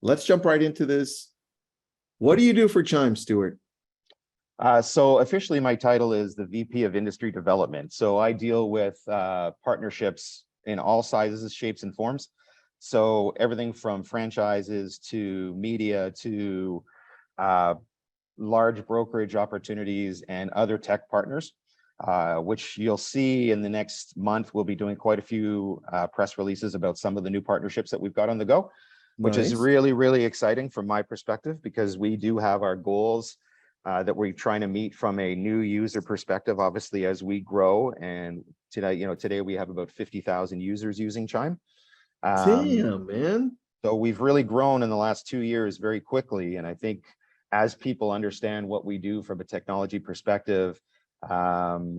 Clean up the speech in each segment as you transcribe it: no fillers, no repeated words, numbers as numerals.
Let's jump right into this. What do you do for Chime, Stuart? So officially, my title is the VP of Industry Development. So I deal with partnerships in all sizes, shapes, and forms. So everything from franchises to media to large brokerage opportunities and other tech partners, which you'll see in the next month. We'll be doing quite a few press releases about some of the new partnerships that we've got on the go, which is really, really exciting from my perspective, because we do have our goals that we're trying to meet from a new user perspective, obviously, as we grow. And today we have about 50,000 users using Chime. Damn, man. So we've really grown in the last 2 years very quickly. And I think as people understand what we do from a technology perspective,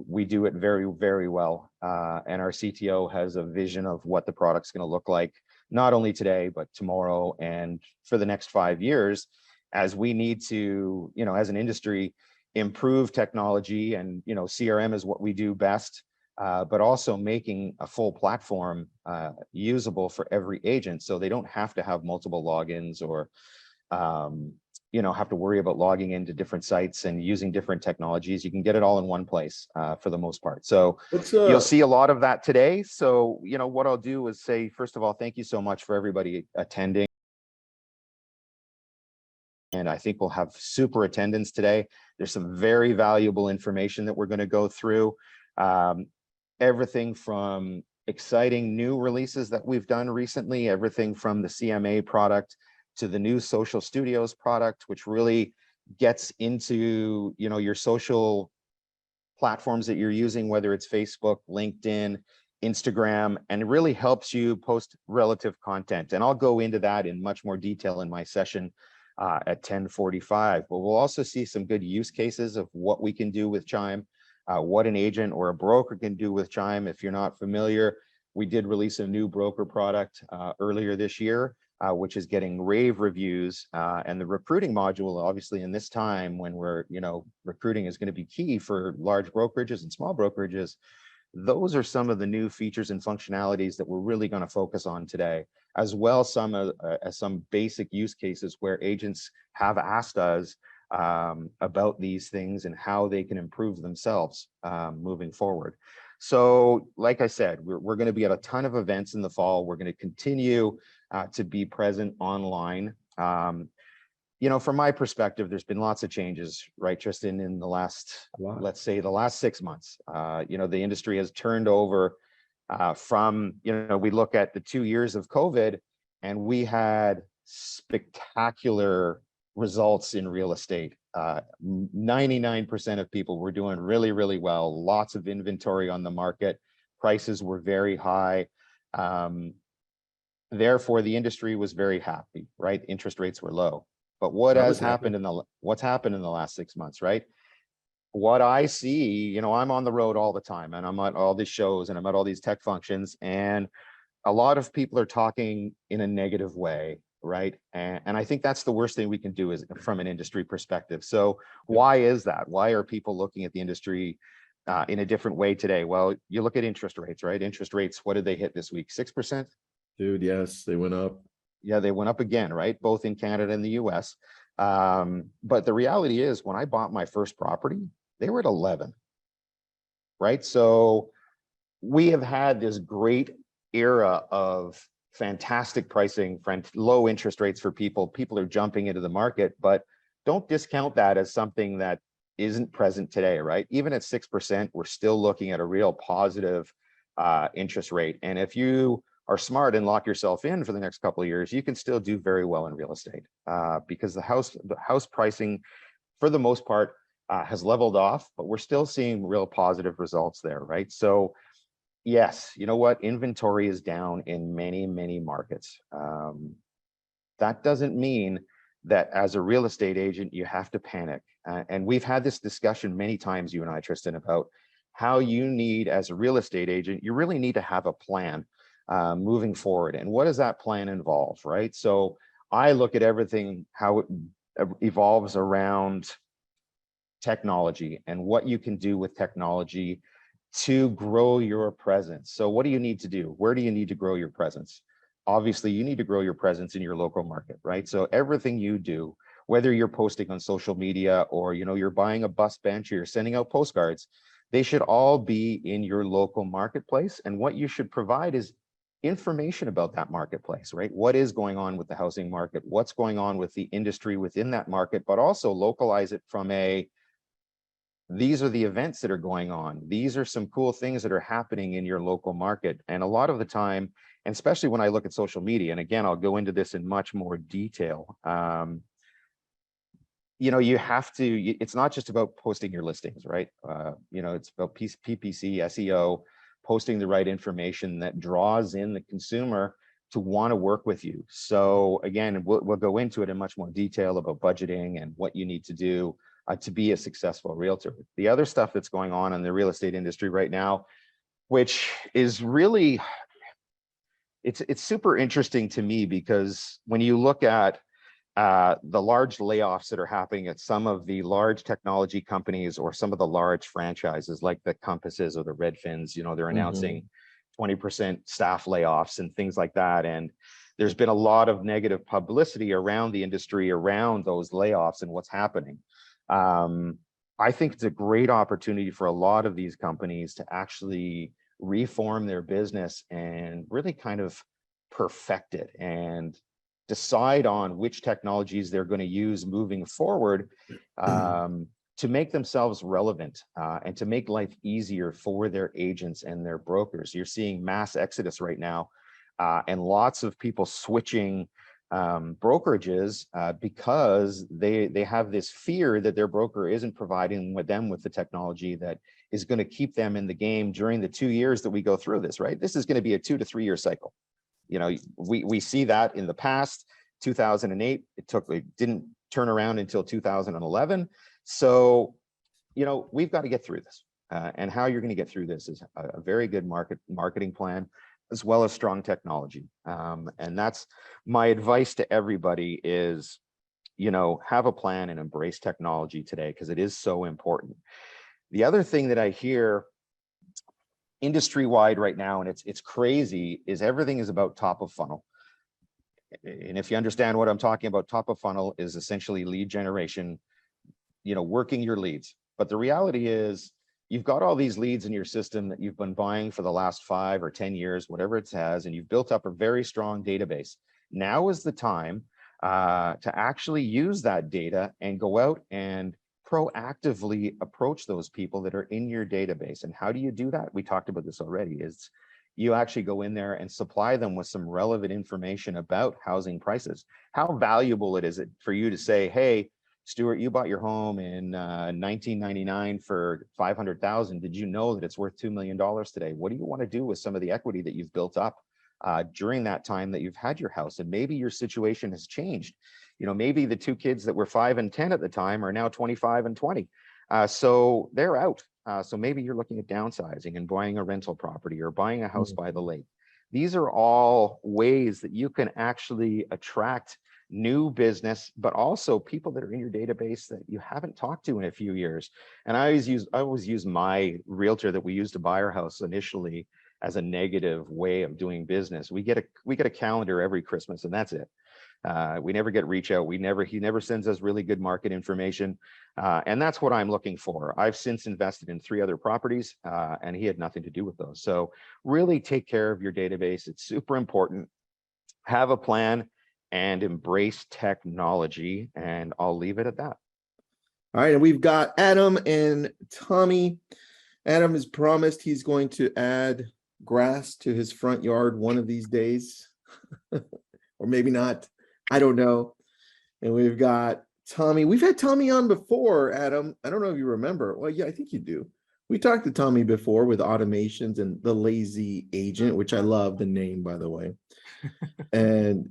we do it very, very well. And our CTO has a vision of what the product's going to look like, not only today, but tomorrow and for the next 5 years, as we need to, as an industry, improve technology. And, CRM is what we do best, but also making a full platform usable for every agent. So they don't have to have multiple logins or, have to worry about logging into different sites and using different technologies. You can get it all in one place for the most part. So you'll see a lot of that today. So, what I'll do is say, first of all, thank you so much for everybody attending. And I think we'll have super attendance today. There's some very valuable information that we're going to go through. Everything from exciting new releases that we've done recently, everything from the CMA product to the new Social Studios product, which really gets into, your social platforms that you're using, whether it's Facebook, LinkedIn, Instagram, and it really helps you post relative content. And I'll go into that in much more detail in my session at 10:45. But we'll also see some good use cases of what we can do with Chime, what an agent or a broker can do with Chime. If you're not familiar, we did release a new broker product earlier this year, which is getting rave reviews, and the recruiting module, obviously in this time when we're, recruiting is going to be key for large brokerages and small brokerages. Those are some of the new features and functionalities that we're really going to focus on today, as well as some basic use cases where agents have asked us about these things and how they can improve themselves moving forward. So like I said, we're going to be at a ton of events in the fall. We're going to continue to be present online. From my perspective, there's been lots of changes, right, Tristan, in the last, let's say, the last 6 months. The industry has turned over from, we look at the 2 years of COVID, and we had spectacular results in real estate. 99% of people were doing really, really well. Lots of inventory on the market. Prices were very high. Therefore, the industry was very happy, right? Interest rates were low. But what's happened in the last 6 months, right? What I see, I'm on the road all the time, and I'm at all these shows and I'm at all these tech functions, and a lot of people are talking in a negative way, right? And I think that's the worst thing we can do is from an industry perspective. So why is that? Why are people looking at the industry in a different way today? Well, you look at interest rates, right? Interest rates, what did they hit this week? 6%? Dude, yes, they went up. Yeah, they went up again, right? Both in Canada and the US. But the reality is, when I bought my first property, they were at 11, right? So we have had this great era of fantastic pricing, low interest rates for people. People are jumping into the market, but don't discount that as something that isn't present today, right? Even at 6%, we're still looking at a real positive interest rate. And if you are smart and lock yourself in for the next couple of years, you can still do very well in real estate because the house pricing, for the most part, has leveled off, but we're still seeing real positive results there, right? So yes, you know what? Inventory is down in many, many markets. That doesn't mean that as a real estate agent, you have to panic. And we've had this discussion many times, you and I, Tristan, about how you need, as a real estate agent, you really need to have a plan moving forward. And what does that plan involve, right? So I look at everything, how it evolves around technology and what you can do with technology to grow your presence. So what do you need to do? Where do you need to grow your presence? Obviously, you need to grow your presence in your local market, right? So everything you do, whether you're posting on social media or you're buying a bus bench or you're sending out postcards, they should all be in your local marketplace. And what you should provide is information about that marketplace, right? What is going on with the housing market? What's going on with the industry within that market, but also localize it from these are the events that are going on. These are some cool things that are happening in your local market. And a lot of the time, and especially when I look at social media, and again, I'll go into this in much more detail. You have to, it's not just about posting your listings, right? It's about PPC, SEO, posting the right information that draws in the consumer to want to work with you. So again, we'll go into it in much more detail about budgeting and what you need to do to be a successful realtor. The other stuff that's going on in the real estate industry right now, which is really, it's super interesting to me, because when you look at the large layoffs that are happening at some of the large technology companies or some of the large franchises like the Compasses or the Redfins, they're announcing 20% staff layoffs and things like that. And there's been a lot of negative publicity around the industry, around those layoffs and what's happening. I think it's a great opportunity for a lot of these companies to actually reform their business and really kind of perfect it and decide on which technologies they're going to use moving forward to make themselves relevant and to make life easier for their agents and their brokers. You're seeing mass exodus right now and lots of people switching brokerages because they have this fear that their broker isn't providing them with the technology that is going to keep them in the game during the 2 years that we go through this, right? This is going to be a 2 to 3 year cycle. We see that in the past. 2008, it didn't turn around until 2011. So, we've got to get through this. And how you're going to get through this is a very good marketing plan, as well as strong technology. And that's my advice to everybody is, have a plan and embrace technology today, because it is so important. The other thing that I hear industry-wide right now, and it's crazy, is everything is about top of funnel. And if you understand what I'm talking about, top of funnel is essentially lead generation, working your leads. But the reality is you've got all these leads in your system that you've been buying for the last 5 or 10 years, whatever it has, and you've built up a very strong database. Now is the time to actually use that data and go out and proactively approach those people that are in your database. And how do you do that? We talked about this already, is you actually go in there and supply them with some relevant information about housing prices. How valuable is it for you to say, hey, Stuart, you bought your home in 1999 for $500,000. Did you know that it's worth $2 million today? What do you want to do with some of the equity that you've built up during that time that you've had your house? And maybe your situation has changed. Maybe the 2 kids that were 5 and 10 at the time are now 25 and 20. So they're out. So maybe you're looking at downsizing and buying a rental property or buying a house by the lake. These are all ways that you can actually attract new business, but also people that are in your database that you haven't talked to in a few years. And I always use my realtor that we used to buy our house initially as a negative way of doing business. We get a calendar every Christmas, and that's it. We never get reach out. He never sends us really good market information. And that's what I'm looking for. I've since invested in 3 other properties and he had nothing to do with those. So really take care of your database. It's super important. Have a plan and embrace technology. And I'll leave it at that. All right. And we've got Adam and Tommy. Adam has promised he's going to add grass to his front yard one of these days, or maybe not. I don't know. And we've got Tommy. We've had Tommy on before, Adam. I don't know if you remember. Well, yeah, I think you do. We talked to Tommy before with automations and the lazy agent, which I love the name, by the way. and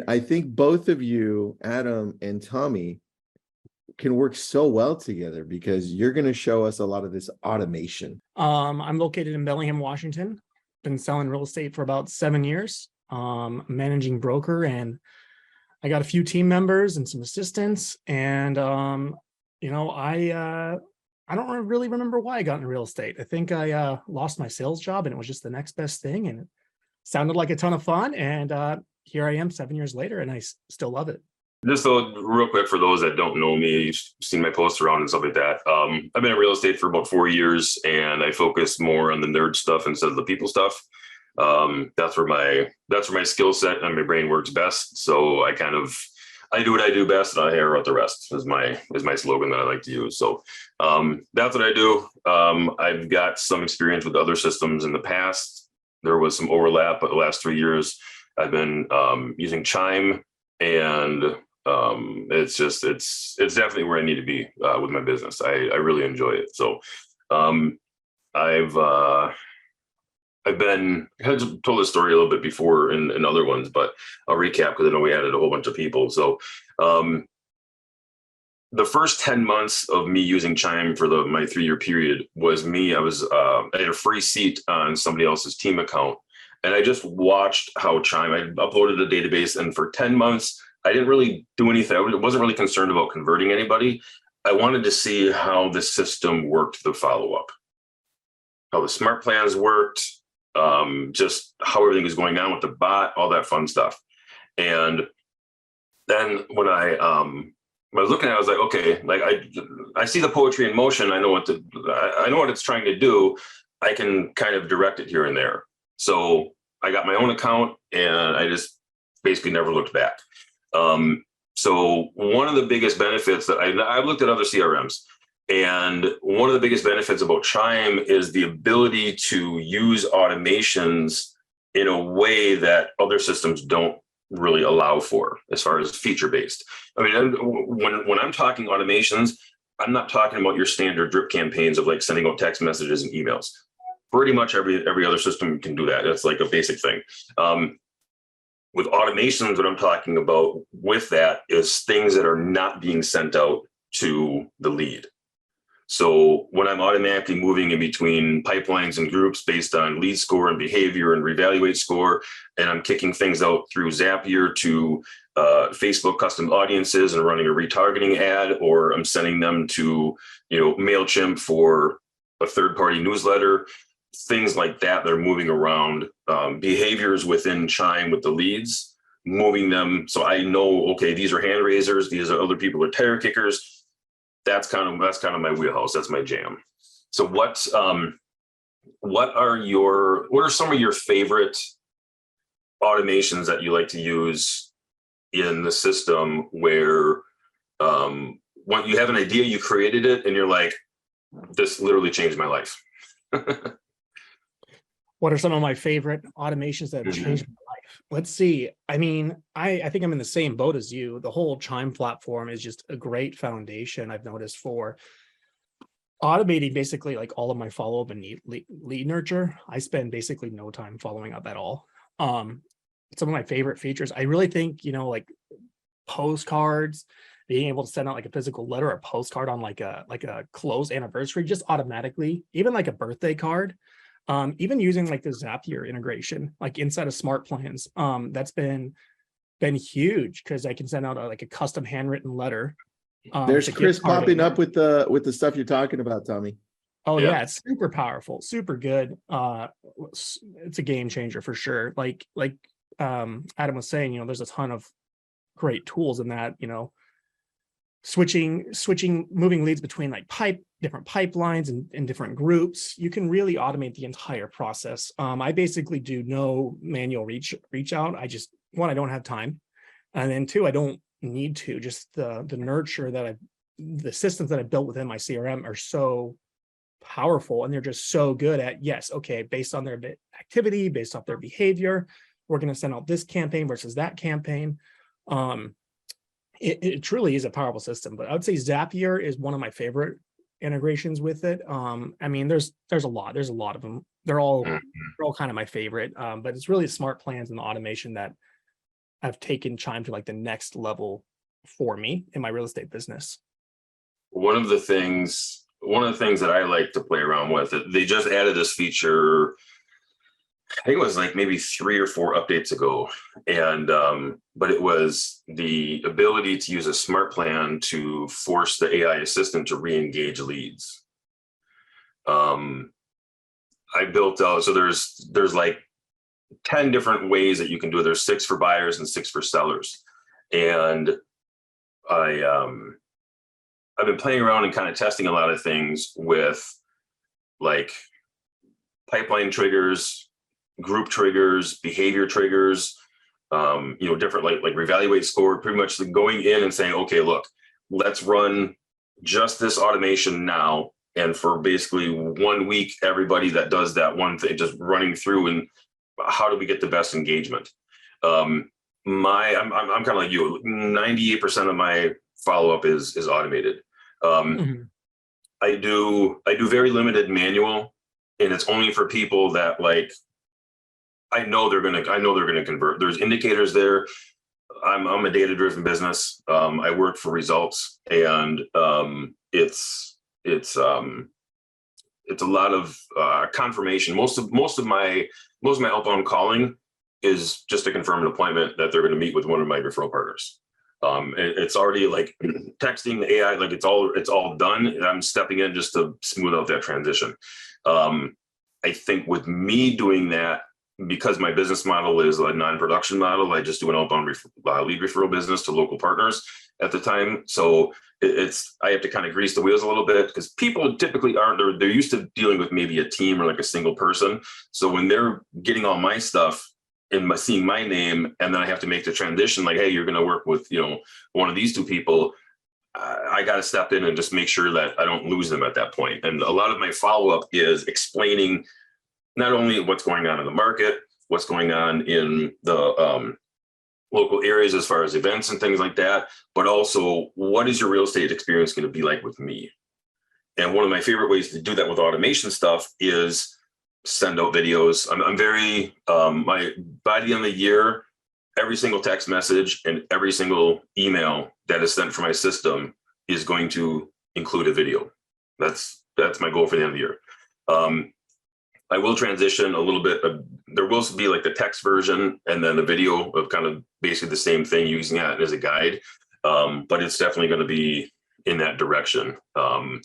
I think both of you, Adam and Tommy, can work so well together because you're going to show us a lot of this automation. I'm located in Bellingham, Washington. Been selling real estate for about 7 years. Managing broker, and I got a few team members and some assistants. And I I don't really remember why I got into real estate. I think I lost my sales job and it was just the next best thing. And it sounded like a ton of fun. And here I am 7 years later and I still love it. Just though, real quick, for those that don't know me, you've seen my posts around and stuff like that. I've been in real estate for about 4 years, and I focus more on the nerd stuff instead of the people stuff. That's where my skill set and my brain works best. So I do what I do best, and I hear out the rest. Is my slogan that I like to use. So that's what I do. I've got some experience with other systems in the past. There was some overlap, but the last 3 years I've been using Chime, and it's definitely where I need to be with my business. I really enjoy it. So I've told this story a little bit before in other ones, but I'll recap because I know we added a whole bunch of people. So the first 10 months of me using Chime for my 3-year period was me. I had a free seat on somebody else's team account, and I just watched how Chime, I uploaded a database, and for 10 months, I didn't really do anything. I wasn't really concerned about converting anybody. I wanted to see how the system worked, the follow-up, how the smart plans worked, just how everything was going on with the bot, all that fun stuff. And then when I was looking at it, I was like, okay, like I see the poetry in motion. I know what it's trying to do. I can kind of direct it here and there. So I got my own account, and I just basically never looked back. So one of the biggest benefits that I've looked at other CRMs, and one of the biggest benefits about Chime is the ability to use automations in a way that other systems don't really allow for, as far as feature-based. I mean, when I'm talking automations, I'm not talking about your standard drip campaigns of like sending out text messages and emails. Pretty much every other system can do that. That's like a basic thing. With automations, what I'm talking about with that is things that are not being sent out to the lead. So when I'm automatically moving in between pipelines and groups based on lead score and behavior and reevaluate score, and I'm kicking things out through Zapier to Facebook custom audiences and running a retargeting ad, or I'm sending them to MailChimp for a third-party newsletter, things like that. They're moving around behaviors within Chime with the leads, moving them. So I know, okay, these are hand raisers. These are other people are tire kickers. That's kind of my wheelhouse. That's my jam. So what are some of your favorite automations that you like to use in the system where when you have an idea, you created it, and you're like, this literally changed my life? What are some of my favorite automations that have changed my life? Let's see. I mean, I think I'm in the same boat as you. The whole Chime platform is just a great foundation, I've noticed, for automating basically like all of my follow-up and lead nurture. I spend basically no time following up at all. Some of my favorite features, I really think, like postcards, being able to send out like a physical letter or postcard on like a close anniversary, just automatically, even like a birthday card. Even using like the Zapier integration, like inside of smart plans, that's been huge, because I can send out like a custom handwritten letter. There's Chris popping up with the stuff you're talking about, Tommy. Oh yeah, it's super powerful, super good. It's a game changer for sure. Like Adam was saying, there's a ton of great tools in that, switching, moving leads between like different pipelines and different groups. You can really automate the entire process. I basically do no manual reach out. I don't have time. And then 2, I don't need to. Just the nurture the systems that I built within my CRM are so powerful, and they're just so good at, yes, okay, based on their activity, based off their behavior, we're going to send out this campaign versus that campaign. It truly is a powerful system, but I would say Zapier is one of my favorite integrations with it. I mean, there's a lot of them. They're all kind of my favorite, but it's really smart plans and the automation that have taken Chime to like the next level for me in my real estate business. One of the things that I like to play around with, they just added this feature, I think it was like maybe 3 or 4 updates ago. And, but it was the ability to use a smart plan to force the AI assistant to re-engage leads. I built out, so there's like 10 different ways that you can do it. There's 6 for buyers and 6 for sellers. And I've been playing around and kind of testing a lot of things with like pipeline triggers, group triggers, behavior triggers, different like reevaluate score, pretty much going in and saying, okay, look, let's run just this automation now. And for basically 1 week, everybody that does that one thing, just running through, and how do we get the best engagement? I'm kind of like you. 98% of my follow-up is automated. I do very limited manual, and it's only for people that like I know they're gonna convert. There's indicators there. I'm a data-driven business. I work for results, and it's a lot of confirmation. Most of my outbound calling is just to confirm an appointment that they're going to meet with one of my referral partners. It's already like texting the AI, like it's all done. And I'm stepping in just to smooth out that transition. I think with me doing that, because my business model is a non-production model, I just do an outbound lead referral business to local partners at the time. So I have to kind of grease the wheels a little bit, because people typically they're used to dealing with maybe a team or like a single person. So when they're getting all my stuff and seeing my name, and then I have to make the transition, like, hey, you're going to work with, one of these 2 people, I got to step in and just make sure that I don't lose them at that point. And a lot of my follow-up is explaining not only what's going on in the market, what's going on in the local areas as far as events and things like that, but also what is your real estate experience going to be like with me? And one of my favorite ways to do that with automation stuff is send out videos. I'm very, by the end of the year, every single text message and every single email that is sent from my system is going to include a video. That's my goal for the end of the year. I will transition a little bit. There will be like the text version and then the video of kind of basically the same thing, using that as a guide. But it's definitely going to be in that direction. And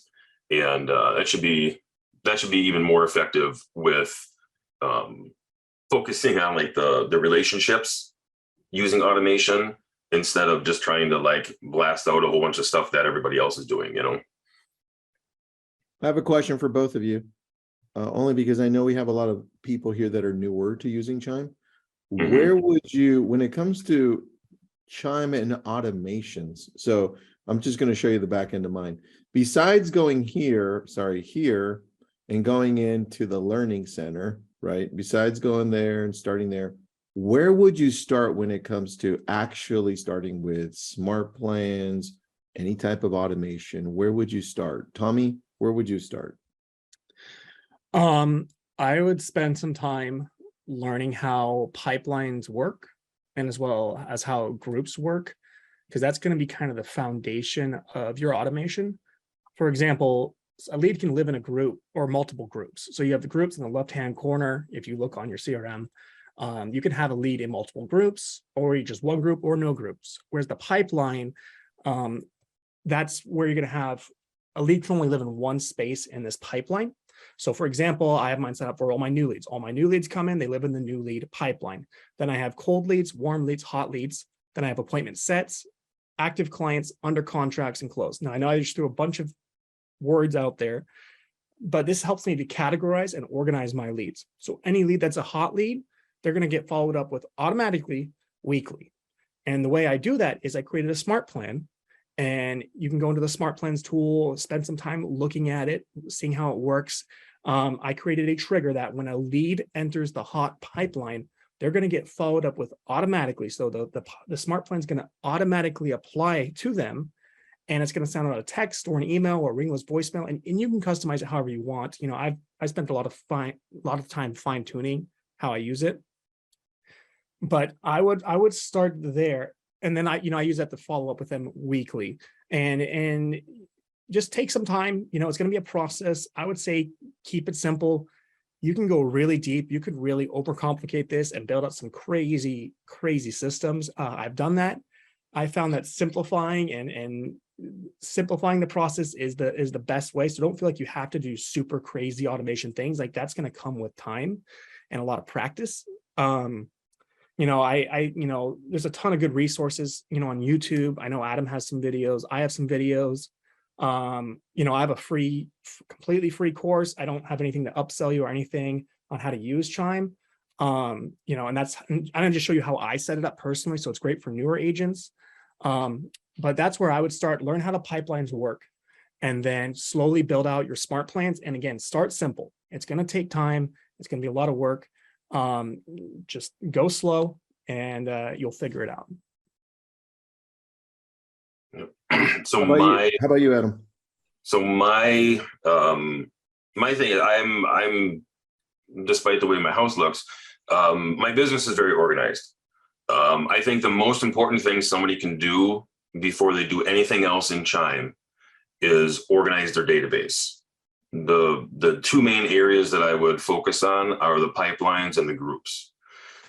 that should be even more effective with focusing on like the relationships using automation, instead of just trying to like blast out a whole bunch of stuff that everybody else is doing, I have a question for both of you. Only because I know we have a lot of people here that are newer to using Chime. Mhm. Where would you, when it comes to Chime and automations, so I'm just going to show you the back end of mine. Besides going here, and going into the learning center, right? Besides going there and starting there, where would you start when it comes to actually starting with smart plans, any type of automation? Where would you start? Tommy, where would you start? I would spend some time learning how pipelines work, and as well as how groups work, because that's going to be kind of the foundation of your automation. For example, a lead can live in a group or multiple groups. So you have the groups in the left-hand corner. If you look on your CRM, you can have a lead in multiple groups, or just one group or no groups. Whereas the pipeline, that's where you're going to have a lead can only live in one space in this pipeline. So for example, I have mine set up for all my new leads. All my new leads come in, they live in the new lead pipeline. Then I have cold leads, warm leads, hot leads. Then I have appointment sets, active clients, under contracts, and closed. Now I know I just threw a bunch of words out there, but this helps me to categorize and organize my leads. So any lead that's a hot lead, they're going to get followed up with automatically weekly. And the way I do that is I created a smart plan. And you can go into the smart plans tool, spend some time looking at it, seeing how it works. I created a trigger that when a lead enters the hot pipeline, they're going to get followed up with automatically. So the smart plan is going to automatically apply to them, and it's going to sound out a text or an email or ringless voicemail, and you can customize it however you want. I spent a lot of time fine tuning how I use it, but I would start there. And then I use that to follow up with them weekly, and just take some time. It's going to be a process. I would say keep it simple. You can go really deep. You could really overcomplicate this and build up some crazy systems. I've done that. I found that simplifying and simplifying the process is the best way. So don't feel like you have to do super crazy automation things. Like that's going to come with time and a lot of practice. There's a ton of good resources, on YouTube. I know Adam has some videos. I have some videos. I have a completely free course. I don't have anything to upsell you or anything on how to use Chime. And I just show you how I set it up personally. So it's great for newer agents. But that's where I would start, learn how the pipelines work, and then slowly build out your smart plans. And again, start simple. It's going to take time. It's going to be a lot of work. Just go slow and you'll figure it out. So How about you, Adam? So my thing is I'm despite the way my house looks, my business is very organized. I think the most important thing somebody can do before they do anything else in Chime is organize their database. The two main areas that I would focus on are the pipelines and the groups.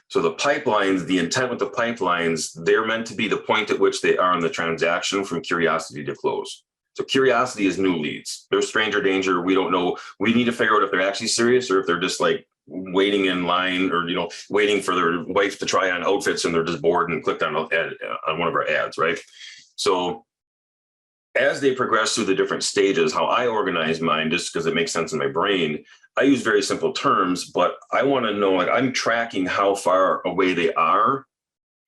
So the pipelines, the intent with the pipelines, they're meant to be the point at which they are in the transaction from curiosity to close. So curiosity is new leads. They're stranger danger. We don't know. We need to figure out if they're actually serious or if they're just like waiting in line or, waiting for their wife to try on outfits and they're just bored and clicked on an ad, on one of our ads, right? So as they progress through the different stages, how I organize mine, just because it makes sense in my brain, I use very simple terms, but I want to know, like, I'm tracking how far away they are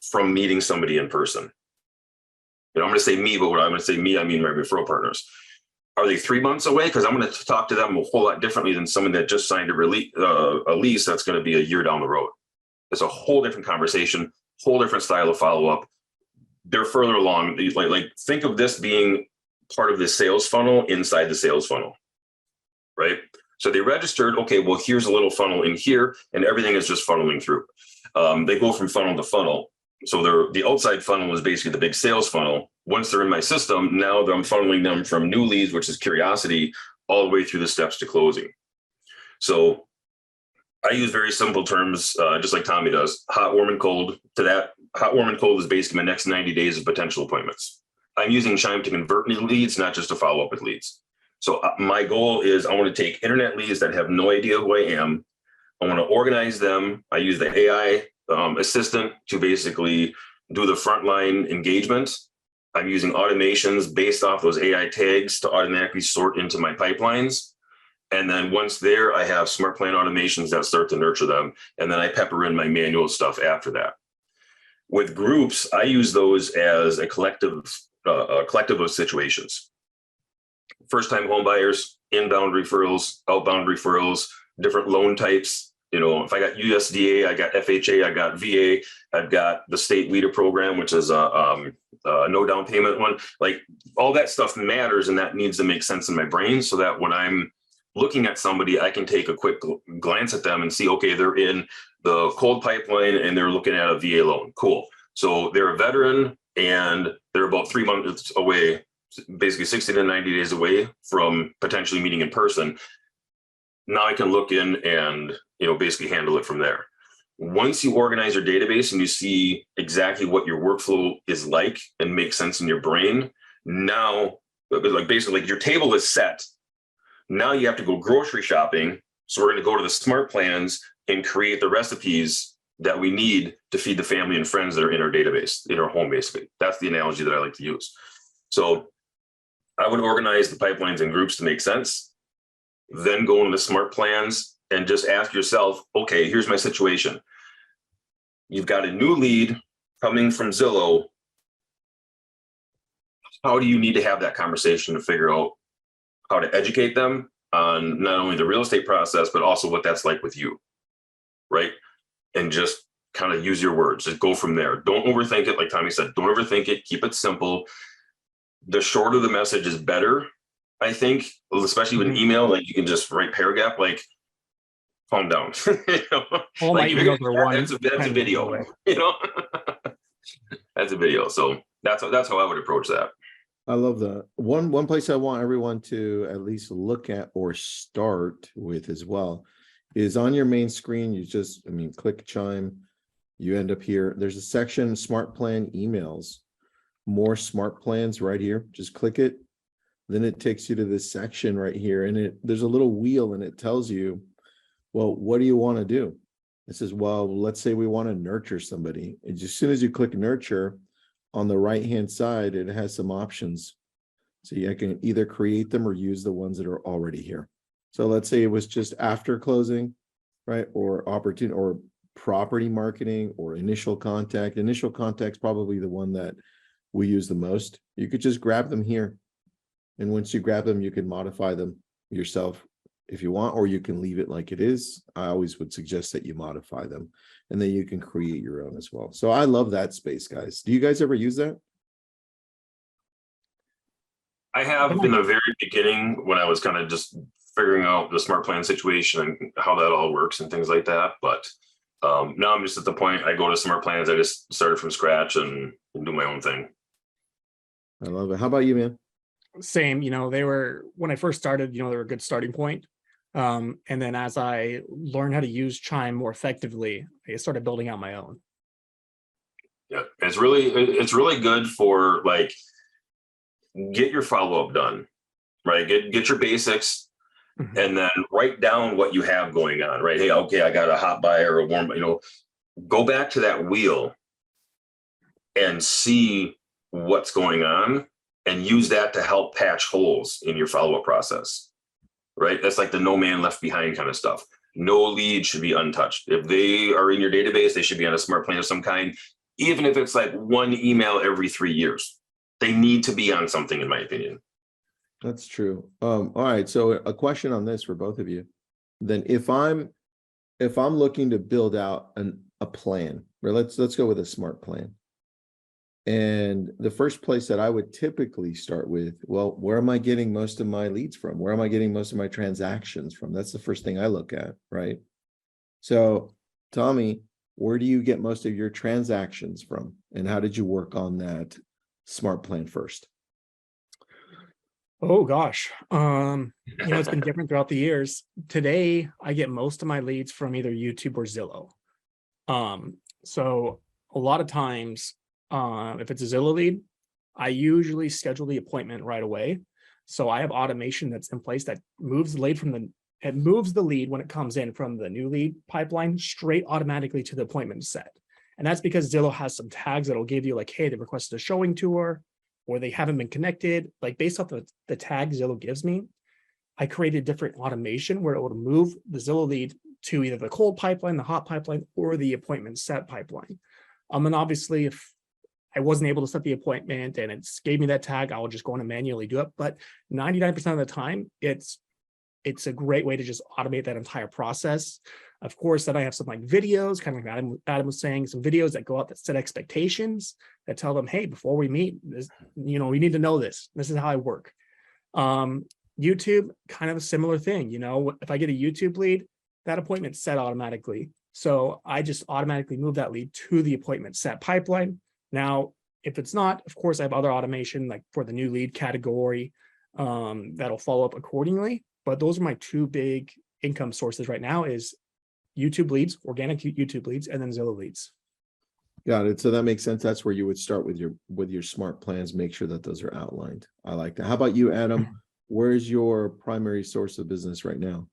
from meeting somebody in person. I'm going to say me, but when I'm going to say me, I mean my referral partners. Are they 3 months away? Because I'm going to talk to them a whole lot differently than someone that just signed a lease that's going to be a year down the road. It's a whole different conversation, whole different style of follow-up. They're further along. Like think of this being part of the sales funnel inside the sales funnel, right? So they registered, okay, well, here's a little funnel in here and everything is just funneling through. They go from funnel to funnel. So the outside funnel is basically the big sales funnel. Once they're in my system, now I'm funneling them from new leads, which is curiosity, all the way through the steps to closing. So I use very simple terms, just like Tommy does, hot, warm, and cold. To that, hot, warm, and cold is basically my next 90 days of potential appointments. I'm using Chime to convert new leads, not just to follow up with leads. So my goal is I want to take internet leads that have no idea who I am. I want to organize them. I use the AI assistant to basically do the frontline engagement. I'm using automations based off those AI tags to automatically sort into my pipelines. And then once there, I have smart plan automations that start to nurture them. And then I pepper in my manual stuff after that. With groups, I use those as a collective of situations. First-time home buyers, inbound referrals, outbound referrals, different loan types. If I got USDA, I got FHA, I got VA, I've got the state WIDA program, which is a no down payment one. Like all that stuff matters, and that needs to make sense in my brain so that when I'm looking at somebody, I can take a quick glance at them and see, okay, they're in the cold pipeline and they're looking at a VA loan. Cool. So they're a veteran and they're about 3 months away, basically 60 to 90 days away from potentially meeting in person. Now I can look in and, basically handle it from there. Once you organize your database and you see exactly what your workflow is like and makes sense in your brain, now, basically your table is set. Now you have to go grocery shopping. So we're going to go to the smart plans and create the recipes that we need to feed the family and friends that are in our database, in our home, basically. That's the analogy that I like to use. So I would organize the pipelines and groups to make sense, then go into the smart plans and just ask yourself, okay, here's my situation. You've got a new lead coming from Zillow. How do you need to have that conversation to figure out how to educate them on not only the real estate process, but also what that's like with you, right? And just kind of use your words, just go from there. Don't overthink it. Like Tommy said, don't overthink it, keep it simple. The shorter the message is better, I think, especially with an email, like you can just write paragraph, like calm down. All my emails are one. That's a video, that's a video. So that's how I would approach that. I love that. One place I want everyone to at least look at or start with as well is on your main screen. You just, click Chime. You end up here. There's a section, Smart Plan Emails. more smart plans right here. Just click it. Then it takes you to this section right here, and there's a little wheel, and it tells you, well, what do you want to do? It says, well, let's say we want to nurture somebody. And as soon as you click nurture, on the right-hand side, it has some options. So you can either create them or use the ones that are already here. So let's say it was just after closing, right? Or opportunity or property marketing or initial contact. Initial contact's probably the one that we use the most. You could just grab them here. And once you grab them, you can modify them yourself if you want, or you can leave it like it is. I always would suggest that you modify them, and then you can create your own as well. So I love that space, guys. Do you guys ever use that? I have in the very beginning when I was kind of just figuring out the smart plan situation and how that all works and things like that. But now I'm just at the point I go to smart plans. I just started from scratch and do my own thing. I love it. How about you, man? Same, they were, when I first started, they were a good starting point. And then as I learned how to use Chime more effectively, I started building out my own. Yeah, it's really good for like, get your follow-up done, right? Get your basics, and then write down what you have going on, right? Hey, okay, I got a hot buy or a warm, go back to that wheel and see what's going on and use that to help patch holes in your follow-up process, right? That's like the no man left behind kind of stuff. No lead should be untouched. If they are in your database, they should be on a smart plan of some kind, even if it's like one email every 3 years. They need to be on something, in my opinion. That's true. All right. So a question on this for both of you. Then if I'm looking to build out a plan, or let's go with a smart plan. And the first place that I would typically start with, well, where am I getting most of my leads from? Where am I getting most of my transactions from? That's the first thing I look at, right? So, Tommy, where do you get most of your transactions from? And how did you work on that smart plan first? Oh gosh. It's been different throughout the years. Today, I get most of my leads from either YouTube or Zillow. So a lot of times, if it's a Zillow lead, I usually schedule the appointment right away. So I have automation that's in place that moves the lead when it comes in from the new lead pipeline straight automatically to the appointment set. And that's because Zillow has some tags that'll give you like, hey, they requested a showing tour, or they haven't been connected. Like based off the tag Zillow gives me, I created different automation where it will move the Zillow lead to either the cold pipeline, the hot pipeline, or the appointment set pipeline. And obviously, if I wasn't able to set the appointment and it gave me that tag, I'll just go in and manually do it. But 99% of the time, it's a great way to just automate that entire process. Of course, then I have some like videos, kind of like Adam was saying, some videos that go out that set expectations, that tell them, hey, before we meet, this, we need to know this. This is how I work. YouTube, kind of a similar thing. If I get a YouTube lead, that appointment's set automatically. So I just automatically move that lead to the appointment set pipeline. Now, if it's not, of course, I have other automation like for the new lead category that'll follow up accordingly. But those are my two big income sources right now is YouTube leads, organic YouTube leads, and then Zillow leads. Got it. So that makes sense. That's where you would start with your smart plans. Make sure that those are outlined. I like that. How about you, Adam? Where's your primary source of business right now?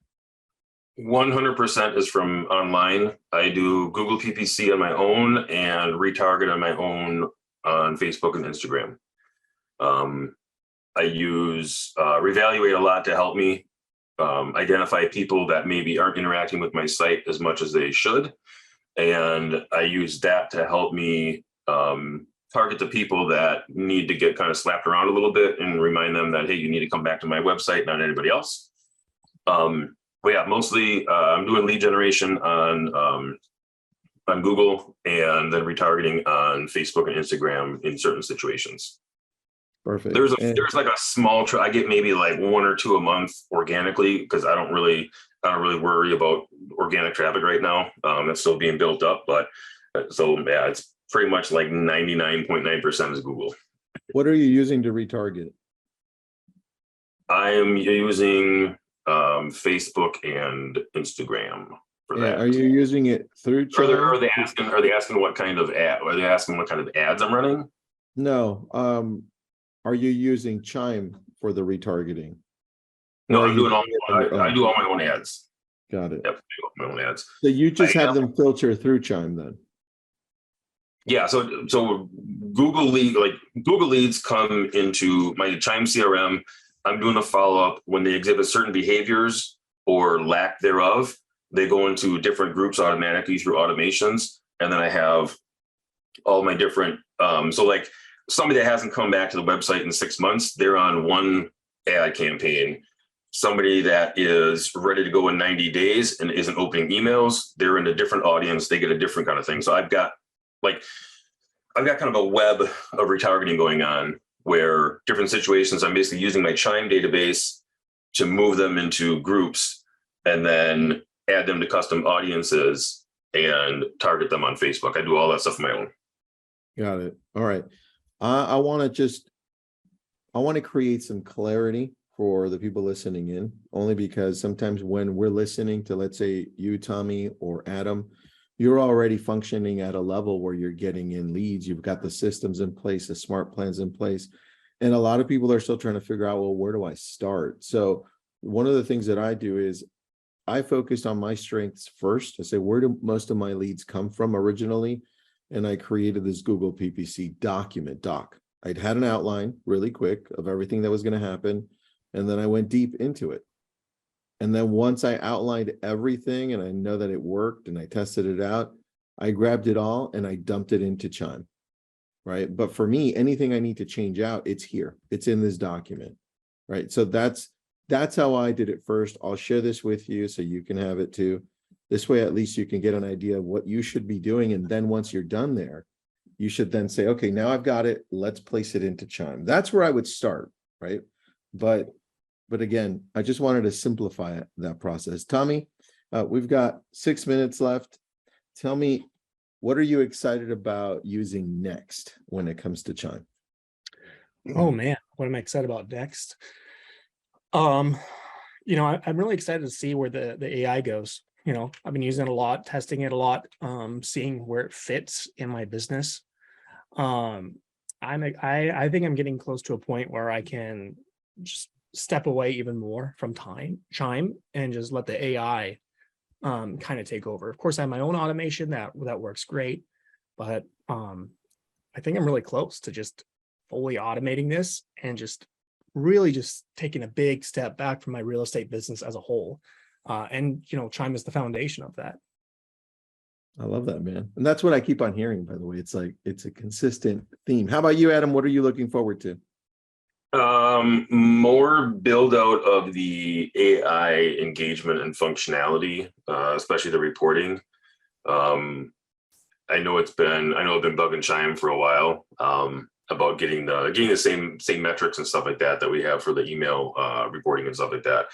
100% is from online. I do Google PPC on my own and retarget on my own on Facebook and Instagram. I use Revaluate a lot to help me identify people that maybe aren't interacting with my site as much as they should. And I use that to help me target the people that need to get kind of slapped around a little bit and remind them that, hey, you need to come back to my website, not anybody else. But yeah, mostly I'm doing lead generation on Google and then retargeting on Facebook and Instagram in certain situations. Perfect. There's like a small, I get maybe like 1 or 2 a month organically because I don't really worry about organic traffic right now. That's still being built up, but so yeah, it's pretty much like 99.9% is Google. What are you using to retarget? I am using Facebook and Instagram for that. Are you using it through Chime? Are they asking what kind of ad? Are they asking what kind of ads I'm running? No, are you using Chime for the retargeting? No, Or are I'm you doing all, doing it on your I own? do all my own ads. Got it. Yep, I do all my own ads. So you just I have them filter through Chime then? Yeah, so Google Leads come into my Chime CRM. I'm doing a follow-up when they exhibit certain behaviors or lack thereof. They go into different groups automatically through automations, and then I have all my different. So like somebody that hasn't come back to the website in 6 months, they're on one ad campaign. Somebody that is ready to go in 90 days and isn't opening emails, they're in a different audience. They get a different kind of thing. So I've got kind of a web of retargeting going on where different situations, I'm basically using my Chime database to move them into groups and then add them to custom audiences and target them on Facebook. I do all that stuff on my own. Got it. All right. I want to create some clarity for the people listening in, only because sometimes when we're listening to, let's say, you, Tommy, or Adam, you're already functioning at a level where you're getting in leads. You've got the systems in place, the smart plans in place. And a lot of people are still trying to figure out, well, where do I start? So one of the things that I do is I focused on my strengths first. I say, where do most of my leads come from originally? And I created this Google PPC doc. I'd had an outline really quick of everything that was going to happen. And then I went deep into it. And then once I outlined everything and I know that it worked and I tested it out, I grabbed it all and I dumped it into Chime, right? But for me, anything I need to change out, it's here. It's in this document, right? So that's how I did it first. I'll share this with you so you can have it too. This way, at least you can get an idea of what you should be doing. And then once you're done there, you should then say, okay, now I've got it. Let's place it into Chime. That's where I would start, right? But again, I just wanted to simplify that process. Tommy, we've got 6 minutes left. Tell me, what are you excited about using next when it comes to Chime? Oh man, what am I excited about next? I'm really excited to see where the AI goes. I've been using it a lot, testing it a lot, seeing where it fits in my business. I think I'm getting close to a point where I can just step away even more from Chime and just let the AI kind of take over. Of course, I have my own automation that works great, but I think I'm really close to just fully automating this and just really just taking a big step back from my real estate business as a whole. And Chime is the foundation of that. I love that, man. And that's what I keep on hearing, by the way. It's like, it's a consistent theme. How about you, Adam? What are you looking forward to? More build out of the AI engagement and functionality, especially the reporting. I know I've been bugging Chime for a while, about getting the same metrics and stuff like that we have for the email reporting and stuff like that.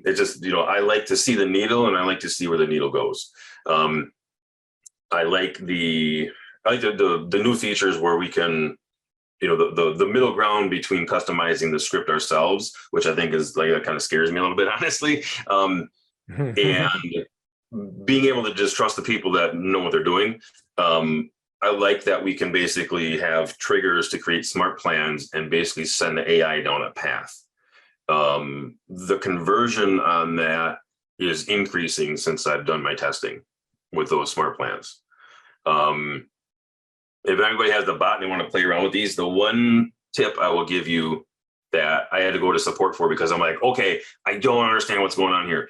It's just, I like to see the needle and I like to see where the needle goes. I like the new features where we can, the middle ground between customizing the script ourselves, which I think is like, that kind of scares me a little bit, honestly. And being able to just trust the people that know what they're doing. I like that we can basically have triggers to create smart plans and basically send the AI down a path. The conversion on that is increasing since I've done my testing with those smart plans. If anybody has the bot and they want to play around with these, the one tip I will give you that I had to go to support for because I'm like, okay, I don't understand what's going on here.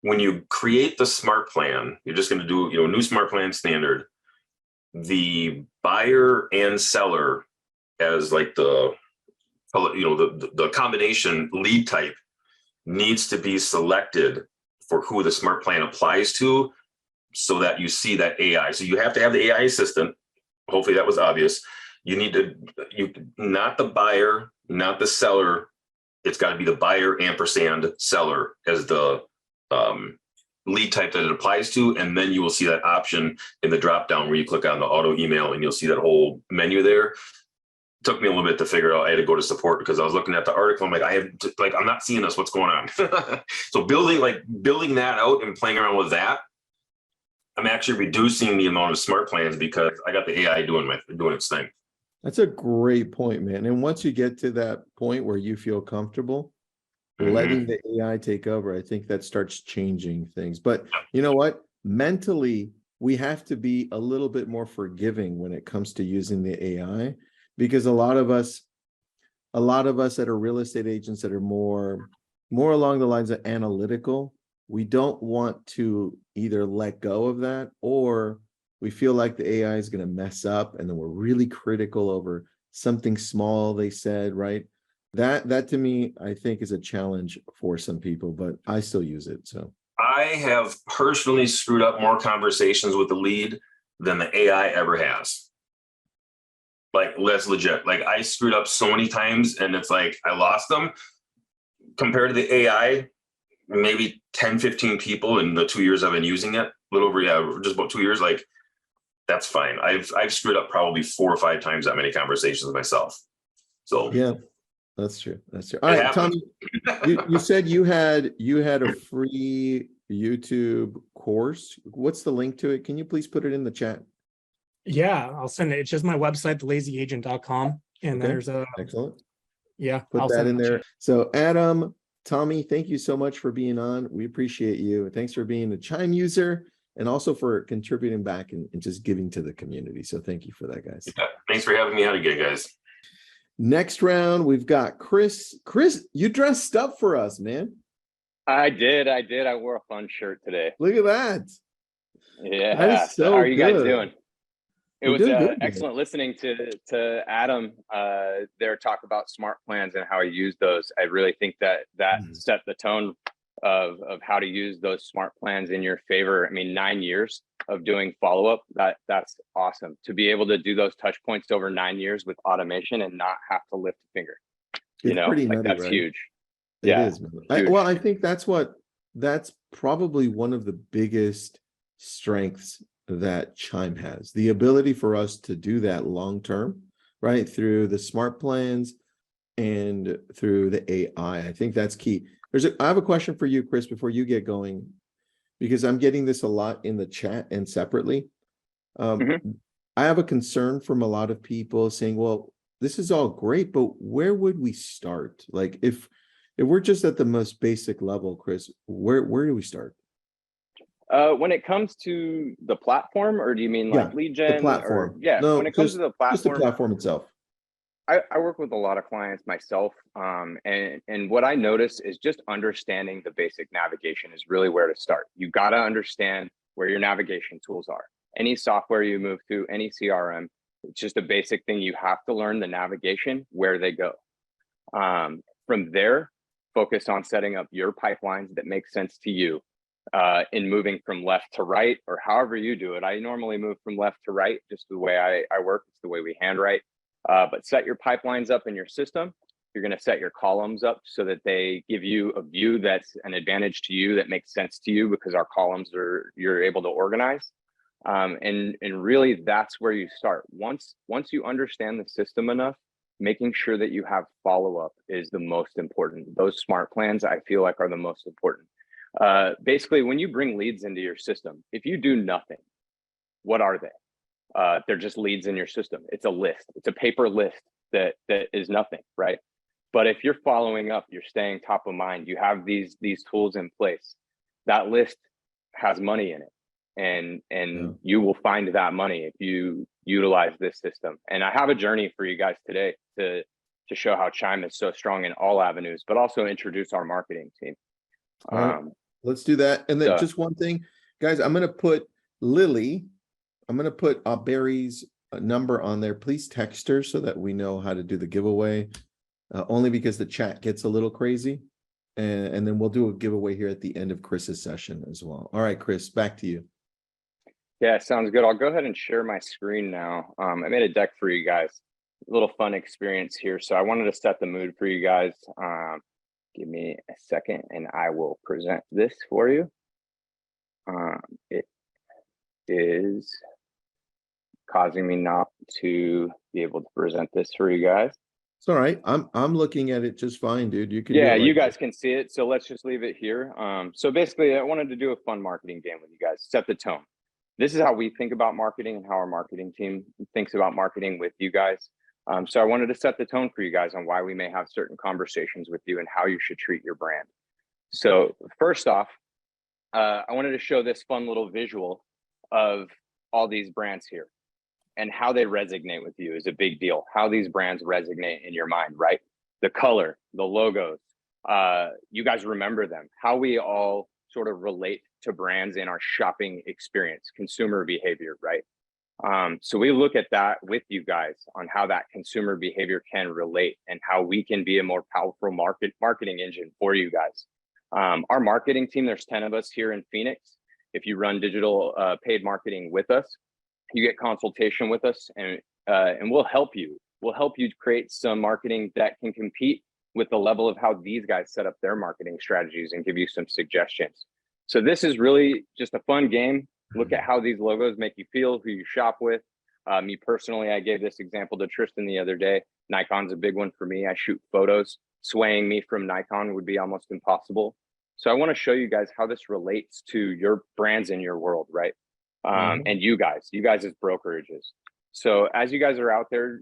When you create the smart plan, you're just going to do, new smart plan standard. The buyer and seller as like the combination lead type needs to be selected for who the smart plan applies to so that you see that AI. So you have to have the AI assistant. Hopefully that was obvious. Not the buyer, not the seller. It's got to be the buyer ampersand seller as the lead type that it applies to. And then you will see that option in the drop down where you click on the auto email and you'll see that whole menu there. It took me a little bit to figure out. I had to go to support because I was looking at the article. I'm like, I'm not seeing this. What's going on? So building that out and playing around with that, I'm actually reducing the amount of smart plans because I got the AI doing its thing. That's a great point, man. And once you get to that point where you feel comfortable letting the AI take over, I think that starts changing things. But you know what? Mentally, we have to be a little bit more forgiving when it comes to using the AI, because a lot of us that are real estate agents that are more along the lines of analytical, we don't want to either let go of that, or we feel like the AI is going to mess up, and then we're really critical over something small they said, right? That to me, I think, is a challenge for some people, but I still use it. So I have personally screwed up more conversations with the lead than the AI ever has. Like, that's legit. Like, I screwed up so many times, and it's like I lost them. Compared to the AI, maybe 10, 15 people in the 2 years I've been using it, a little over, yeah, just about 2 years. Like, that's fine. I've screwed up probably 4 or 5 times that many conversations myself. So yeah, that's true. That's true. All right, Tommy, you said you had a free YouTube course. What's the link to it? Can you please put it in the chat? Yeah, I'll send it. It's just my website, thelazyagent.com. And Okay, there's a, excellent. yeah, Put I'll that send in it. there. So Adam, Tommy, thank you so much for being on. We appreciate you. Thanks for being a Chime user, and also for contributing back and just giving to the community. So thank you for that, guys. yeah, thanks for having me on again, guys. Next round, we've got Chris. Chris, you dressed up for us, man. I did. I wore a fun shirt today. Look at that. Yeah. That is so How are you guys good. doing? It We're was doing good, man. excellent listening to Adam there talk about smart plans and how he used those. I really think that set the tone of how to use those smart plans in your favor. I mean, 9 years of doing follow-up, that's awesome. To be able to do those touch points over 9 years with automation and not have to lift a finger. It's pretty like nutty, that's right? huge. It Yeah, is, man. Well, I think that's probably one of the biggest strengths that Chime has, the ability for us to do that long term, right? Through the smart plans and through the AI. I think that's key. I have a question for you, Chris, before you get going, because I'm getting this a lot in the chat and separately. I have a concern from a lot of people saying, well, this is all great, but where would we start? Like, if we're just at the most basic level, Chris, where do we start? When it comes to the platform, or do you mean like lead gen? The platform. No, when it comes to the platform, just the platform itself. I work with a lot of clients myself, and what I notice is just understanding the basic navigation is really where to start. You got to understand where your navigation tools are. Any software you move through, any CRM, it's just a basic thing. You have to learn the navigation, where they go. From there, focus on setting up your pipelines that make sense to you. In moving from left to right, or however you do it. I normally move from left to right, just the way I work. It's the way we handwrite. But set your pipelines up in your system. You're going to set your columns up so that they give you a view that's an advantage to you, that makes sense to you, because our columns you're able to organize. And really, that's where you start. Once you understand the system enough, making sure that you have follow-up is the most important. Those smart plans, I feel like, are the most important. Basically, when you bring leads into your system, if you do nothing, what are they? They're just leads in your system. It's a list. It's a paper list that is nothing, right? But if you're following up, you're staying top of mind, you have these tools in place, that list has money in it, and you will find that money if you utilize this system. And I have a journey for you guys today to show how Chime is so strong in all avenues, but also introduce our marketing team. Let's do that. And then just one thing, guys, I'm going to put Lily, I'm going to put Barry's number on there. Please text her so that we know how to do the giveaway, only because the chat gets a little crazy. And then we'll do a giveaway here at the end of Chris's session as well. All right, Chris, back to you. Yeah, sounds good. I'll go ahead and share my screen now. I made a deck for you guys, a little fun experience here. So I wanted to set the mood for you guys. Give me a second and I will present this for you. It is causing me not to be able to present this for you guys. It's all right. I'm looking at it just fine, dude. You can you guys can see it. So let's just leave it here. So basically, I wanted to do a fun marketing game with you guys, set the tone. This is how we think about marketing and how our marketing team thinks about marketing with you guys. So I wanted to set the tone for you guys on why we may have certain conversations with you and how you should treat your brand. So first off, I wanted to show this fun little visual of all these brands here and how they resonate with you is a big deal. How these brands resonate in your mind, right? The color, the logos, you guys remember them, how we all sort of relate to brands in our shopping experience, consumer behavior, right? So we look at that with you guys on how that consumer behavior can relate and how we can be a more powerful marketing engine for you guys. Our marketing team, there's 10 of us here in Phoenix. If you run digital paid marketing with us, you get consultation with us, and we'll help you. We'll help you create some marketing that can compete with the level of how these guys set up their marketing strategies and give you some suggestions. So this is really just a fun game. Look at how these logos make you feel, who you shop with. Me personally, I gave this example to Tristan the other day. Nikon's a big one for me. I shoot photos. Swaying me from Nikon would be almost impossible. So I want to show you guys how this relates to your brands in your world, right? And you guys as brokerages. So as you guys are out there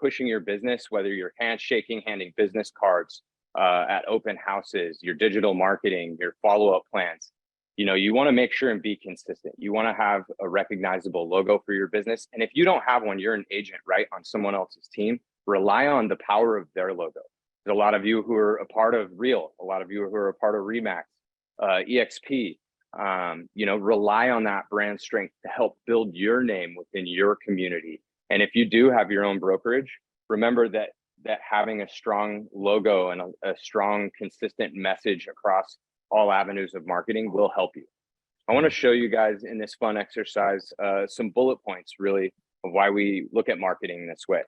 pushing your business, whether you're handshaking, handing business cards at open houses, your digital marketing, your follow-up plans, you know, you want to make sure and be consistent. You want to have a recognizable logo for your business. And if you don't have one, you're an agent, right, on someone else's team. Rely on the power of their logo. There's a lot of you who are a part of Real, a lot of you who are a part of Remax, EXP. You know, rely on that brand strength to help build your name within your community. And if you do have your own brokerage, remember that having a strong logo and a strong, consistent message across all avenues of marketing will help you. I want to show you guys in this fun exercise some bullet points really of why we look at marketing this way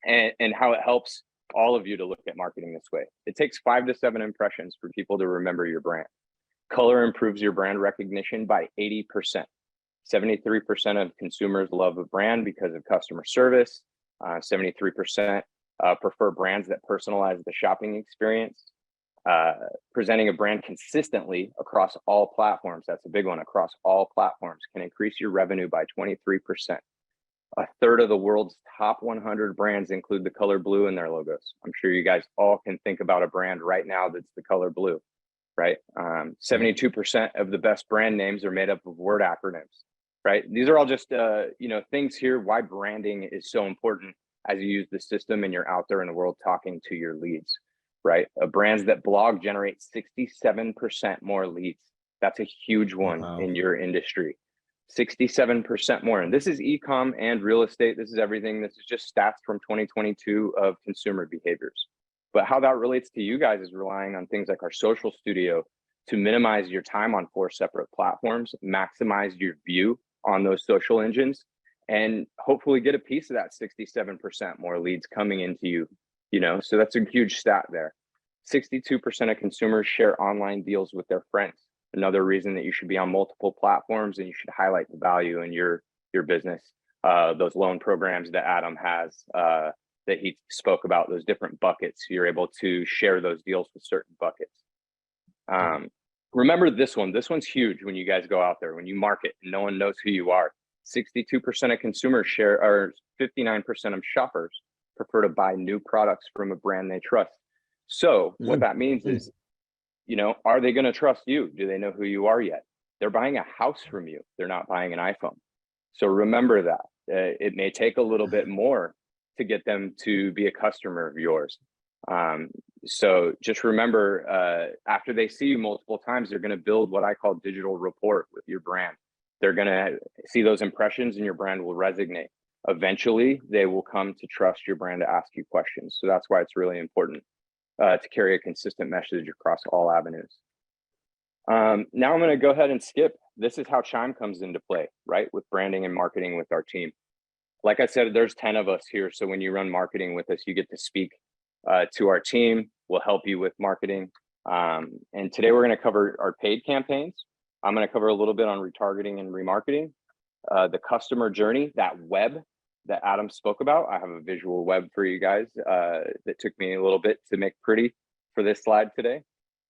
and how it helps all of you to look at marketing this way. It takes 5 to 7 impressions for people to remember your brand. Color improves your brand recognition by 80%. 73% of consumers love a brand because of customer service. 73% prefer brands that personalize the shopping experience. Presenting a brand consistently across all platforms, that's a big one, across all platforms, can increase your revenue by 23%. A third of the world's top 100 brands include the color blue in their logos. I'm sure you guys all can think about a brand right now that's the color blue, right? 72% of the best brand names are made up of word acronyms, right? These are all just, you know, things here why branding is so important as you use the system and you're out there in the world talking to your leads, right? Brands that blog generate 67% more leads. That's a huge one in your industry. 67% more. And this is e-com and real estate. This is everything. This is just stats from 2022 of consumer behaviors. But how that relates to you guys is relying on things like our social studio to minimize your time on 4 separate platforms, maximize your view on those social engines, and hopefully get a piece of that 67% more leads coming into you, you know, so that's a huge stat there. 62% of consumers share online deals with their friends. Another reason that you should be on multiple platforms and you should highlight the value in your business. Those loan programs that Adam has that he spoke about, those different buckets, you're able to share those deals with certain buckets. Remember this one. This one's huge when you guys go out there, when you market and no one knows who you are. 62% of consumers share, or 59% of shoppers prefer to buy new products from a brand they trust. So what that means is, you know, are they going to trust you? Do they know who you are yet? They're buying a house from you. They're not buying an iPhone. So remember that it may take a little bit more to get them to be a customer of yours. So just remember, after they see you multiple times, they're going to build what I call digital rapport with your brand. They're going to see those impressions and your brand will resonate. Eventually, they will come to trust your brand to ask you questions. So that's why it's really important to carry a consistent message across all avenues. Now I'm going to go ahead and skip. This is how Chime comes into play, right? With branding and marketing with our team. Like I said, there's 10 of us here. So when you run marketing with us, you get to speak to our team. We'll help you with marketing. And today we're going to cover our paid campaigns. I'm going to cover a little bit on retargeting and remarketing, the customer journey, that web that Adam spoke about. I have a visual web for you guys that took me a little bit to make pretty for this slide today.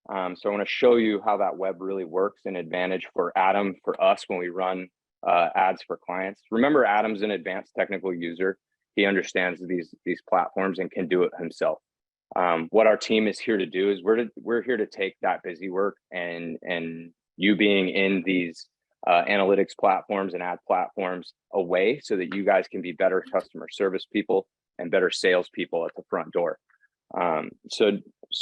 So I want to show you how that web really works, an advantage for Adam, for us when we run ads for clients. Remember, Adam's an advanced technical user. He understands these platforms and can do it himself. What our team is here to do is we're here to take that busy work and you being in these analytics platforms and ad platforms away so that you guys can be better customer service people and better sales people at the front door. So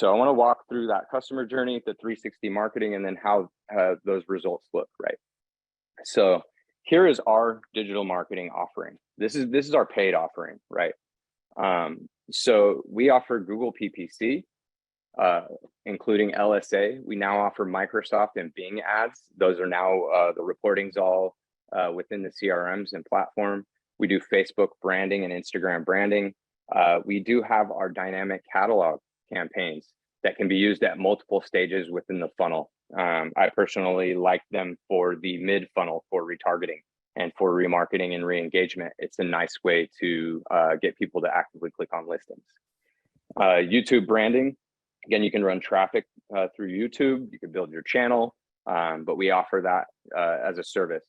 I want to walk through that customer journey, the 360 marketing, and then how those results look, right? So here is our digital marketing offering. This is our paid offering, right? So we offer Google PPC, including LSA. We now offer Microsoft and Bing ads. Those are now the reporting's all within the CRMs and platform. We do Facebook branding and Instagram branding. We do have our dynamic catalog campaigns that can be used at multiple stages within the funnel. I personally like them for the mid funnel for retargeting and for remarketing and re-engagement. It's a nice way to get people to actively click on listings. YouTube branding, again, you can run traffic through YouTube, you can build your channel, but we offer that as a service.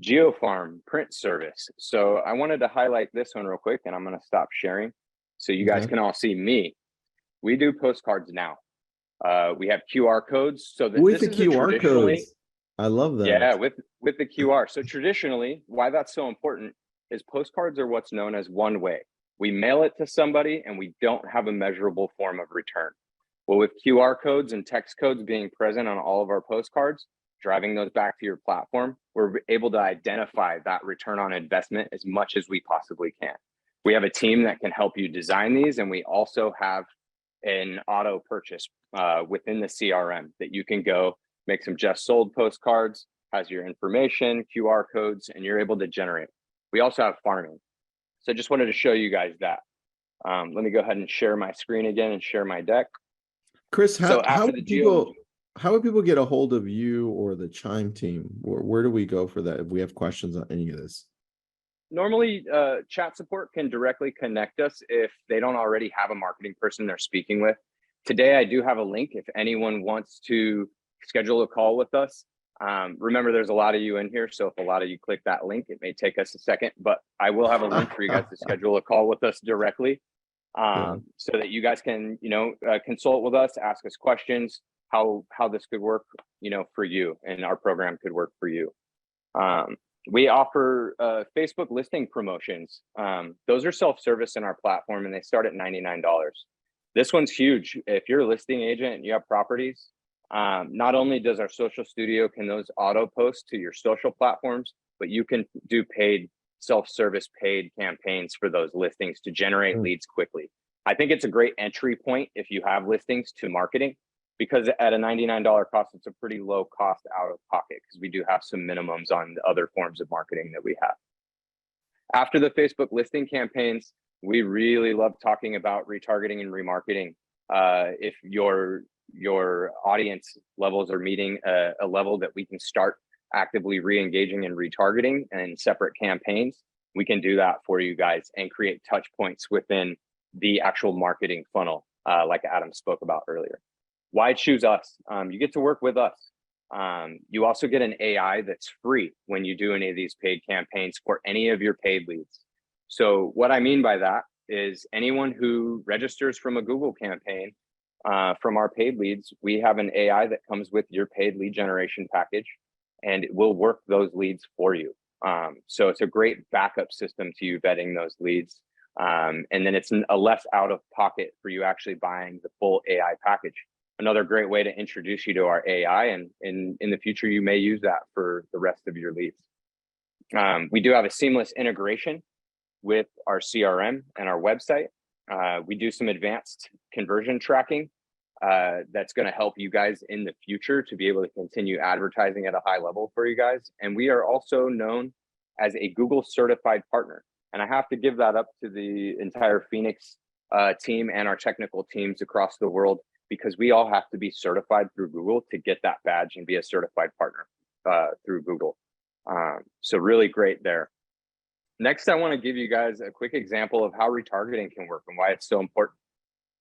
GeoFarm print service. So I wanted to highlight this one real quick, and I'm going to stop sharing so you guys can all see me. We do postcards now. We have QR codes. So with the QR codes, I love that. Yeah, with the QR. So traditionally, why that's so important is postcards are what's known as one way. We mail it to somebody and we don't have a measurable form of return. Well, with QR codes and text codes being present on all of our postcards, driving those back to your platform, we're able to identify that return on investment as much as we possibly can. We have a team that can help you design these, and we also have an auto purchase within the CRM that you can go make some just sold postcards, has your information, QR codes, and you're able to generate. We also have farming. So I just wanted to show you guys that. Let me go ahead and share my screen again and share my deck. Chris, how would people get a hold of you or the Chime team? Where do we go for that if we have questions on any of this? Normally, chat support can directly connect us if they don't already have a marketing person they're speaking with. Today, I do have a link if anyone wants to schedule a call with us. Remember, there's a lot of you in here, so if a lot of you click that link, it may take us a second, but I will have a link for you guys to schedule a call with us directly, so that you guys can, consult with us, ask us questions, how this could work, for you, and our program could work for you. We offer Facebook listing promotions. Those are self-service in our platform, and they start at $99. This one's huge. If you're a listing agent and you have properties, not only does our social studio can those auto post to your social platforms, but you can do paid self-service paid campaigns for those listings to generate leads quickly. I think it's a great entry point if you have listings to marketing, because at a $99 cost, it's a pretty low cost out of pocket because we do have some minimums on the other forms of marketing that we have. After the Facebook listing campaigns, we really love talking about retargeting and remarketing. If your audience levels are meeting a level that we can start actively re-engaging and retargeting and separate campaigns, we can do that for you guys and create touch points within the actual marketing funnel, like Adam spoke about earlier. Why choose us? You get to work with us. You also get an AI that's free when you do any of these paid campaigns for any of your paid leads. So what I mean by that is anyone who registers from a Google campaign, from our paid leads, we have an AI that comes with your paid lead generation package, and it will work those leads for you. So it's a great backup system to you vetting those leads. And then it's a less out of pocket for you actually buying the full AI package. Another great way to introduce you to our AI, and in the future, you may use that for the rest of your leads. We do have a seamless integration with our CRM and our website. We do some advanced conversion tracking that's going to help you guys in the future to be able to continue advertising at a high level for you guys. And we are also known as a Google certified partner. And I have to give that up to the entire Phoenix team and our technical teams across the world, because we all have to be certified through Google to get that badge and be a certified partner through Google. So really great there. Next, I want to give you guys a quick example of how retargeting can work and why it's so important.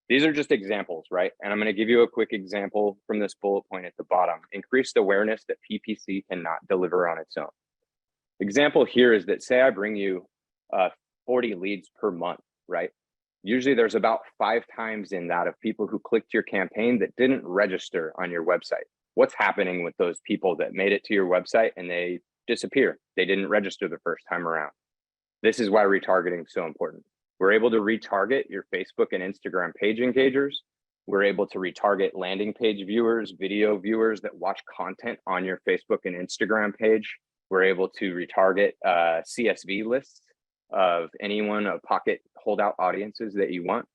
These are just examples, right? And I'm going to give you a quick example from this bullet point at the bottom. Increased awareness that PPC cannot deliver on its own. Example here is that, say I bring you 40 leads per month, right? Usually there's about 5 times in that of people who clicked your campaign that didn't register on your website. What's happening with those people that made it to your website and they disappear? They didn't register the first time around. This is why retargeting is so important. We're able to retarget your Facebook and Instagram page engagers. We're able to retarget landing page viewers, video viewers that watch content on your Facebook and Instagram page. We're able to retarget CSV lists of anyone, pocket holdout audiences that you want.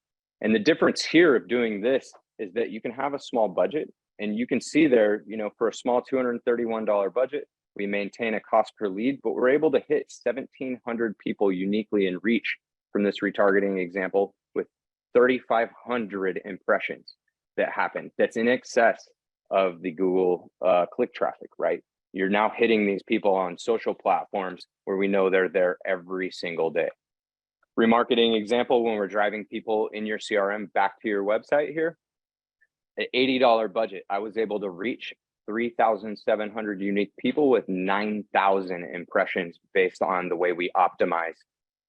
And the difference here of doing this is that you can have a small budget, and you can see there, you know, for a small $231 budget, we maintain a cost per lead, but we're able to hit 1,700 people uniquely in reach from this retargeting example with 3,500 impressions that happen. That's in excess of the Google click traffic, right? You're now hitting these people on social platforms where we know they're there every single day. Remarketing example, when we're driving people in your CRM back to your website here, at $80 budget, I was able to reach 3,700 unique people with 9,000 impressions based on the way we optimize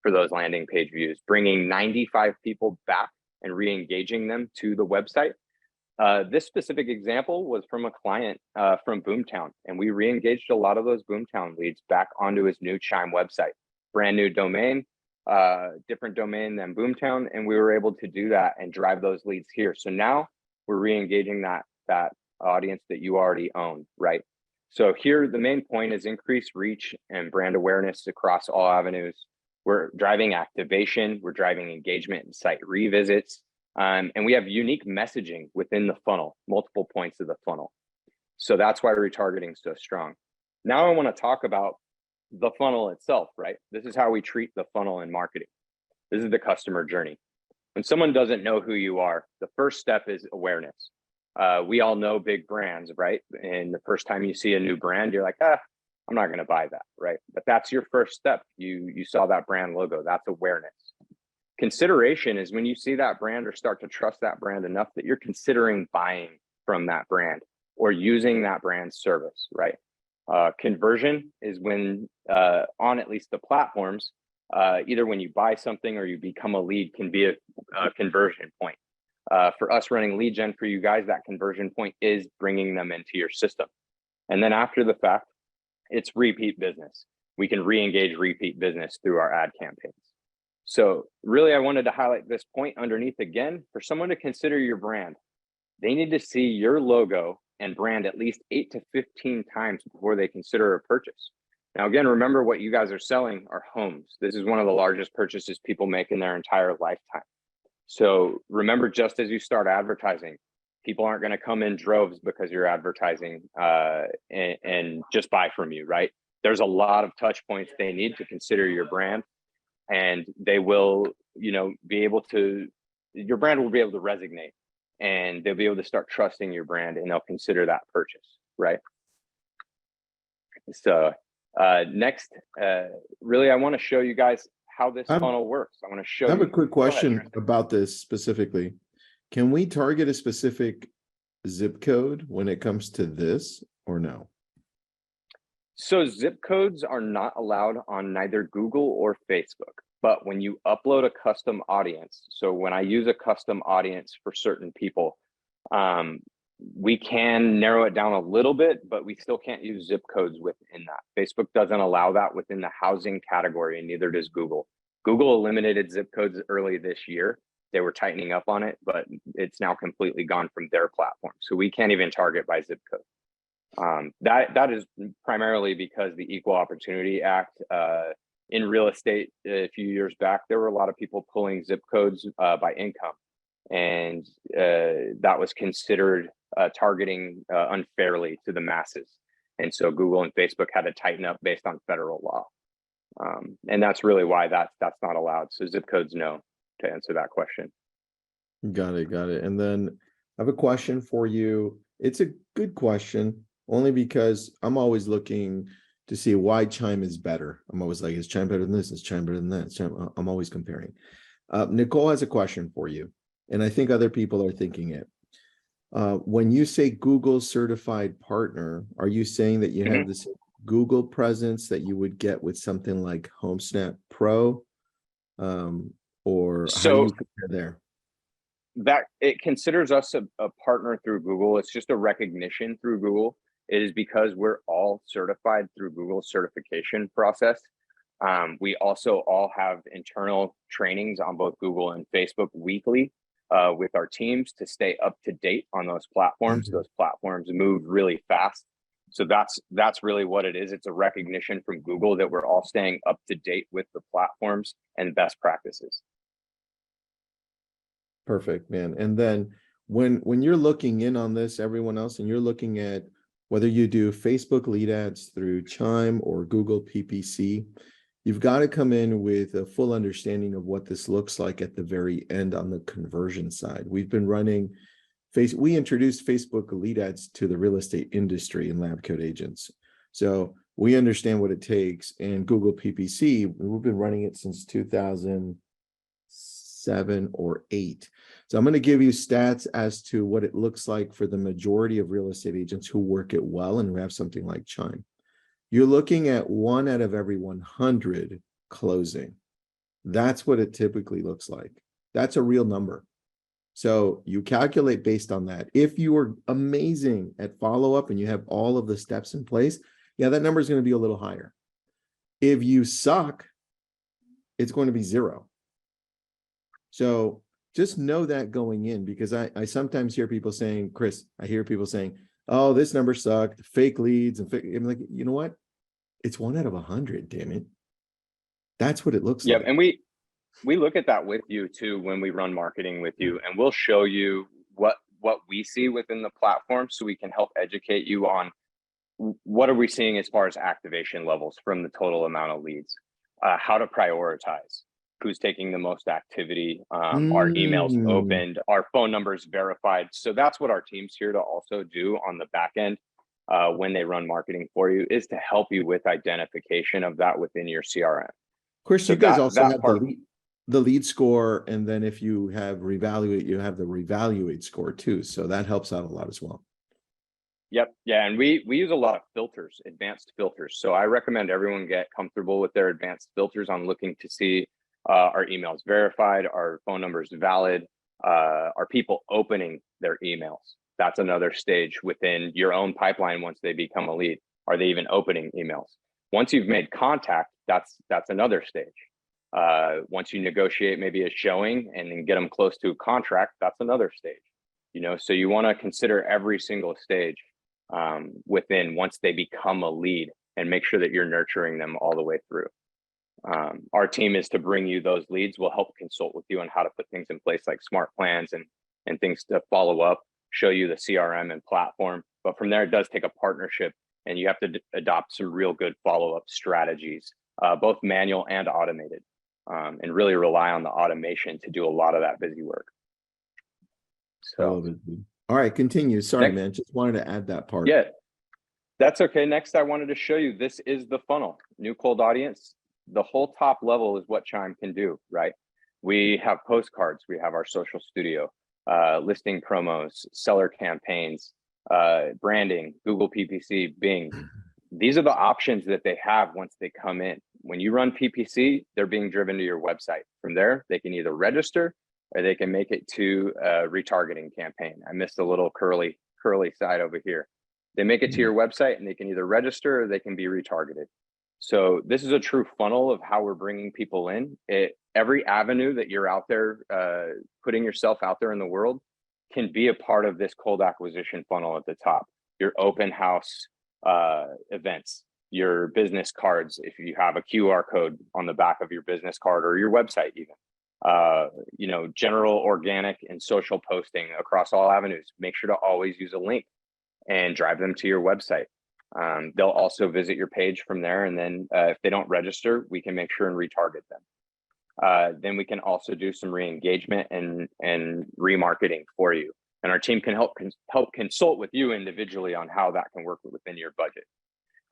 for those landing page views, bringing 95 people back and re-engaging them to the website. This specific example was from a client from Boomtown, and we re-engaged a lot of those Boomtown leads back onto his new Chime website. Brand new domain, different domain than Boomtown, and we were able to do that and drive those leads here. So now we're re-engaging that audience that you already own, right? So here, the main point is increased reach and brand awareness across all avenues. We're driving activation, we're driving engagement and site revisits, and we have unique messaging within the funnel, multiple points of the funnel. So that's why retargeting is so strong. Now I want to talk about the funnel itself, right? This is how we treat the funnel in marketing. This is the customer journey. When someone doesn't know who you are, the first step is awareness. We all know big brands, right? And the first time you see a new brand, you're like, I'm not going to buy that, right? But that's your first step. You saw that brand logo, that's awareness. Consideration is when you see that brand or start to trust that brand enough that you're considering buying from that brand or using that brand's service, right? Conversion is when on at least the platforms, either when you buy something or you become a lead can be a conversion point. For us running lead gen for you guys, that conversion point is bringing them into your system. And then after the fact, it's repeat business. We can re-engage repeat business through our ad campaigns. So really, I wanted to highlight this point underneath again. For someone to consider your brand, they need to see your logo and brand at least 8 to 15 times before they consider a purchase. Now, again, remember what you guys are selling are homes. This is one of the largest purchases people make in their entire lifetime. So remember, just as you start advertising, people aren't going to come in droves because you're advertising and just buy from you, right? There's a lot of touch points they need to consider your brand, and they will, be able to, your brand will be able to resonate, and they'll be able to start trusting your brand, and they'll consider that purchase, right? So next, really, I want to show you guys how this funnel works. I want to show you. I have a quick question about this specifically. Can we target a specific zip code when it comes to this or no? So zip codes are not allowed on neither Google or Facebook, but when you upload a custom audience, so when I use a custom audience for certain people, we can narrow it down a little bit, but we still can't use zip codes within that. Facebook doesn't allow that within the housing category, and neither does Google. Google eliminated zip codes early this year. They were tightening up on it, but it's now completely gone from their platform. So we can't even target by zip code. That is primarily because the Equal Opportunity Act in real estate a few years back, there were a lot of people pulling zip codes by income, and that was considered targeting unfairly to the masses. And so Google and Facebook had to tighten up based on federal law. And that's really why that's not allowed. So zip codes, no, to answer that question. Got it. And then I have a question for you. It's a good question, only because I'm always looking to see why Chime is better. I'm always like, is Chime better than this? Is Chime better than that? I'm always comparing. Nicole has a question for you, and I think other people are thinking it. When you say Google certified partner, are you saying that you have this Google presence that you would get with something like HomeSnap Pro? Or how do So you compare there? that it considers us a partner through Google. It's just a recognition through Google. It is because we're all certified through Google's certification process. We also all have internal trainings on both Google and Facebook weekly with our teams to stay up to date on those platforms. Mhm. Those platforms move really fast. So that's really what it is. It's a recognition from Google that we're all staying up to date with the platforms and best practices. Perfect, man. And then when you're looking in on this, everyone else, and you're looking at whether you do Facebook lead ads through Chime or Google PPC, you've got to come in with a full understanding of what this looks like at the very end on the conversion side. We've been running we introduced Facebook lead ads to the real estate industry and lab coat agents. So we understand what it takes. And Google PPC, we've been running it since 2007 or 8. So I'm going to give you stats as to what it looks like for the majority of real estate agents who work it well and who have something like Chime. You're looking at 1 out of every 100 closing. That's what it typically looks like. That's a real number. So you calculate based on that. If you are amazing at follow-up and you have all of the steps in place, yeah, that number is going to be a little higher. If you suck, it's going to be 0. So just know that going in, because I sometimes hear people saying, Chris, I hear people saying, oh, this number sucked, fake leads. And fake. I'm like, you know what? It's 1 out of 100, damn it. That's what it looks Yeah, like. and we look at that with you too when we run marketing with you, and we'll show you what we see within the platform so we can help educate you on what are we seeing as far as activation levels from the total amount of leads, how to prioritize, who's taking the most activity, our emails opened, our phone numbers verified. So that's what our team's here to also do on the back end when they run marketing for you, is to help you with identification of that within your CRM. Of course, So you guys that also have part, the lead score, and then if you have reevaluate, you have the reevaluate score too. So that helps out a lot as well. Yep. Yeah. And we use a lot of filters, advanced filters. So I recommend everyone get comfortable with their advanced filters on looking to see our emails verified, our phone numbers valid, are people opening their emails? That's another stage within your own pipeline. Once they become a lead, are they even opening emails? Once you've made contact, that's another stage. Once you negotiate maybe a showing and then get them close to a contract, that's another stage. You know, so you want to consider every single stage within once they become a lead, and make sure that you're nurturing them all the way through. Our team is to bring you those leads. We'll help consult with you on how to put things in place like smart plans and things to follow up, show you the CRM and platform. But from there, it does take a partnership, and you have to adopt some real good follow-up strategies, both manual and automated, and really rely on the automation to do a lot of that busy work. So, all right, continue. Sorry, next, man. Just wanted to add that part. yeah, that's okay. Next, I wanted to show you, this is the funnel. New cold audience. The whole top level is what Chime can do, right? We have postcards. We have our social studio, listing promos, seller campaigns, branding, Google PPC, Bing. These are the options that they have once they come in. When you run PPC, they're being driven to your website. From there, they can either register or they can make it to a retargeting campaign. I missed a little curly side over here. They make it to your website and they can either register or they can be retargeted. So this is a true funnel of how we're bringing people in. Every avenue that you're out there, putting yourself out there in the world, can be a part of this cold acquisition funnel at the top. Your open house events, your business cards, if you have a QR code on the back of your business card or your website even. You know, general organic and social posting across all avenues. Make sure to always use a link and drive them to your website. They'll also visit your page from there. And then if they don't register, we can make sure and retarget them. Then we can also do some re-engagement and remarketing for you. And our team can help consult with you individually on how that can work within your budget.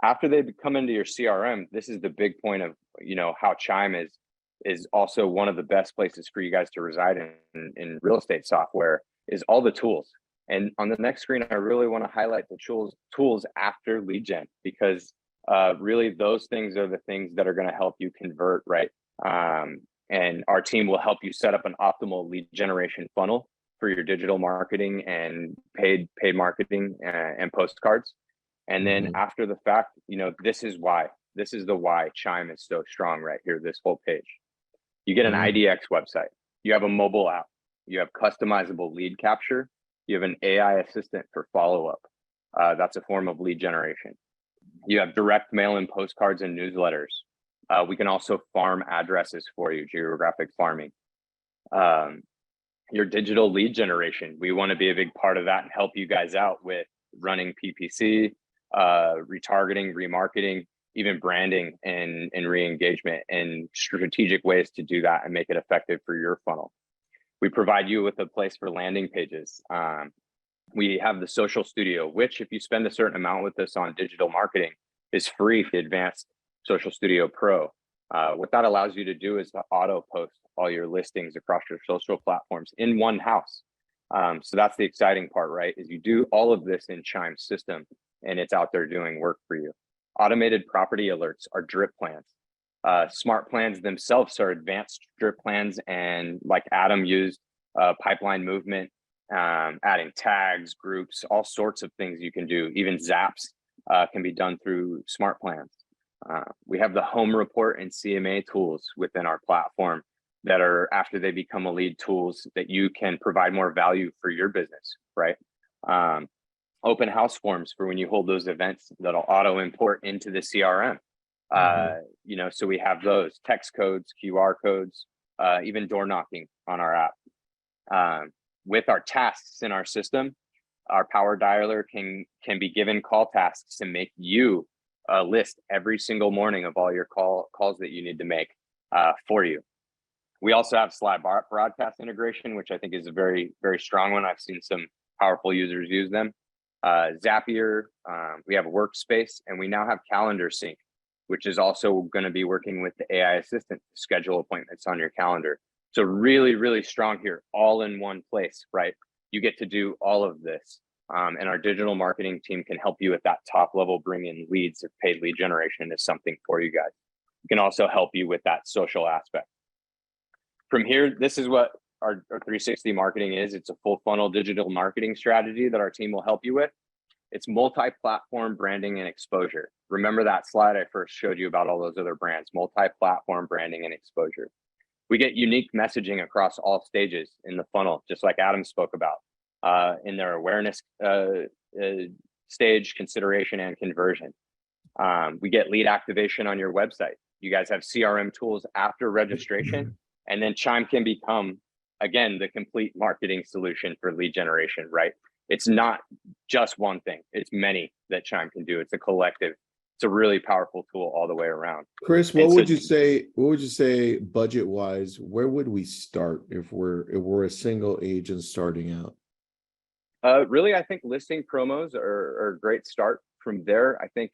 After they come into your CRM, this is the big point of, you know, how Chime is also one of the best places for you guys to reside in real estate software, is all the tools. And on the next screen, I really want to highlight the tools after lead gen, because really those things are the things that are going to help you convert, right? And our team will help you set up an optimal lead generation funnel for your digital marketing and paid marketing and postcards. And then after the fact, you know, this is the why Chime is so strong right here, this whole page. You get an IDX website, you have a mobile app, you have customizable lead capture, you have an AI assistant for follow-up. That's a form of lead generation. You have direct mail-in postcards and newsletters. We can also farm addresses for you, geographic farming. Your digital lead generation, we want to be a big part of that and help you guys out with running PPC, retargeting, remarketing, even branding and re-engagement, and strategic ways to do that and make it effective for your funnel. We provide you with a place for landing pages. We have the social studio, which if you spend a certain amount with us on digital marketing is free, the advanced social studio pro. What that allows you to do is to auto post all your listings across your social platforms in one house. So that's the exciting part, right? Is you do all of this in Chime's system and it's out there doing work for you. Automated property alerts are drip plans. Smart plans themselves are advanced drip plans, and like Adam used, pipeline movement, adding tags, groups, all sorts of things you can do. Even zaps can be done through smart plans. We have the home report and CMA tools within our platform that are, after they become a lead, tools that you can provide more value for your business, right? Open house forms for when you hold those events that'll auto import into the CRM. You know, so we have those text codes, QR codes, even door knocking on our app. With our tasks in our system, our power dialer can be given call tasks to make you a list every single morning of all your calls that you need to make for you. We also have Slack broadcast integration, which I think is a very, very strong one. I've seen some powerful users use them. Zapier, we have Workspace, and we now have Calendar Sync, which is also going to be working with the AI assistant to schedule appointments on your calendar. So really, really strong here, all in one place, right? You get to do all of this. And our digital marketing team can help you at that top level, bring in leads if paid lead generation is something for you guys. We can also help you with that social aspect. From here, this is what our 360 marketing is. It's a full funnel digital marketing strategy that our team will help you with. It's multi-platform branding and exposure. Remember that slide I first showed you about all those other brands, multi-platform branding and exposure. We get unique messaging across all stages in the funnel, just like Adam spoke about, in their awareness stage, consideration, and conversion. We get lead activation on your website. You guys have CRM tools after registration, and then Chime can become, again, the complete marketing solution for lead generation, right? It's not just one thing, it's many that Chime can do. It's a collective. It's a really powerful tool all the way around. Chris, what would you say budget wise? Where would we start if we're a single agent starting out? Really, I think listing promos are a great start. From there, I think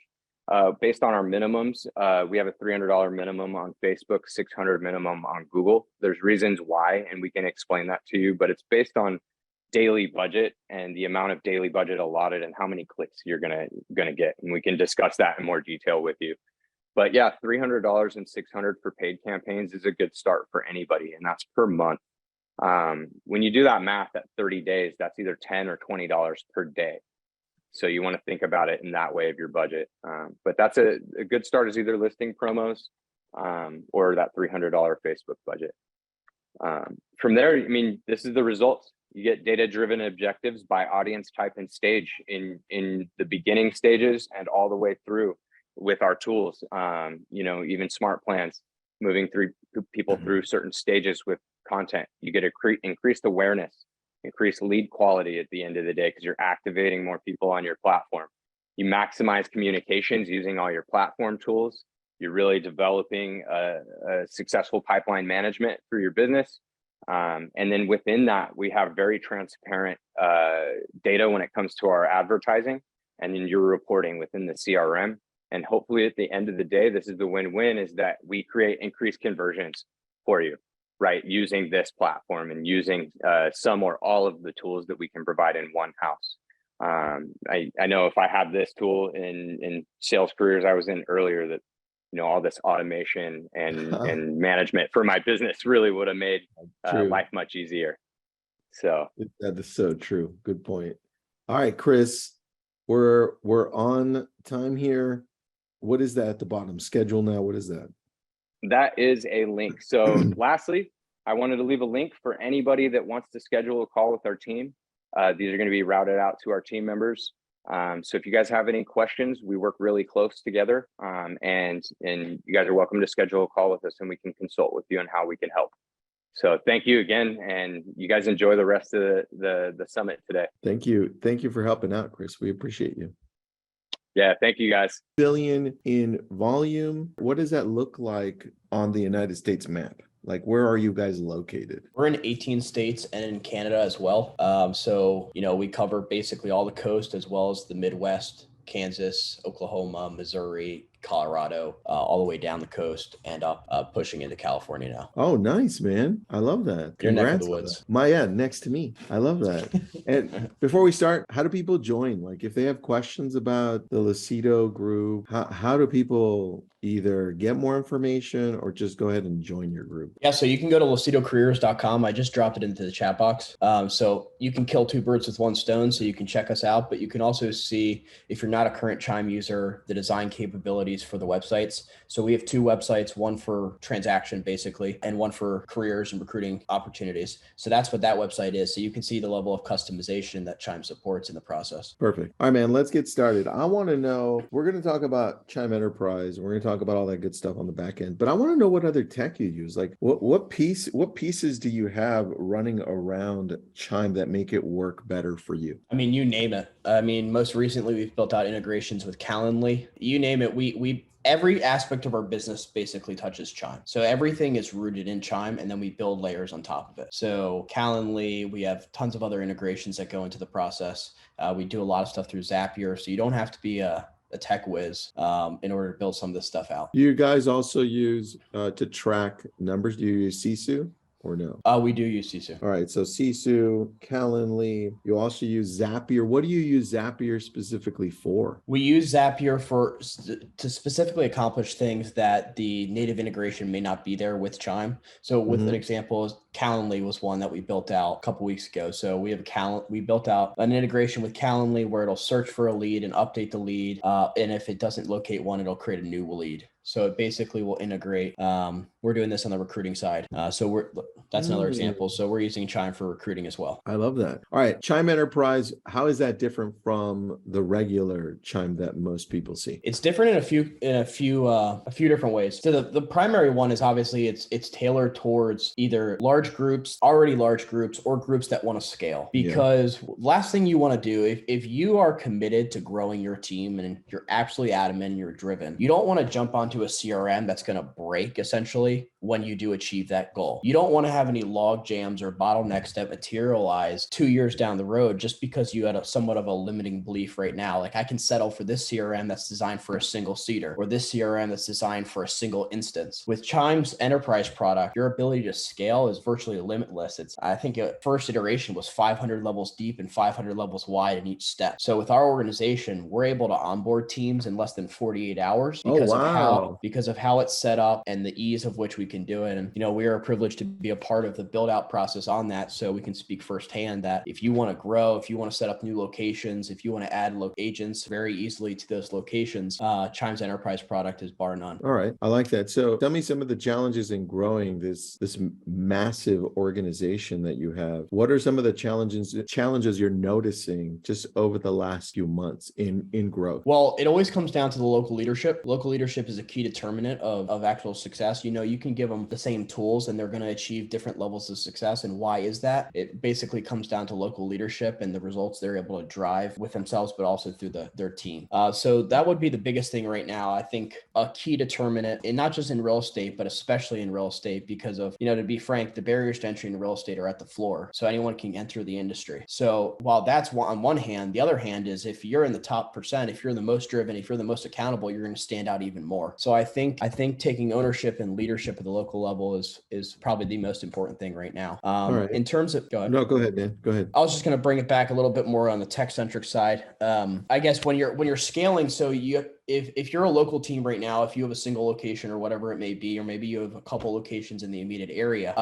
based on our minimums, we have a $300 minimum on Facebook, $600 minimum on Google. There's reasons why, and we can explain that to you, but it's based on daily budget and the amount of daily budget allotted and how many clicks you're gonna get, and we can discuss that in more detail with you. But yeah, $300 and $600 for paid campaigns is a good start for anybody, and that's per month. When you do that math at 30 days, that's either $10 or $20 per day. So you want to think about it in that way of your budget. But that's a good start, is either listing promos or that $300 Facebook budget. From there, I mean, this is the results. You get data-driven objectives by audience type and stage in the beginning stages and all the way through with our tools. You know, even smart plans, moving through people through certain stages with content. You get increased awareness, increased lead quality at the end of the day because you're activating more people on your platform. You maximize communications using all your platform tools. You're really developing a successful pipeline management for your business. And then within that, we have very transparent data when it comes to our advertising, and then you're reporting within the CRM. And hopefully at the end of the day, this is the win-win, is that we create increased conversions for you, right? Using this platform and using some or all of the tools that we can provide in one house. I know if I had this tool in sales careers I was in earlier, that all this automation and management for my business really would have made True. life much easier. So That is so true. Good point. All right, Chris, we're on time here. What is that at the bottom? Schedule now. What is that? that is a link. So lastly, I wanted to leave a link for anybody that wants to schedule a call with our team. These are going to be routed out to our team members. So if you guys have any questions, we work really close together, and you guys are welcome to schedule a call with us, and we can consult with you on how we can help. So thank you again, and you guys enjoy the rest of the summit today. Thank you. Thank you for helping out, Chris. We appreciate you. Yeah, thank you guys. Billion in volume. What does that look like on the United States map? Like, where are you guys located? We're in 18 states and in Canada as well. So, we cover basically all the coast as well as the Midwest, Kansas, Oklahoma, Missouri, Colorado, all the way down the coast and up, pushing into California now. Oh, nice, man. I love that. Your neck of Congrats the on woods. that. Yeah, next to me. I love that. And before we start, how do people join? Like, if they have questions about the Lucido group, how do people either get more information or just go ahead and join your group? Yeah, so you can go to lucidocareers.com. I just dropped it into the chat box. So you can kill two birds with one stone. So you can check us out, but you can also see, if you're not a current Chime user, the design capabilities for the websites. So we have two websites, one for transaction basically, and one for careers and recruiting opportunities. So that's what that website is. So you can see the level of customization that Chime supports in the process. Perfect. All right, man, let's get started. I want to know, we're going to talk about Chime Enterprise. We're going to talk about all that good stuff on the back end, but I want to know what other tech you use. Like what pieces do you have running around Chime that make it work better for you? I mean, you name it. I mean, most recently we've built out integrations with Calendly. You name it. We every aspect of our business basically touches Chime. So everything is rooted in Chime, and then we build layers on top of it. So Calendly, we have tons of other integrations that go into the process. We do a lot of stuff through Zapier, so you don't have to be a tech whiz in order to build some of this stuff out. You guys also use to track numbers. Do you use Sisu or no? We do use Sisu. All right, so Sisu, Calendly. You also use Zapier. What do you use Zapier specifically for? We use Zapier to specifically accomplish things that the native integration may not be there with Chime. So with an example, Calendly was one that we built out a couple weeks ago. So we built out an integration with Calendly where it'll search for a lead and update the lead. And if it doesn't locate one, it'll create a new lead. So it basically will integrate. We're doing this on the recruiting side. So that's another example. So we're using Chime for recruiting as well. I love that. All right, Chime Enterprise. How is that different from the regular Chime that most people see? It's different in a few different ways. So the primary one is obviously it's tailored towards either large groups, already large groups, or groups that want to scale. Because last thing you want to do, if you are committed to growing your team and you're absolutely adamant and you're driven, you don't want to jump onto a CRM that's going to break essentially when you do achieve that goal. You don't want to have any log jams or bottlenecks that materialize 2 years down the road just because you had somewhat of a limiting belief right now. Like, I can settle for this CRM that's designed for a single seater, or this CRM that's designed for a single instance. With Chime's enterprise product, your ability to scale is virtually limitless. I think first iteration was 500 levels deep and 500 levels wide in each step. So with our organization, we're able to onboard teams in less than 48 hours because of how it's set up and the ease of which we can do it. And, we are privileged to be a part of the build out process on that. So we can speak firsthand that if you want to grow, if you want to set up new locations, if you want to add agents very easily to those locations, Chime's enterprise product is bar none. All right. I like that. So tell me some of the challenges in growing this massive organization that you have. What are some of the challenges you're noticing just over the last few months in growth? Well, it always comes down to the local leadership. Local leadership is a key determinant of actual success. You can give them the same tools and they're going to achieve different levels of success. And why is that? It basically comes down to local leadership and the results they're able to drive with themselves, but also through their team. So that would be the biggest thing right now. I think a key determinant, and not just in real estate, but especially in real estate, because of, to be frank, the barriers to entry in real estate are at the floor. So anyone can enter the industry. So while that's on one hand, the other hand is if you're in the top percent, if you're the most driven, if you're the most accountable, you're going to stand out even more. So I think taking ownership and leadership at the local level is probably the most important thing right now. Right. In terms of, go ahead. No, go ahead, man. Go ahead. I was just going to bring it back a little bit more on the tech centric side. I guess when you're scaling, so if you're a local team right now, if you have a single location or whatever it may be, or maybe you have a couple locations in the immediate area,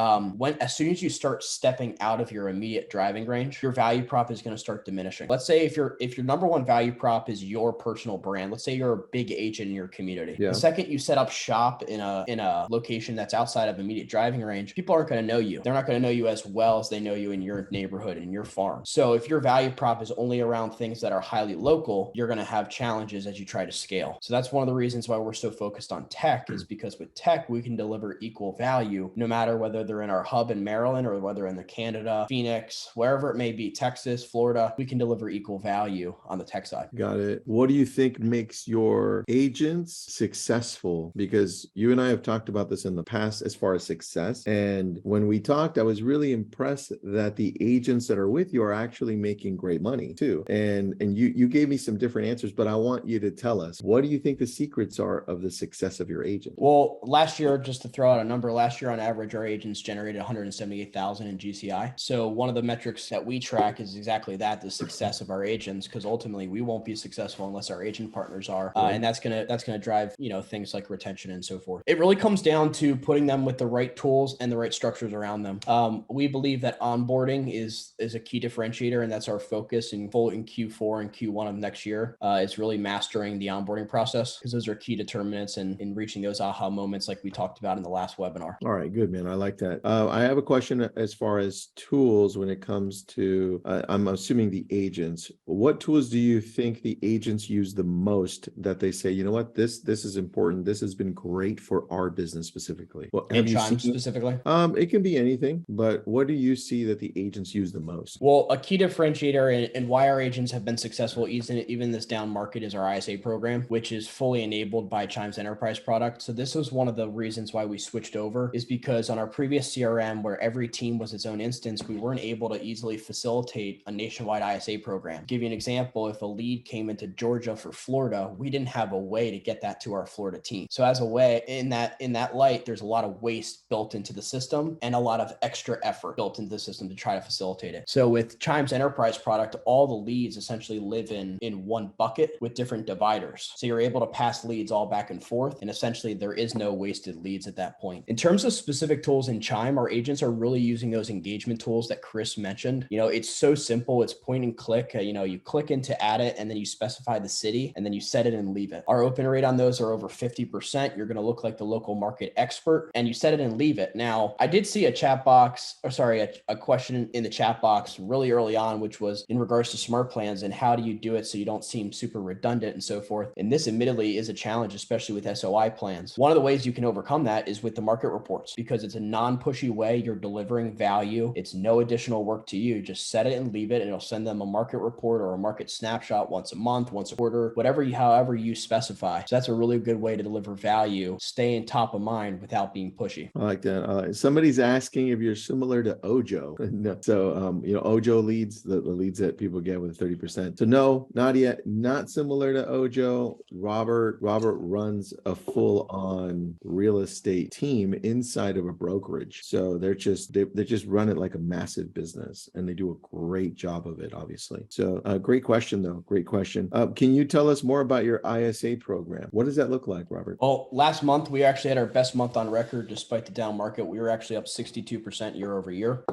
as soon as you start stepping out of your immediate driving range, your value prop is going to start diminishing. Let's say if your number one value prop is your personal brand, let's say you're a big agent in your community. Yeah. The second you set up shop in a location that's outside of immediate driving range, people aren't going to know you. They're not going to know you as well as they know you in your neighborhood and your farm. So if your value prop is only around things that are highly local, you're going to have challenges as you try to scale. So that's one of the reasons why we're so focused on tech, is because with tech, we can deliver equal value, no matter whether they're in our hub in Maryland or whether in the Canada, Phoenix, wherever it may be, Texas, Florida, we can deliver equal value on the tech side. Got it. What do you think makes your agents successful? Because you and I have talked about this in the past as far as success. And when we talked, I was really impressed that the agents that are with you are actually making great money too. And you gave me some different answers, but I want you to tell us, what do you think the secrets are of the success of your agent? Well, last year, just to throw out a number, last year on average, our agents generated 178,000 in GCI. So one of the metrics that we track is exactly that, the success of our agents, because ultimately we won't be successful unless our agent partners are. And that's gonna drive, things like retention and so forth. It really comes down to putting them with the right tools and the right structures around them. We believe that onboarding is a key differentiator, and that's our focus in Q4 and Q1 of next year. It's really mastering the onboarding process, because those are key determinants in reaching those aha moments like we talked about in the last webinar. All right, good, man. I like that. I have a question as far as tools when it comes to, I'm assuming the agents. What tools do you think the agents use the most that they say, you know what, this is important. This has been great for our business specifically. Well, have you Chime seen specifically? It can be anything, but what do you see that the agents use the most? Well, a key differentiator and why our agents have been successful even this down market is our ISA program, which is fully enabled by Chime's Enterprise product. So this was one of the reasons why we switched over, is because on our previous CRM, where every team was its own instance, we weren't able to easily facilitate a nationwide ISA program. Give you an example, if a lead came into Georgia for Florida, we didn't have a way to get that to our Florida team. So as a way, in that light, there's a lot of waste built into the system and a lot of extra effort built into the system to try to facilitate it. So with Chime's Enterprise product, all the leads essentially live in one bucket with different dividers. So you're able to pass leads all back and forth, and essentially there is no wasted leads at that point. In terms of specific tools in Chime, our agents are really using those engagement tools that Chris mentioned. It's so simple. It's point and click. You click into add it, and then you specify the city, and then you set it and leave it. Our open rate on those are over 50%. You're going to look like the local market expert, and you set it and leave it. Now, I did see a question in the chat box really early on, which was in regards to smart plans and how do you do it so you don't seem super redundant and so forth. And this admittedly is a challenge, especially with SOI plans. One of the ways you can overcome that is with the market reports, because it's a non-pushy way. You're delivering value. It's no additional work to you. Just set it and leave it, and it'll send them a market report or a market snapshot once a month, once a quarter, however you specify. So that's a really good way to deliver value, staying top of mind without being pushy. I like that. Somebody's asking if you're similar to Ojo. No. So, Ojo leads, the leads that people get with 30%. So no, not yet. Not similar to Ojo. Robert runs a full-on real estate team inside of a brokerage. So they just run it like a massive business, and they do a great job of it, obviously. So great question, though. Great question. Can you tell us more about your ISA program? What does that look like, Robert? Well, last month we actually had our best month on record despite the down market. We were actually up 62% year over year.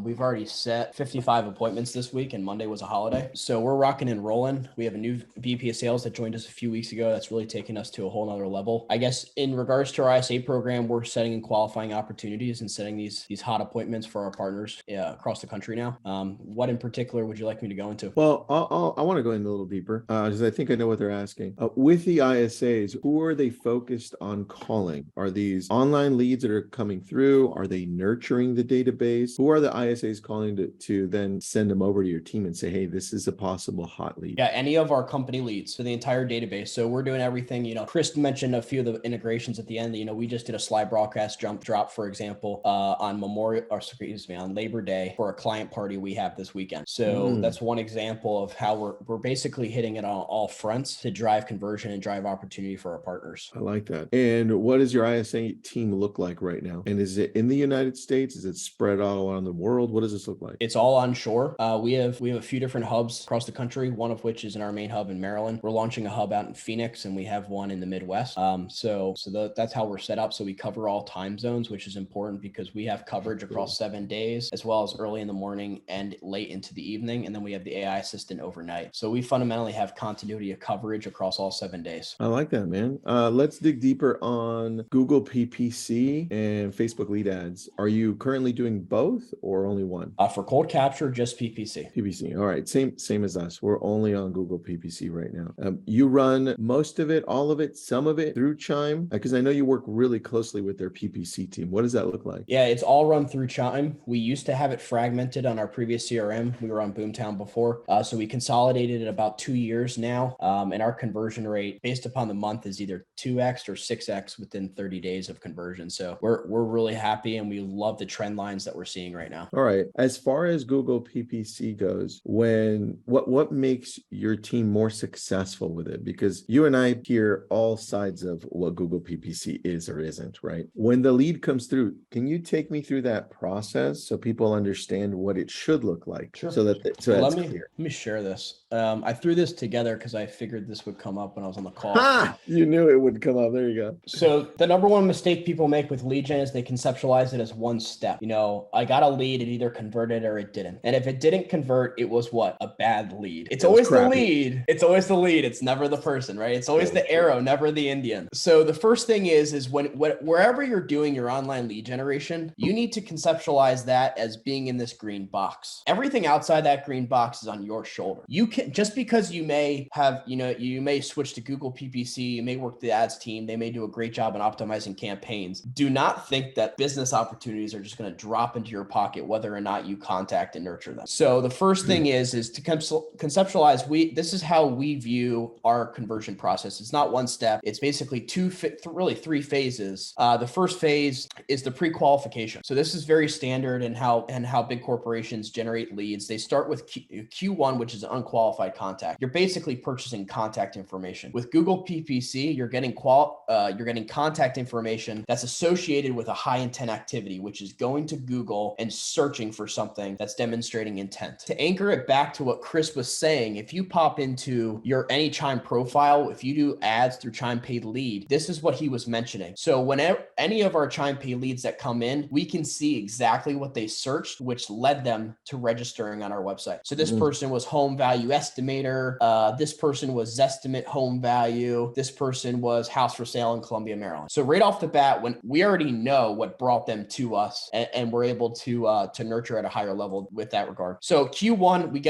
We've already set 55 appointments this week, and Monday was a holiday. So we're rocking and rolling. We have a new VP of sales that joined us a few weeks ago. That's really taken us to a whole nother level. I guess in regards to our ISA program, we're setting and qualifying opportunities and setting these hot appointments for our partners across the country now. What in particular would you like me to go into? Well, I want to go in a little deeper because I think I know what they're asking. With the ISAs, who are they focused on calling? Are these online leads that are coming through? Are they nurturing the database? Who are the ISAs calling to then send them over to your team and say, hey, this is a possible hot lead? Yeah, any of our company leads, so the entire database. So we're doing everything. Chris mentioned a few of the integrations at the end. We just did a slide broadcast drop, for example, on Labor Day for a client party we have this weekend. So that's one example of how we're basically hitting it on all fronts to drive conversion and drive opportunity for our partners. I like that. And what does your ISA team look like right now? And is it in the United States? Is it spread all around the world? What does this look like? It's all onshore. We have a few different hubs across the country, one of which is in our main hub in Maryland. We're launching a hub hub out in Phoenix, and we have one in the Midwest. That's how we're set up. So we cover all time zones, which is important because we have coverage across 7 days, as well as early in the morning and late into the evening. And then we have the AI assistant overnight. So we fundamentally have continuity of coverage across all 7 days. I like that, man. Let's dig deeper on Google PPC and Facebook lead ads. Are you currently doing both or only one? For cold capture, just PPC. PPC. All right. Same as us. We're only on Google PPC right now. You run most of it, all of it, some of it through Chime, because I know you work really closely with their PPC team. What does that look like? Yeah, it's all run through Chime. We used to have it fragmented on our previous CRM. We were on Boomtown before. So we consolidated it about 2 years now. And our conversion rate based upon the month is either 2x or 6x within 30 days of conversion. So we're really happy, and we love the trend lines that we're seeing right now. All right. As far as Google PPC goes, what makes your team more successful with it? Because you and I hear all sides of what Google PPC is or isn't, right? When the lead comes through, can you take me through that process so people understand what it should look like? Sure. So that's clear. Let me share this. I threw this together because I figured this would come up when I was on the call. You knew it would come up. There you go. So the number one mistake people make with lead gen is they conceptualize it as one step. I got a lead, it either converted or it didn't. And if it didn't convert, it was what? A bad lead. It's always the lead. It's always the lead. It's never the person, right? It's always the arrow, never the Indian. So the first thing is wherever you're doing your online lead generation, you need to conceptualize that as being in this green box. Everything outside that green box is on your shoulder. You can, just because you may have, you may switch to Google PPC, you may work the ads team, they may do a great job in optimizing campaigns. Do not think that business opportunities are just going to drop into your pocket, whether or not you contact and nurture them. So the first thing is to conceptualize, this is how we view our conversion process. It's not one step. It's basically really three phases. The first phase is the pre-qualification. So this is very standard in how big corporations generate leads. They start with Q1, which is an unqualified contact. You're basically purchasing contact information. With Google PPC, you're getting contact information that's associated with a high intent activity, which is going to Google and searching for something that's demonstrating intent. To anchor it back to what Chris was saying, if you pop into your any Chime profile, if you do ads through Chime Paid Lead, this is what he was mentioning. So whenever any of our Chime Paid leads that come in, we can see exactly what they searched, which led them to registering on our website. So this person was home value estimator. This person was Zestimate home value. This person was house for sale in Columbia, Maryland. So right off the bat, when we already know what brought them to us, and we're able to nurture at a higher level with that regard. So Q1, we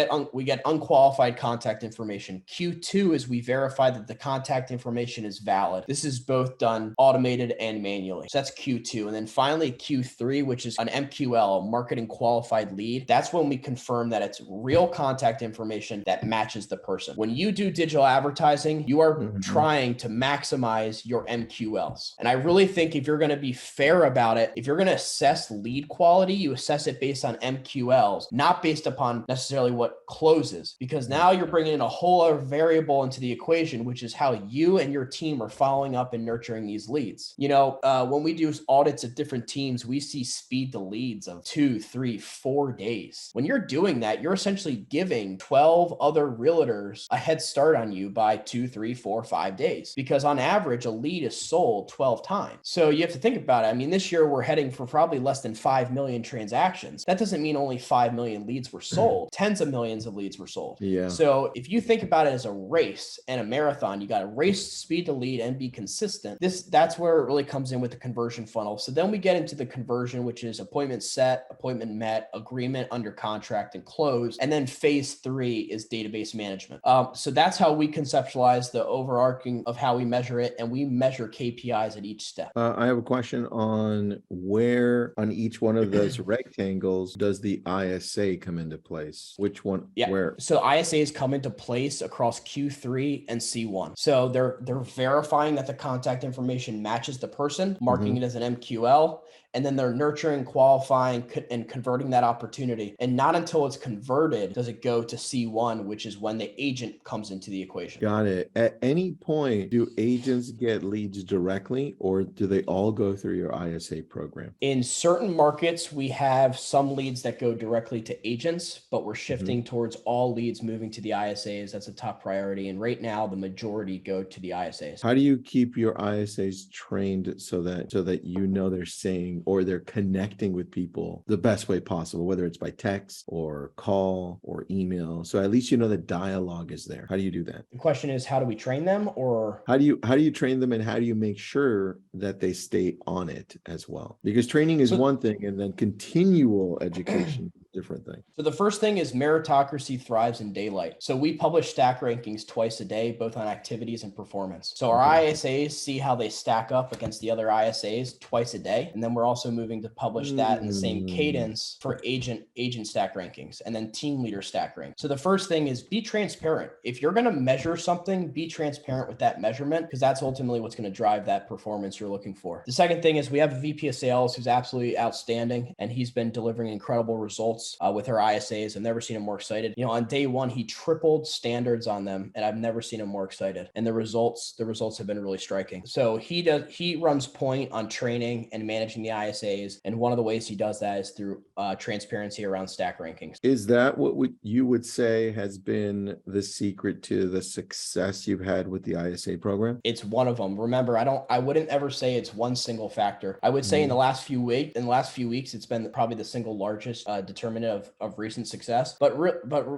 get unqualified contact information. Q2 is we verify that the contact information is valid. This is both done automated and manually. So that's Q2. And then finally Q3, which is an MQL, marketing qualified lead. That's when we confirm that it's real contact information that matches the person. When you do digital advertising, you are trying to maximize your MQLs. And I really think if you're going to be fair about it, if you're going to assess lead quality, you assess it based on MQLs, not based upon necessarily what closes, because now you're bringing in a whole other variable into the equation, which is how you and your team are following up and nurturing these leads. When we do audits of different teams, we see speed to leads of 2, 3, 4 days. When you're doing that, you're essentially giving 12 other realtors a head start on you by 2, 3, 4, 5 days, because on average, a lead is sold 12 times. So you have to think about it. I mean, this year we're heading for probably less than 5 million transactions. That doesn't mean only 5 million leads were sold. Tens of millions of leads were sold. Yeah. So if you think about it as a race and a marathon, you got to race speed to lead and be consistent. That's where it really comes in with the conversion funnel. So then we get into the conversion, which is appointment set, appointment met, agreement under contract, and close. And then phase 3 is database management. So that's how we conceptualize the overarching of how we measure it, and we measure KPIs at each step. I have a question on where on each one of those rectangles does the ISA come into place? Which one? Yeah. Where? So ISAs come into place across Q3 and C1. So they're verifying that the contact information matches the person, marking it as an MQL, and then they're nurturing, qualifying, and converting that opportunity. And not until it's converted does it go to C1, which is when the agent comes into the equation. Got it. At any point, do agents get leads directly, or do they all go through your ISA program? In certain markets, we have some leads that go directly to agents, but we're shifting towards all leads moving to the ISAs. That's a top priority. And right now, the majority go to the ISAs. How do you keep your ISAs trained so that you know they're saying or they're connecting with people the best way possible, whether it's by text or call or email? So at least you know the dialogue is there. How do you do that? The question is, how do we train them, or How do you train them, and how do you make sure that they stay on it as well? Because training is one thing, and then continual education is a different thing. So the first thing is meritocracy thrives in daylight. So we publish stack rankings twice a day, both on activities and performance. So our ISAs see how they stack up against the other ISAs twice a day. And then we're also moving to publish that in the same cadence for agent stack rankings and then team leader stack rank. So the first thing is be transparent. If you're going to measure something, be transparent with that measurement, because that's ultimately what's going to drive that performance you're looking for. The second thing is we have a VP of sales who's absolutely outstanding, and he's been delivering incredible results with our ISAs. I've never seen him more excited. You know, on day one, he tripled standards on them, and I've never seen him more excited. And the results have been really striking. So he runs point on training and managing the ISAs. And one of the ways he does that is through transparency around stack rankings. Is that what you would say has been the secret to the success you've had with the ISA program? It's one of them. Remember, I wouldn't ever say it's one single factor. I would say in the last few weeks, it's been probably the single largest determinant of recent success. But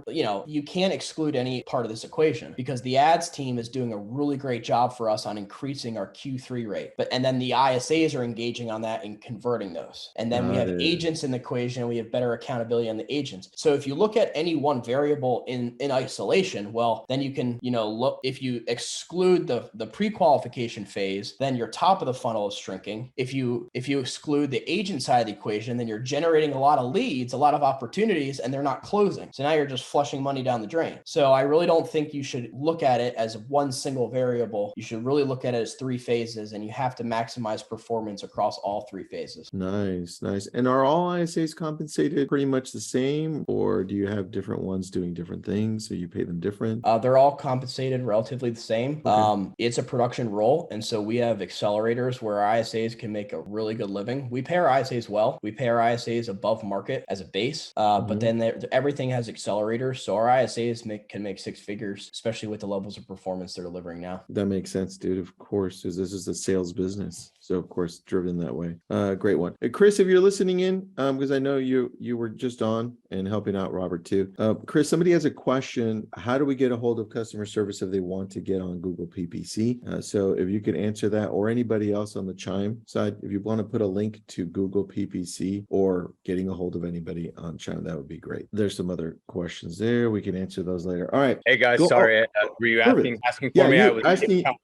you know, you can't exclude any part of this equation, because the ads team is doing a really great job for us on increasing our Q3 rate. And then the ISAs are engaging on that and converting those. And then we have agents in the equation, and we have better accountability on the agents. So if you look at any one variable in isolation, well, then you can, you know, look, if you exclude the pre-qualification phase, then your top of the funnel is shrinking. If you exclude the agent side of the equation, then you're generating a lot of leads, a lot of opportunities, and they're not closing. So now you're just flushing money down the drain. So I really don't think you should look at it as one single variable. You should really look at it as three phases, and you have to maximize performance across all three phases. Nice. And are all ISAs compensated pretty much the same, or do you have different ones doing different things, so you pay them different? They're all compensated relatively the same. Okay. It's a production role, and so we have accelerators where our ISAs can make a really good living. We pay our ISAs well. We pay our ISAs above market as a base, but then everything has accelerators. So our ISAs can make six figures, especially with the levels of performance they're delivering now. That makes sense, dude. Of course, because this is a sales business. So of course, driven that way. Great one. Hey, Chris, if you're listening in, because I know you were just on and helping out Robert too. Chris, somebody has a question. How do we get a hold of customer service if they want to get on Google PPC? So if you could answer that, or anybody else on the Chime side, if you want to put a link to Google PPC or getting a hold of anybody on Chime, that would be great. There's some other questions there. We can answer those later. All right. Hey guys, sorry. Were you asking for me? I was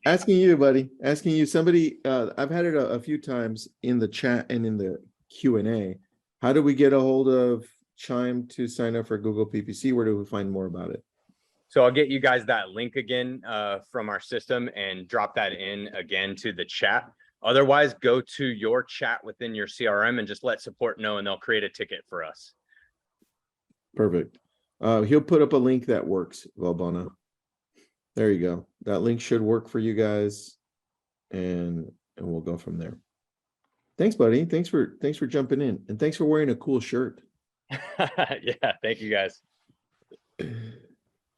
asking you, buddy. Asking you. Somebody, I've had it a few times in the chat and in the Q&A. How do we get a hold of Chime to sign up for Google PPC? Where do we find more about it? So I'll get you guys that link again from our system and drop that in again to the chat. Otherwise, go to your chat within your CRM and just let support know, and they'll create a ticket for us. Perfect. He'll put up a link that works, Valbona. There you go. That link should work for you guys, and we'll go from there. Thanks, buddy. Thanks for jumping in, and thanks for wearing a cool shirt. Yeah, thank you guys.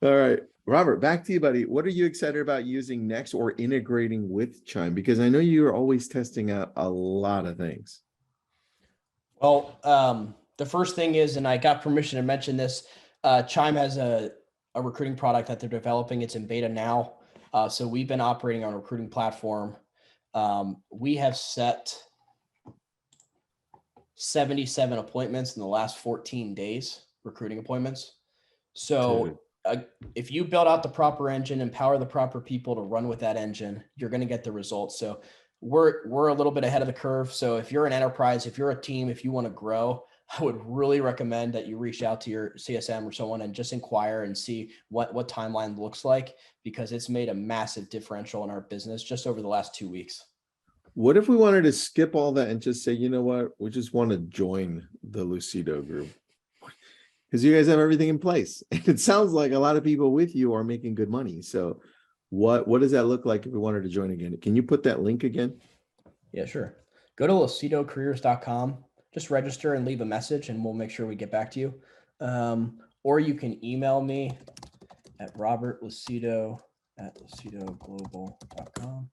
All right, Robert, back to you, buddy. What are you excited about using next or integrating with Chime? Because I know you're always testing out a lot of things. Well, the first thing is, and I got permission to mention this, Chime has a recruiting product that they're developing. It's in beta now. So we've been operating on a recruiting platform. We have set 77 appointments in the last 14 days, recruiting appointments. So if you build out the proper engine, empower the proper people to run with that engine, you're going to get the results. So we're a little bit ahead of the curve. So if you're an enterprise, if you're a team, if you want to grow, I would really recommend that you reach out to your CSM or someone and just inquire and see what timeline looks like, because it's made a massive differential in our business just over the last 2 weeks. What if we wanted to skip all that and just say, you know what, we just want to join the Lucido group? Because you guys have everything in place. And it sounds like a lot of people with you are making good money. So what does that look like if we wanted to join again? Can you put that link again? Yeah, sure. Go to lucidocareers.com. Just register and leave a message, and we'll make sure we get back to you. Or you can email me at robertlucido at lucidoglobal.com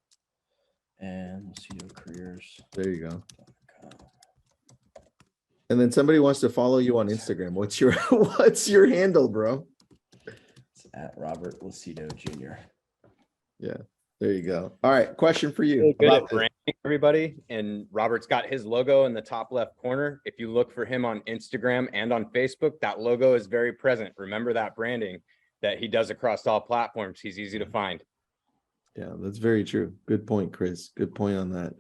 and lucidocareers.com. There you go. And then somebody wants to follow you on Instagram. What's your what's your handle, bro? It's at Robert Lucido Jr. Yeah, there you go. All right, question for you. Really good about at branding, everybody. And Robert's got his logo in the top left corner. If you look for him on Instagram and on Facebook, that logo is very present. Remember that branding that he does across all platforms. He's easy to find. Yeah, that's very true. Good point, Chris. Good point on that.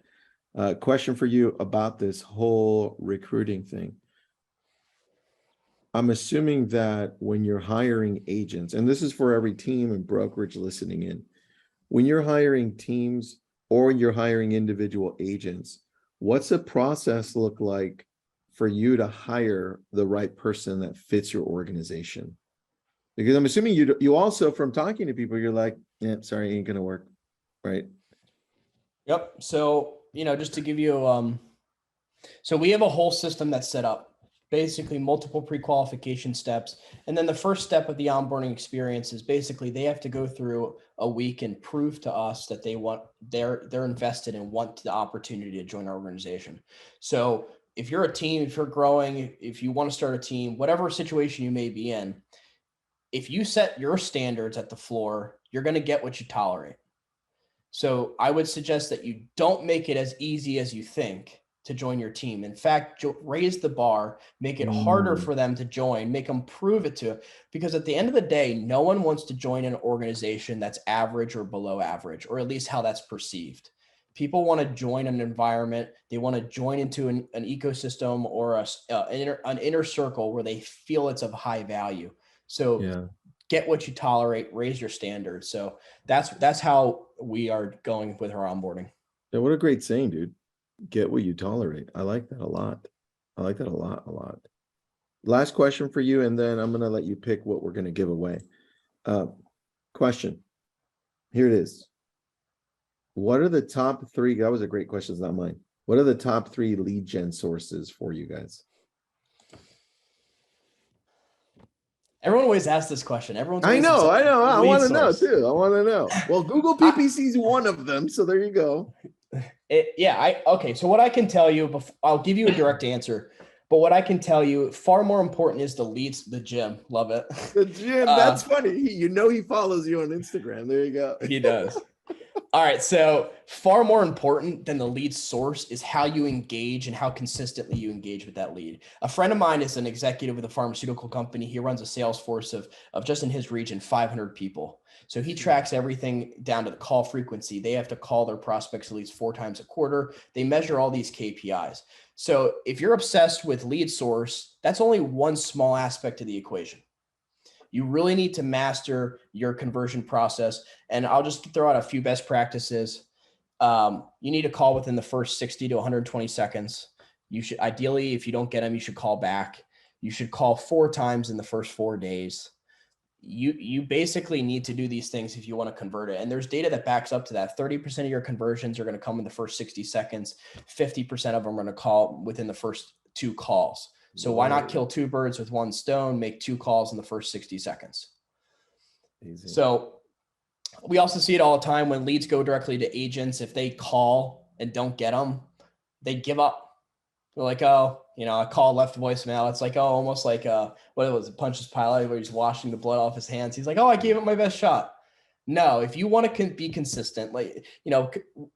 Question for you about this whole recruiting thing. I'm assuming that when you're hiring agents, and this is for every team and brokerage listening in, when you're hiring teams or you're hiring individual agents, what's the process look like for you to hire the right person that fits your organization? Because I'm assuming you also, from talking to people, you're like, yeah, sorry, ain't gonna work, right? Yep. So, just to give you, so we have a whole system that's set up, basically multiple pre-qualification steps. And then the first step of the onboarding experience is basically they have to go through a week and prove to us that they're invested and want the opportunity to join our organization. So if you're a team, if you're growing, if you want to start a team, whatever situation you may be in, if you set your standards at the floor, you're going to get what you tolerate. So I would suggest that you don't make it as easy as you think to join your team. In fact, raise the bar, make it harder for them to join, make them prove it to, because at the end of the day, no one wants to join an organization that's average or below average, or at least how that's perceived. People want to join an environment. They want to join into an ecosystem or an inner circle where they feel it's of high value. So Yeah. Get what you tolerate, raise your standards. So that's how we are going with our onboarding. Yeah, what a great saying, dude. Get what you tolerate. I like that a lot. I like that a lot. Last question for you, and then I'm going to let you pick what we're going to give away. Question. Here it is. What are the top 3? That was a great question. It's not mine. What are the top 3 lead gen sources for you guys? Everyone always asks this question. I know. I want to know too. I want to know. Well, Google PPC is one of them. So there you go. Okay. So what I can tell you, I'll give you a direct answer, but what I can tell you, far more important is the gym. Love it. The gym. That's funny. He follows you on Instagram. There you go. He does. All right. So far more important than the lead source is how you engage and how consistently you engage with that lead. A friend of mine is an executive with a pharmaceutical company. He runs a sales force of just in his region, 500 people. So he tracks everything down to the call frequency. They have to call their prospects at least 4 times a quarter. They measure all these KPIs. So if you're obsessed with lead source, that's only one small aspect of the equation. You really need to master your conversion process. And I'll just throw out a few best practices. You need to call within the first 60 to 120 seconds. You should ideally, if you don't get them, you should call back. You should call 4 times in the first 4 days. You basically need to do these things if you want to convert it. And there's data that backs up to that. 30% of your conversions are going to come in the first 60 seconds. 50% of them are going to call within the first 2 calls. So why not kill 2 birds with 1 stone, make 2 calls in the first 60 seconds? Easy. So we also see it all the time when leads go directly to agents. If they call and don't get them, they give up. They're like, oh, I called, left a voicemail. It's like, oh, almost like what it was, Punch's Pilot, where he's washing the blood off his hands. He's like, oh, I gave it my best shot. No, if you want to be consistent,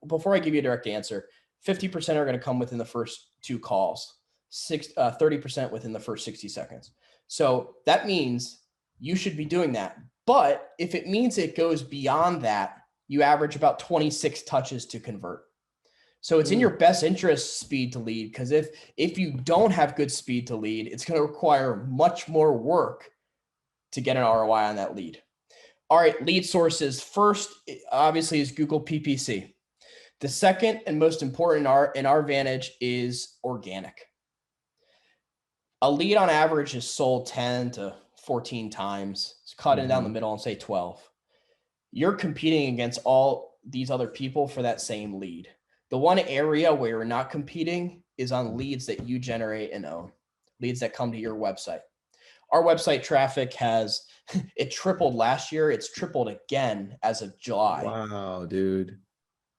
before I give you a direct answer, 50% are going to come within the first 2 calls. 30% within the first 60 seconds. So that means you should be doing that. But if it means it goes beyond that, you average about 26 touches to convert. So it's in your best interest speed to lead, because if you don't have good speed to lead, it's going to require much more work to get an ROI on that lead. All right, lead sources. First, obviously, is Google PPC. The second and most important in our vantage is organic. A lead on average is sold 10 to 14 times. It's cut in down the middle and say 12. You're competing against all these other people for that same lead. The one area where you're not competing is on leads that you generate and own, leads that come to your website. our website traffic has, it tripled last year. It's tripled again as of July. Wow, dude.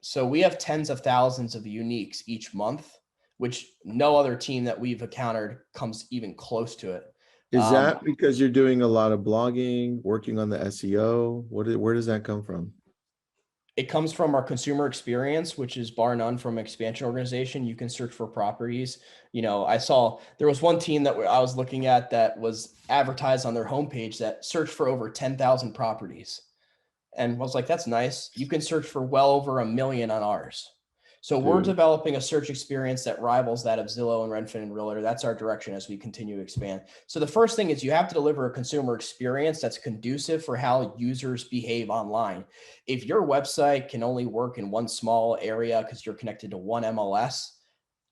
So we have tens of thousands of uniques each month, which no other team that we've encountered comes even close to it. Is that because you're doing a lot of blogging, working on the SEO? Where does that come from? It comes from our consumer experience, which is bar none from expansion organization. You can search for properties. You know, I saw there was one team that I was looking at that was advertised on their homepage that searched for over 10,000 properties. And I was like, that's nice. You can search for well over 1 million on ours. So we're Dude. developing a search experience that rivals that of Zillow and Redfin and Realtor. That's our direction as we continue to expand. So the first thing is you have to deliver a consumer experience that's conducive for how users behave online. If your website can only work in one small area because you're connected to one MLS,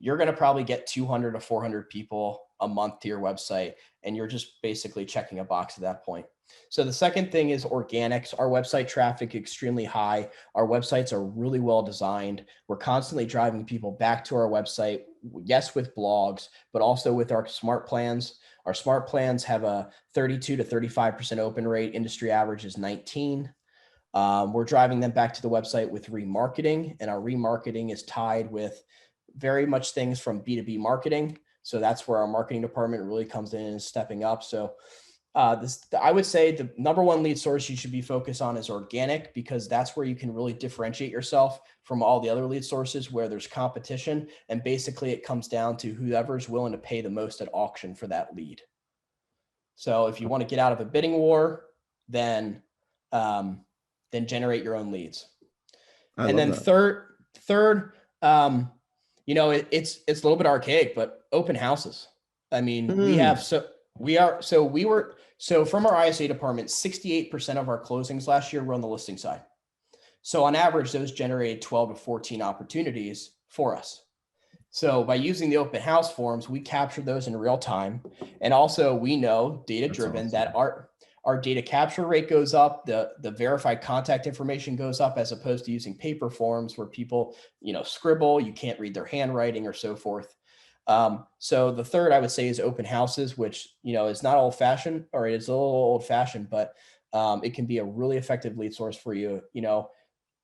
you're going to probably get 200 to 400 people a month to your website. And you're just basically checking a box at that point. So the second thing is organics. Our website traffic extremely high. Our websites are really well designed. We're constantly driving people back to our website. Yes, with blogs, but also with our smart plans. Our smart plans have a 32 to 35% open rate. Industry average is 19. We're driving them back to the website with remarketing, and our remarketing is tied with very much things from B2B marketing. So that's where our marketing department really comes in and is stepping up. So I would say the number one lead source you should be focused on is organic, because that's where you can really differentiate yourself from all the other lead sources where there's competition. And basically it comes down to whoever's willing to pay the most at auction for that lead. So if you want to get out of a bidding war, then generate your own leads. And then third, you know, it's a little bit archaic, but open houses. I mean, so from our ISA department, 68% of our closings last year were on the listing side. So on average, those generated 12 to 14 opportunities for us. So by using the open house forms, we capture those in real time. And also we know data-driven that our data capture rate goes up, the verified contact information goes up, as opposed to using paper forms where people, you know, scribble, you can't read their handwriting or so forth. So the third I would say is open houses, which, you know, is not old fashioned, or it is a little old fashioned, but it can be a really effective lead source for you. You know,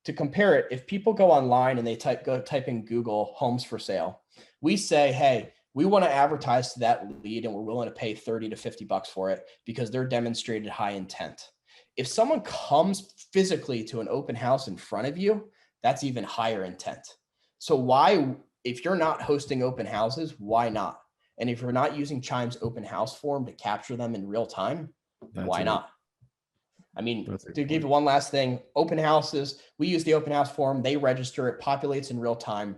to compare it, if people go online and they type in Google homes for sale, we say, hey, we want to advertise to that lead and we're willing to pay 30 to 50 bucks for it because they're demonstrated high intent. If someone comes physically to an open house in front of you, that's even higher intent. So why, if you're not hosting open houses, why not? And if you're not using Chime's open house form to capture them in real time, why not? I mean, to give you one last thing, open houses, we use the open house form, they register, it populates in real time.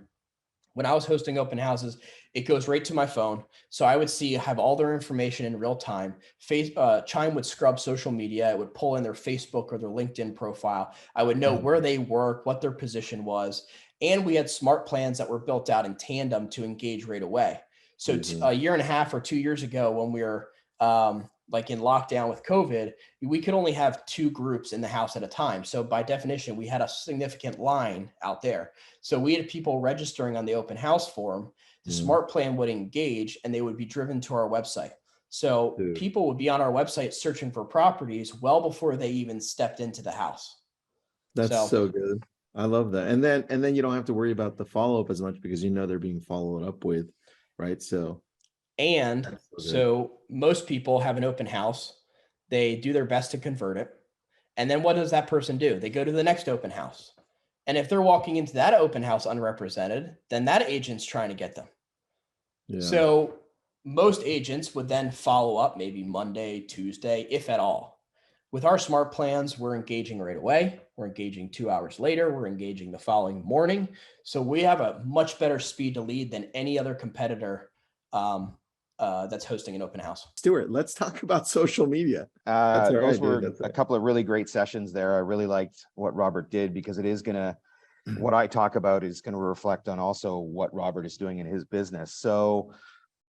When I was hosting open houses, it goes right to my phone. So I would have all their information in real time. Chime would scrub social media. It would pull in their Facebook or their LinkedIn profile. I would know where they work, what their position was. And we had smart plans that were built out in tandem to engage right away. So a year and a half or 2 years ago, when we were like in lockdown with COVID, we could only have 2 groups in the house at a time. So by definition, we had a significant line out there. So we had people registering on the open house form. The smart plan would engage and they would be driven to our website. So people would be on our website searching for properties well before they even stepped into the house. That's so good. I love that. And then you don't have to worry about the follow-up as much because you know they're being followed up with, right? So most people have an open house. They do their best to convert it. And then what does that person do? They go to the next open house. And if they're walking into that open house unrepresented, then that agent's trying to get them. Yeah. So most agents would then follow up maybe Monday, Tuesday, if at all. With our smart plans, we're engaging right away. We're engaging 2 hours later. We're engaging the following morning. So we have a much better speed to lead than any other competitor that's hosting an open house. Stuart, let's talk about social media. Those were a couple of really great sessions there. I really liked what Robert did because it is going to, what I talk about is going to reflect on also what Robert is doing in his business. So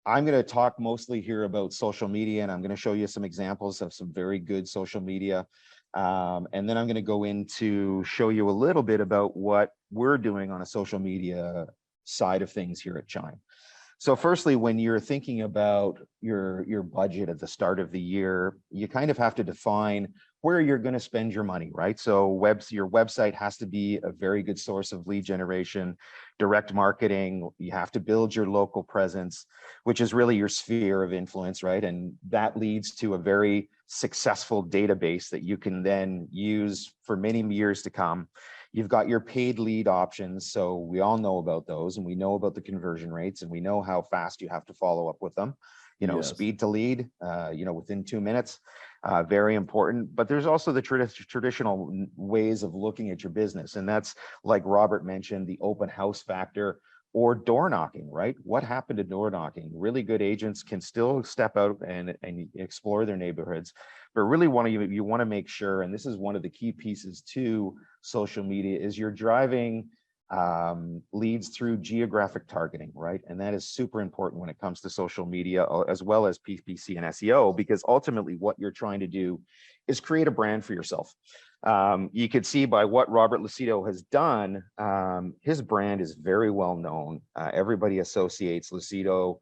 I'm going to talk mostly here about social media, and I'm going to show you some examples of some very good social media. And then I'm going to go into show you a little bit about what we're doing on a social media side of things here at Chime. So firstly, when you're thinking about your budget at the start of the year, you kind of have to define where you're going to spend your money, right? So your website has to be a very good source of lead generation, direct marketing. You have to build your local presence, which is really your sphere of influence, right? And that leads to a very successful database that you can then use for many years to come. You've got your paid lead options. So we all know about those, and we know about the conversion rates, and we know how fast you have to follow up with them. Yes. Speed to lead, within 2 minutes, very important. But there's also the traditional ways of looking at your business. And that's, like Robert mentioned, the open house factor or door knocking, right? What happened to door knocking? Really good agents can still step out and explore their neighborhoods, but really you want to make sure, and this is one of the key pieces to social media, is you're driving leads through geographic targeting, right? And that is super important when it comes to social media, as well as PPC and SEO, because ultimately what you're trying to do is create a brand for yourself. You could see by what Robert Lucido has done, his brand is very well known. Everybody associates Lucido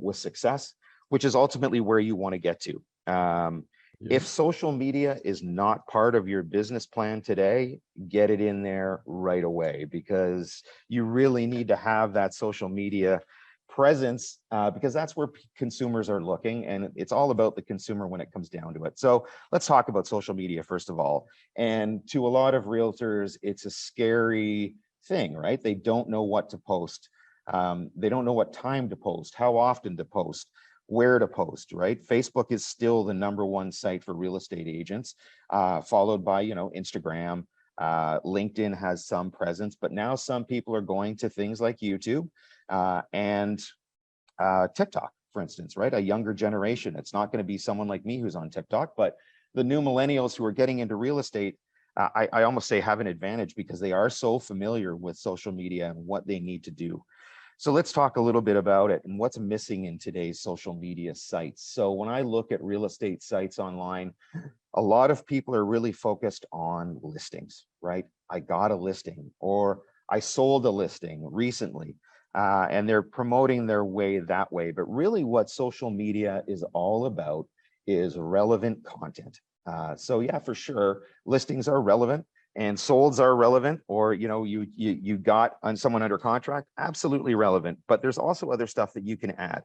with success, which is ultimately where you want to get to. If social media is not part of your business plan today, get it in there right away, because you really need to have that social media presence, because that's where consumers are looking, and it's all about the consumer when it comes down to it. So let's talk about social media first of all. And to a lot of realtors, it's a scary thing, right? They don't know what to post. They don't know what time to post, how often to post, where to post, right? Facebook is still the #1 site for real estate agents, followed by, Instagram. LinkedIn has some presence, but now some people are going to things like YouTube and TikTok, for instance, right? A younger generation. It's not going to be someone like me who's on TikTok, but the new millennials who are getting into real estate, I almost say have an advantage, because they are so familiar with social media and what they need to do. So let's talk a little bit about it and what's missing in today's social media sites. So when I look at real estate sites online, a lot of people are really focused on listings, right? I got a listing, or I sold a listing recently, and they're promoting their way that way. But really what social media is all about is relevant content. So yeah, for sure, listings are relevant and solds are relevant, or you got on someone under contract, absolutely relevant. But there's also other stuff that you can add.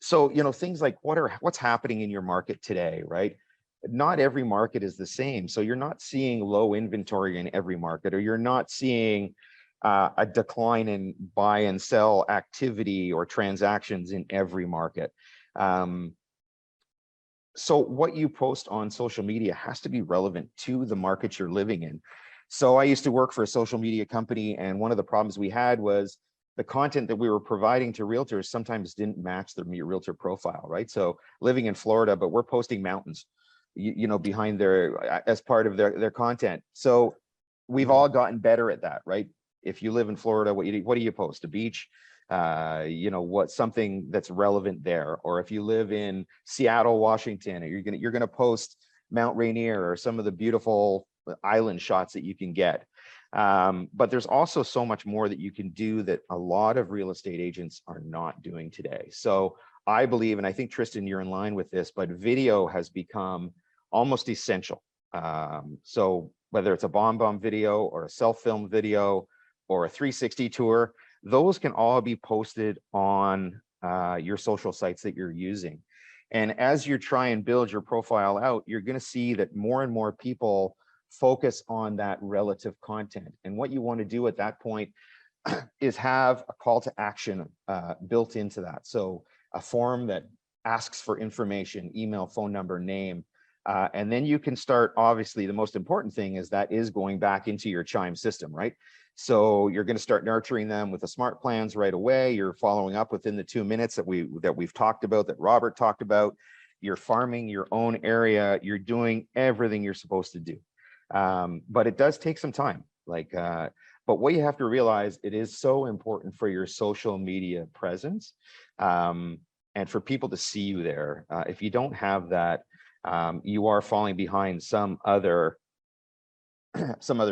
So things like what's happening in your market today, right? Not every market is the same. So you're not seeing low inventory in every market, or you're not seeing a decline in buy and sell activity or transactions in every market. So what you post on social media has to be relevant to the market you're living in. So I used to work for a social media company, and one of the problems we had was the content that we were providing to realtors sometimes didn't match their realtor profile, right? So living in Florida, but we're posting mountains, behind as part of their content. So we've all gotten better at that, right? If you live in Florida, what do you post? A beach? Something that's relevant there. Or if you live in Seattle, Washington, you're gonna post Mount Rainier or some of the beautiful island shots that you can get. But there's also so much more that you can do that a lot of real estate agents are not doing today. So I believe, and I think Tristan, you're in line with this, but video has become almost essential. So whether it's a bomb video or a self-film video or a 360 tour, those can all be posted on your social sites that you're using. And as you try and build your profile out, you're going to see that more and more people focus on that relative content. And what you want to do at that point is have a call to action built into that. So a form that asks for information, email, phone number, name, and then you can start. Obviously, the most important thing is that is going back into your Chime system, right? So you're going to start nurturing them with the smart plans right away. You're following up within the 2 minutes that we've talked about, that Robert talked about. You're farming your own area. You're doing everything you're supposed to do. But it does take some time. But what you have to realize, it is so important for your social media presence, and for people to see you there. If you don't have that, you are falling behind some other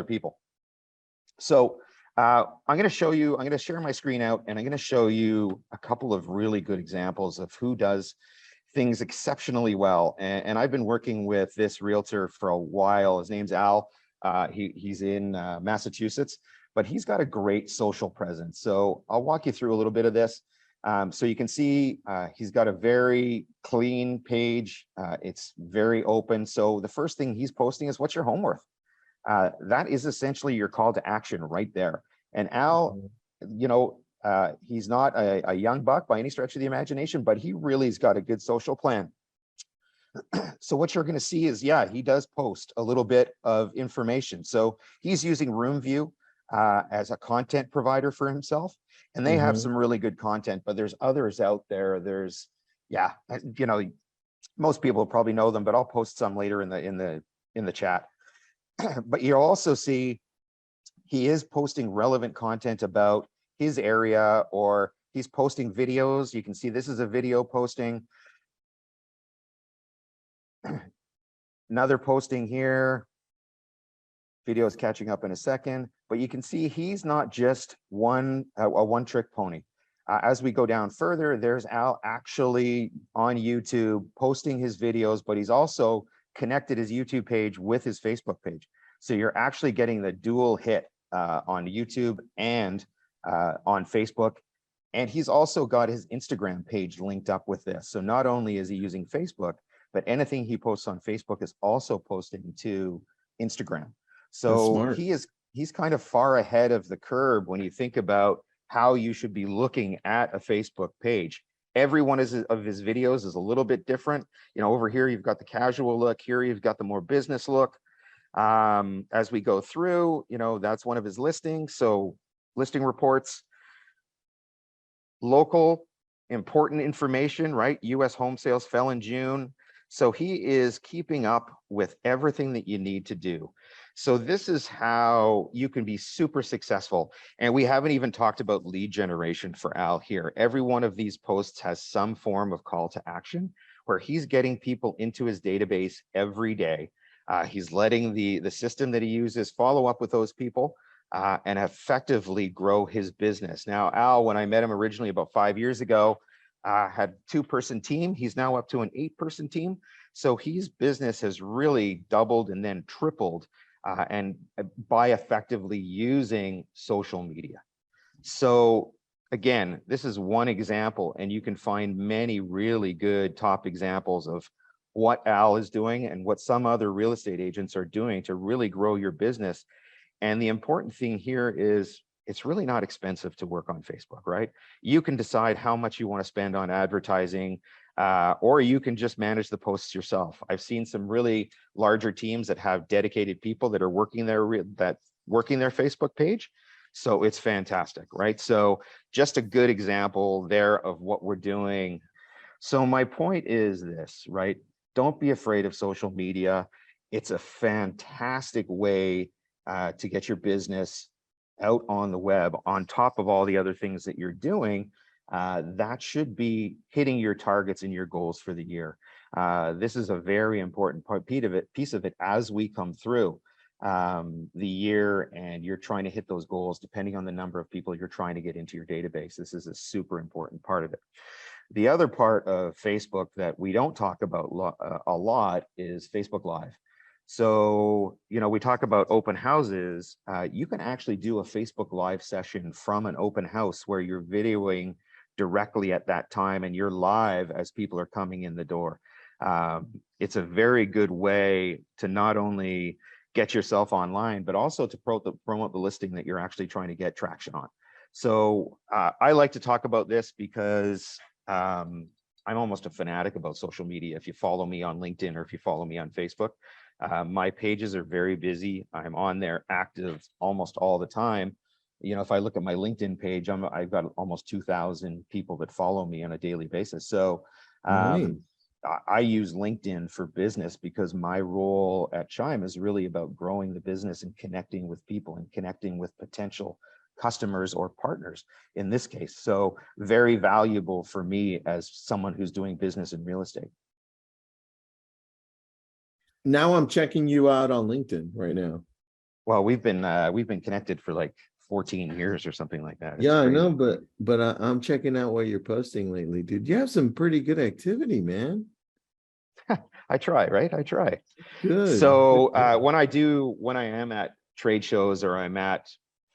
people. So I'm going to show you, I'm going to share my screen out and I'm going to show you a couple of really good examples of who does things exceptionally well. And I've been working with this realtor for a while. His name's Al. He's in Massachusetts, but he's got a great social presence. So I'll walk you through a little bit of this. So you can see he's got a very clean page. It's very open. So the first thing he's posting is, what's your home worth? That is essentially your call to action right there. And Al, you know, he's not a young buck by any stretch of the imagination, but he really's got a good social plan. So what you're going to see is, yeah, he does post a little bit of information. So he's using RoomView as a content provider for himself, and they have some really good content, but there's others out there. There's, yeah, you know, most people probably know them, but I'll post some later in the chat. But you'll also see he is posting relevant content about his area, or he's posting videos. You can see this is a video posting. Another posting here. Video is catching up in a second, but you can see he's not just a one-trick pony. As we go down further, there's Al actually on YouTube posting his videos, but he's also connected his YouTube page with his Facebook page. So you're actually getting the dual hit on YouTube and on Facebook. And he's also got his Instagram page linked up with this. So not only is he using Facebook, but anything he posts on Facebook is also posting to Instagram. So he's kind of far ahead of the curve when you think about how you should be looking at a Facebook page. Every one of his videos is a little bit different. You know, over here, you've got the casual look. Here, you've got the more business look. As we go through, you know, that's one of his listings. So listing reports, local important information, right? US home sales fell in June. So he is keeping up with everything that you need to do. So this is how you can be super successful. And we haven't even talked about lead generation for Al here. Every one of these posts has some form of call to action where he's getting people into his database every day. He's letting the system that he uses follow up with those people and effectively grow his business. Now, Al, when I met him originally about 5 years ago, had a 2-person team. He's now up to an 8-person team. So his business has really doubled and then tripled and by effectively using social media. So again, this is one example, and you can find many really good top examples of what Al is doing and what some other real estate agents are doing to really grow your business. And the important thing here is it's really not expensive to work on Facebook, right? You can decide how much you want to spend on advertising, or you can just manage the posts yourself. I've seen some really larger teams that have dedicated people that are working their Facebook page. So it's fantastic, right? So just a good example there of what we're doing. So my point is this, right? Don't be afraid of social media. It's a fantastic way to get your business out on the web on top of all the other things that you're doing. That should be hitting your targets and your goals for the year. This is a very important piece of it as we come through the year and you're trying to hit those goals depending on the number of people you're trying to get into your database. This is a super important part of it. The other part of Facebook that we don't talk about a lot is Facebook Live. So, you know, we talk about open houses. You can actually do a Facebook Live session from an open house where you're videoing directly at that time and you're live as people are coming in the door. It's a very good way to not only get yourself online, but also to promote the listing that you're actually trying to get traction on. So I like to talk about this because I'm almost a fanatic about social media. If you follow me on LinkedIn or if you follow me on Facebook, my pages are very busy. I'm on there active almost all the time. You know, if I look at my LinkedIn page, I've got almost 2,000 people that follow me on a daily basis. So I use LinkedIn for business because my role at Chime is really about growing the business and connecting with people and connecting with potential customers or partners in this case. So very valuable for me as someone who's doing business in real estate. Now I'm checking you out on LinkedIn right now. Well, we've been connected for like 14 years or something like that. It's Yeah, I crazy. know, but I'm checking out what you're posting lately, dude. You have some pretty good activity, man. I try, right? I try. Good. So Good. when I am at trade shows or I'm at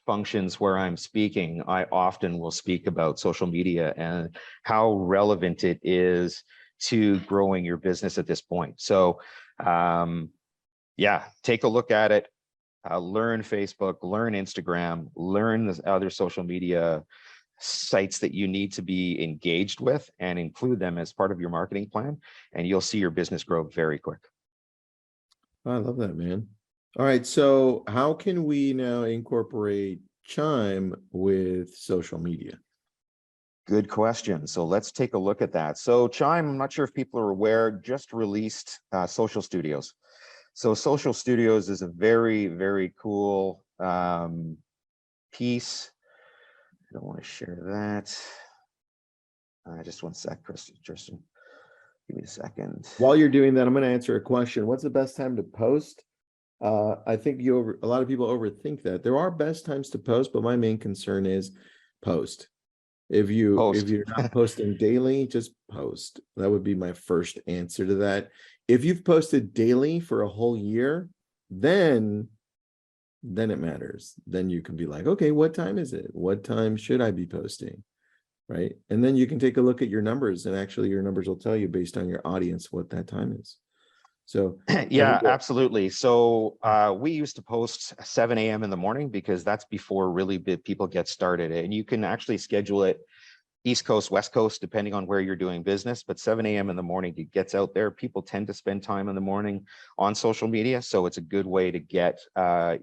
functions where I'm speaking, I often will speak about social media and how relevant it is to growing your business at this point. So yeah, take a look at it. Learn Facebook, learn Instagram, learn the other social media sites that you need to be engaged with and include them as part of your marketing plan. And you'll see your business grow very quick. I love that, man. All right. So how can we now incorporate Chime with social media? Good question. So let's take a look at that. So Chime, I'm not sure if people are aware, just released Social Studios. So Social Studios is a very, very cool piece. I don't want to share that. Just one sec, Tristan. Give me a second. While you're doing that, I'm going to answer a question. What's the best time to post? I think a lot of people overthink that. There are best times to post, but my main concern is post. If you're not posting daily, just post. That would be my first answer to that. If you've posted daily for a whole year, then it matters. Then you can be like, okay, what time is it? What time should I be posting? Right. And then you can take a look at your numbers, and actually your numbers will tell you based on your audience what that time is. So yeah, absolutely. So we used to post 7 a.m. in the morning because that's before really big people get started. And you can actually schedule it East Coast, West Coast, depending on where you're doing business. But 7 a.m. in the morning, it gets out there. People tend to spend time in the morning on social media. So it's a good way to get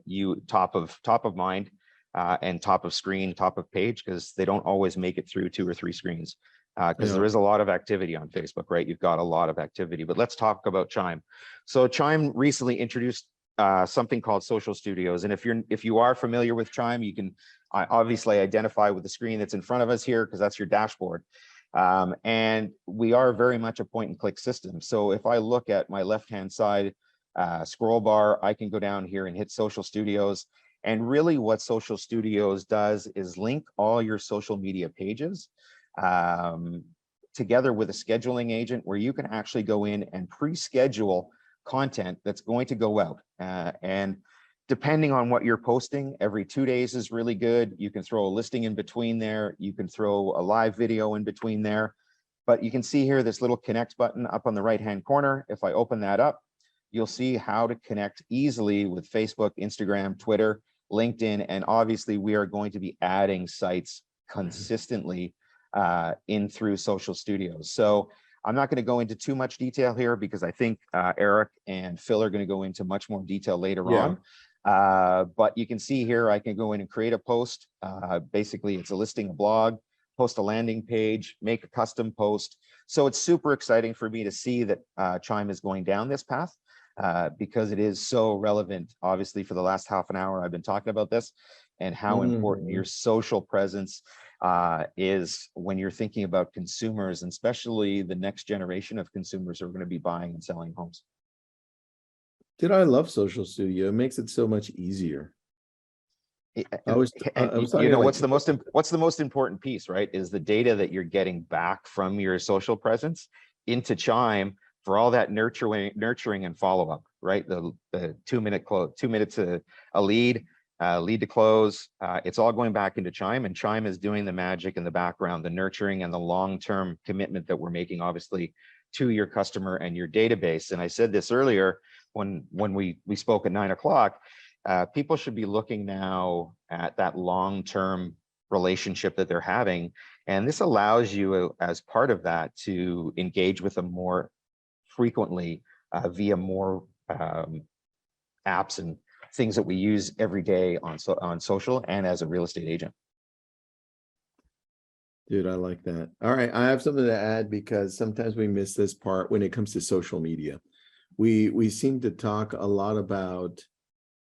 you top of mind and top of screen, top of page, because they don't always make it through 2 or 3 screens. Because there is a lot of activity on Facebook, right? You've got a lot of activity, but let's talk about Chime. So Chime recently introduced something called Social Studios. And if you are familiar with Chime, you can obviously identify with the screen that's in front of us here, because that's your dashboard. And we are very much a point and click system. So if I look at my left-hand side scroll bar, I can go down here and hit Social Studios. And really what Social Studios does is link all your social media pages together with a scheduling agent, where you can actually go in and pre-schedule content that's going to go out. And depending on what you're posting, every 2 days is really good. You can throw a listing in between there. You can throw a live video in between there. But you can see here this little connect button up on the right-hand corner. If I open that up, you'll see how to connect easily with Facebook, Instagram, Twitter, LinkedIn, and obviously we are going to be adding sites consistently in through Social Studios. So I'm not going to go into too much detail here because I think Eric and Phil are going to go into much more detail later on. But you can see here, I can go in and create a post. Basically, it's a listing, a blog, post a landing page, make a custom post. So it's super exciting for me to see that Chime is going down this path because it is so relevant. Obviously, for the last half an hour, I've been talking about this and how important your social presence is when you're thinking about consumers, and especially the next generation of consumers who are going to be buying and selling homes. Dude, I love Social Studio. It makes it so much easier. I was you know, what's the most important piece, right? Is the data that you're getting back from your social presence into Chime for all that nurturing and follow-up, right? The 2 minute close, 2 minutes a lead, lead to close. It's all going back into Chime, and Chime is doing the magic in the background, the nurturing and the long-term commitment that we're making, obviously, to your customer and your database. And I said this earlier when we spoke at 9 o'clock. People should be looking now at that long-term relationship that they're having. And this allows you, as part of that, to engage with them more frequently via more apps and things that we use every day on social and as a real estate agent. Dude, I like that. All right, I have something to add because sometimes we miss this part when it comes to social media. We seem to talk a lot about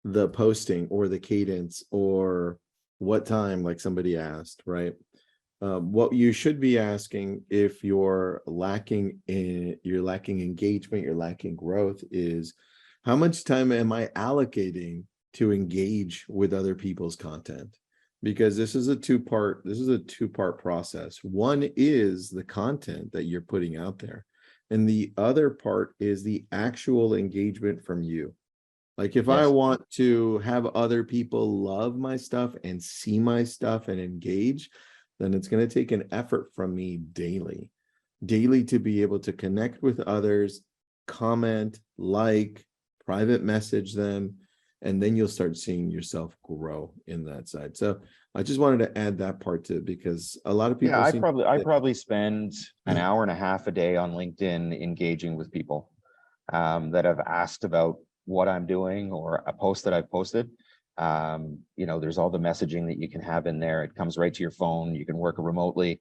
the posting or the cadence or what time, like somebody asked, right? What you should be asking if you're lacking engagement, you're lacking growth, is how much time am I allocating to engage with other people's content? because this is a two-part process. One is the content that you're putting out there, and the other part is the actual engagement from you. Like if I Yes. want to have other people love my stuff and see my stuff and engage, then it's going to take an effort from me daily to be able to connect with others, comment, like, private message them, and then you'll start seeing yourself grow in that side. So I just wanted to add that part to it, because a lot of people Yeah, I seem probably spend an hour and a half a day on LinkedIn engaging with people that have asked about what I'm doing or a post that I've posted. You know, there's all the messaging that you can have in there. It comes right to your phone. You can work remotely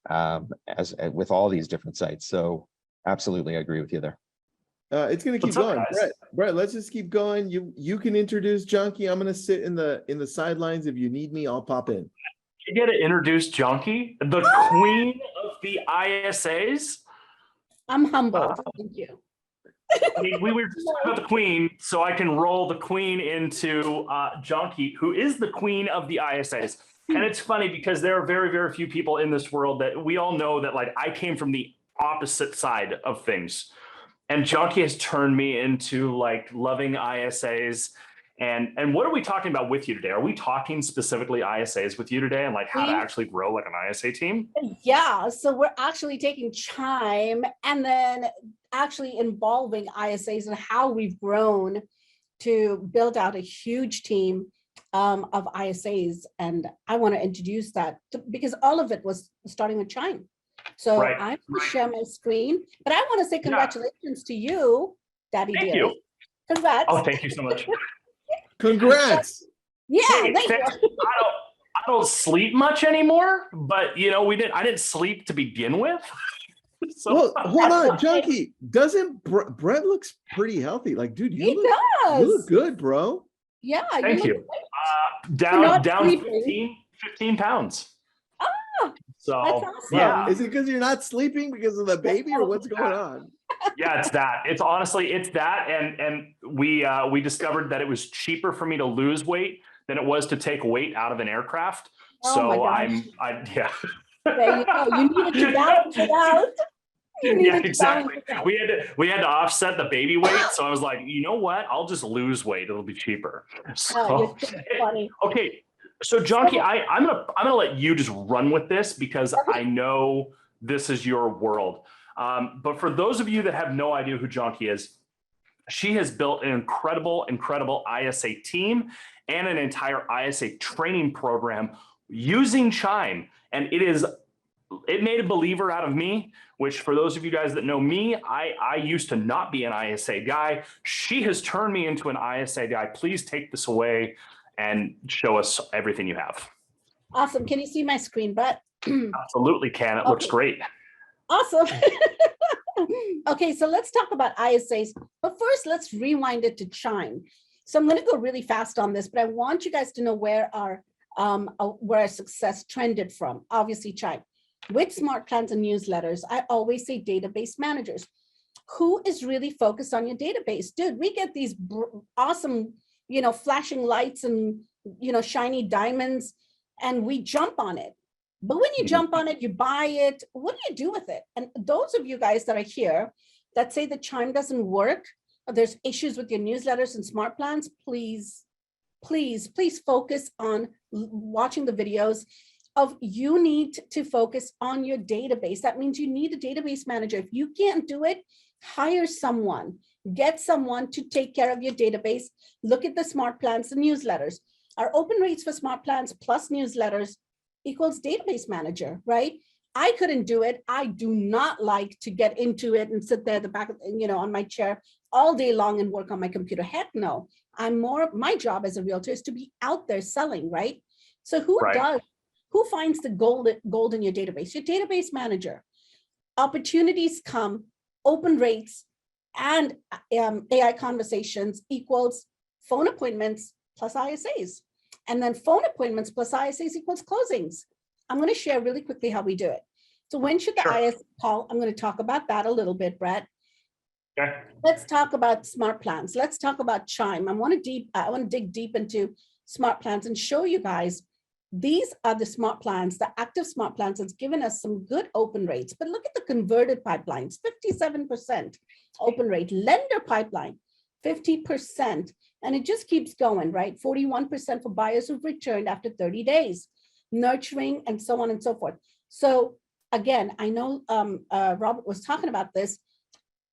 as with all these different sites. So absolutely, I agree with you there. it's going to keep What's up, going. guys? Brett, let's just keep going. You can introduce Junkie. I'm going to sit in the sidelines. If you need me, I'll pop in. You get to introduce Junkie, the queen of the ISAs. I'm humbled. Thank you. I mean, we were just talking about the queen, so I can roll the queen into Junkie, who is the queen of the ISAs. And it's funny because there are very, very few people in this world that we all know that, like, I came from the opposite side of things. And Junkie has turned me into like loving ISAs. And what are we talking about with you today? Are we talking specifically ISAs with you today and like how to actually grow like an ISA team? Yeah, so we're actually taking Chime and then actually involving ISAs and how we've grown to build out a huge team of ISAs. And I want to introduce that because all of it was starting with Chime. So Right, I'm going to share my screen, but I want to say congratulations to you, Daddy Thank dear. you. Congrats. Oh, thank you so much. Congrats. Yeah, Hey, thank you. I don't sleep much anymore, but you know, I didn't sleep to begin with. So Well, hold on, That's fine. Junkie. Doesn't Brett looks pretty healthy? Like, dude, He you look does. good, bro. Yeah, thank look you. great. Down not 15 pounds. Ah, So that's awesome. yeah. Is it because you're not sleeping because of the baby, or what's going on? Yeah, it's that. It's honestly, it's that. And we discovered that it was cheaper for me to lose weight than it was to take weight out of an aircraft. Oh my So gosh. yeah. There you go. You needed to balance it out. You needed Yeah, to exactly. balance it out. We had to offset the baby weight. So I was like, you know what? I'll just lose weight. It'll be cheaper. Oh, So you're so funny. okay. So Junkie, I'm gonna let you just run with this because I know this is your world. But for those of you that have no idea who Junkie is, she has built an incredible ISA team and an entire ISA training program using Chime. And it made a believer out of me, which for those of you guys that know me, I used to not be an ISA guy. She has turned me into an ISA guy. Please take this away and show us everything you have. Awesome. Can you see my screen, Brett? Absolutely can. It looks great. Awesome. Okay, so let's talk about ISAs. But first, let's rewind it to Chime. So I'm going to go really fast on this, but I want you guys to know where our success trended from. Obviously, Chime. With smart plans and newsletters, I always say database managers. Who is really focused on your database? Dude, we get these awesome, flashing lights and, shiny diamonds, and we jump on it. But when you jump on it, you buy it, what do you do with it? And those of you guys that are here that say the Chime doesn't work, or there's issues with your newsletters and smart plans, please focus on watching the videos of you need to focus on your database. That means you need a database manager. If you can't do it, hire someone, get someone to take care of your database. Look at the smart plans and newsletters. Our open rates for smart plans plus newsletters equals database manager, right? I couldn't do it. I do not like to get into it and sit there at the back, on my chair all day long and work on my computer. Heck no. My job as a realtor is to be out there selling, right? So who finds the gold in your database? Your database manager. Opportunities come, open rates, and AI conversations equals phone appointments plus ISAs. And then phone appointments plus ISAs equals closings. I'm going to share really quickly how we do it. So when should the ISA call? I'm going to talk about that a little bit, Brett. Okay. Let's talk about smart plans. Let's talk about Chime. I want to dig deep into smart plans and show you guys These are the smart plans, the active smart plans that's given us some good open rates. But look at the converted pipelines, 57% open rate, lender pipeline, 50%. And it just keeps going, right? 41% for buyers who've returned after 30 days, nurturing, and so on and so forth. So again, I know Robert was talking about this.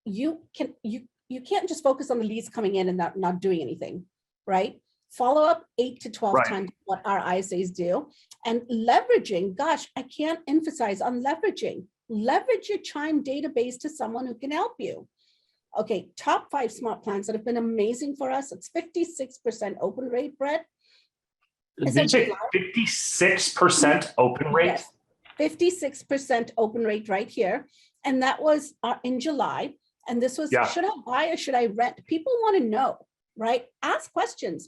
You can't just focus on the leads coming in and not doing anything, right? Follow up 8 to 12 times what our ISAs do, and leveraging. Gosh, I can't emphasize on leveraging. Leverage your Chime database to someone who can help you. Okay, top 5 smart plans that have been amazing for us. It's 56% open rate, Brett. Did you say 56% open rate? Yes, 56% open rate right here. And that was in July. And this was, should I buy or should I rent? People want to know, right? Ask questions.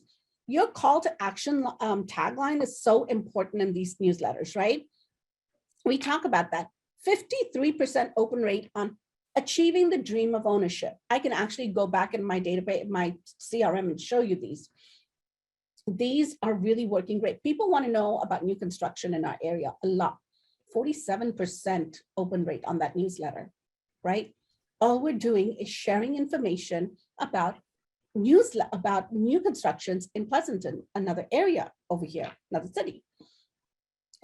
Your call to action tagline is so important in these newsletters, right? We talk about that. 53% open rate on achieving the dream of ownership. I can actually go back in my database, my CRM, and show you these. These are really working great. People want to know about new construction in our area a lot. 47% open rate on that newsletter, right? All we're doing is sharing information about new constructions in Pleasanton, another area over here, another city.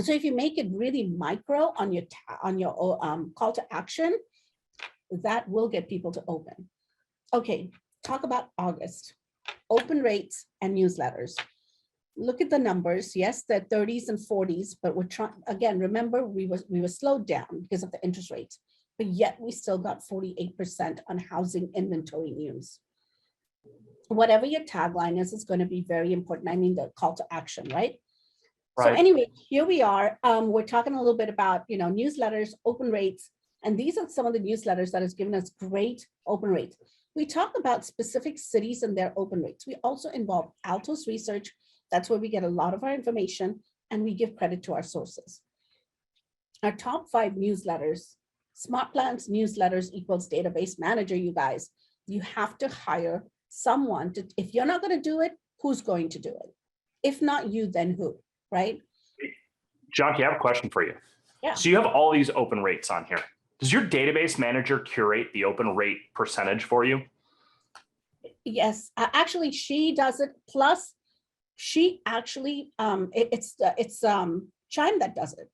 So if you make it really micro on your call to action, that will get people to open. Okay, talk about August. Open rates and newsletters. Look at the numbers. Yes, they're 30s and 40s, but we're trying, again, remember we were slowed down because of the interest rates, but yet we still got 48% on housing inventory news. Whatever your tagline is going to be very important. I mean, the call to action, right? So anyway, here we are. We're talking a little bit about, newsletters, open rates, and these are some of the newsletters that has given us great open rates. We talk about specific cities and their open rates. We also involve Altos research. That's where we get a lot of our information, and we give credit to our sources. Our top 5 newsletters, Smart Plans newsletters equals database manager, you guys. You have to hire someone to, if you're not going to do it, who's going to do it? If not you, then who, right? Jonky, I have a question for you. Yeah. So you have all these open rates on here. Does your database manager curate the open rate percentage for you? Yes, actually she does it. Plus she actually, it's Chime that does it.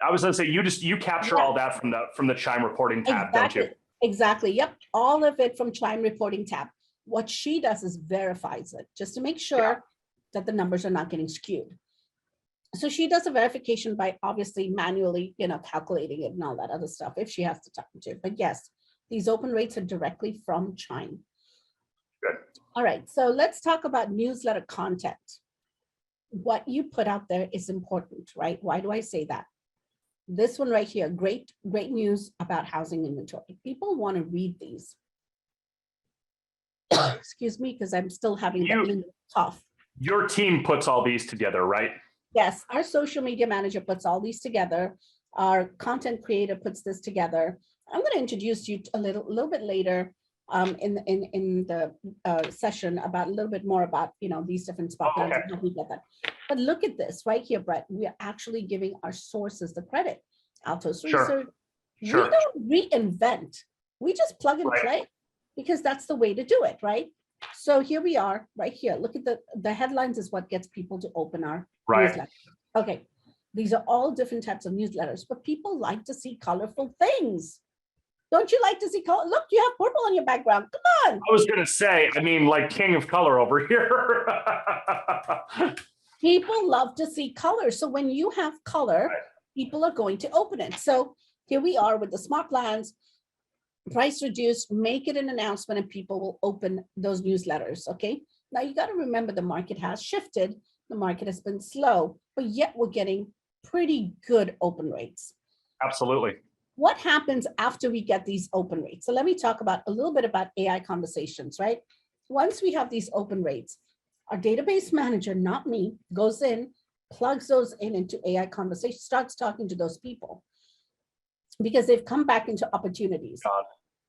I was going to say, you capture all that from the Chime reporting tab, don't you? Exactly. Yep. All of it from Chime reporting tab. What she does is verifies it just to make sure that the numbers are not getting skewed. So she does a verification by obviously manually, calculating it and all that other stuff if she has to talk to. But yes, these open rates are directly from Chime. Good. All right. So let's talk about newsletter content. What you put out there is important, right? Why do I say that? This one right here, great news about housing inventory. People want to read these. Excuse me, because I'm still having that cough. Your team puts all these together, right? Yes, our social media manager puts all these together. Our content creator puts this together. I'm going to introduce you a little bit later in the session about a little bit more about these different spot plans and how we get that. But look at this right here, Brett. We are actually giving our sources the credit. Altos research. We don't reinvent. We just plug and play because that's the way to do it, right? So here we are, right here. Look at the headlines is what gets people to open our newsletter. Okay, these are all different types of newsletters, but people like to see colorful things. Don't you like to see color? Look, you have purple on your background. Come on. I was going to say, I mean, like king of color over here. People love to see color. So when you have color, people are going to open it. So here we are with the smart plans, price reduced, make it an announcement and people will open those newsletters, okay? Now you got to remember the market has shifted. The market has been slow, but yet we're getting pretty good open rates. Absolutely. What happens after we get these open rates? So let me talk about a little bit about AI conversations, right? Once we have these open rates, our database manager, not me, goes in, plugs those into AI conversations, starts talking to those people because they've come back into opportunities.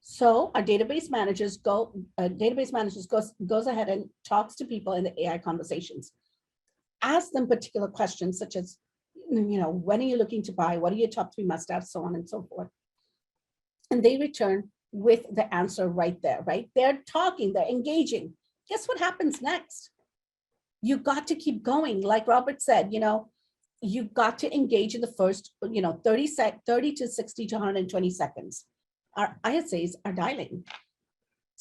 So our database managers goes ahead and talks to people in the AI conversations. ask them particular questions such as, when are you looking to buy? What are your top 3 must-haves, so on and so forth. And they return with the answer right there, right? They're talking, they're engaging. Guess what happens next? You got to keep going. Like Robert said, you've got to engage in the first, 30 to 60 to 120 seconds. Our ISAs are dialing.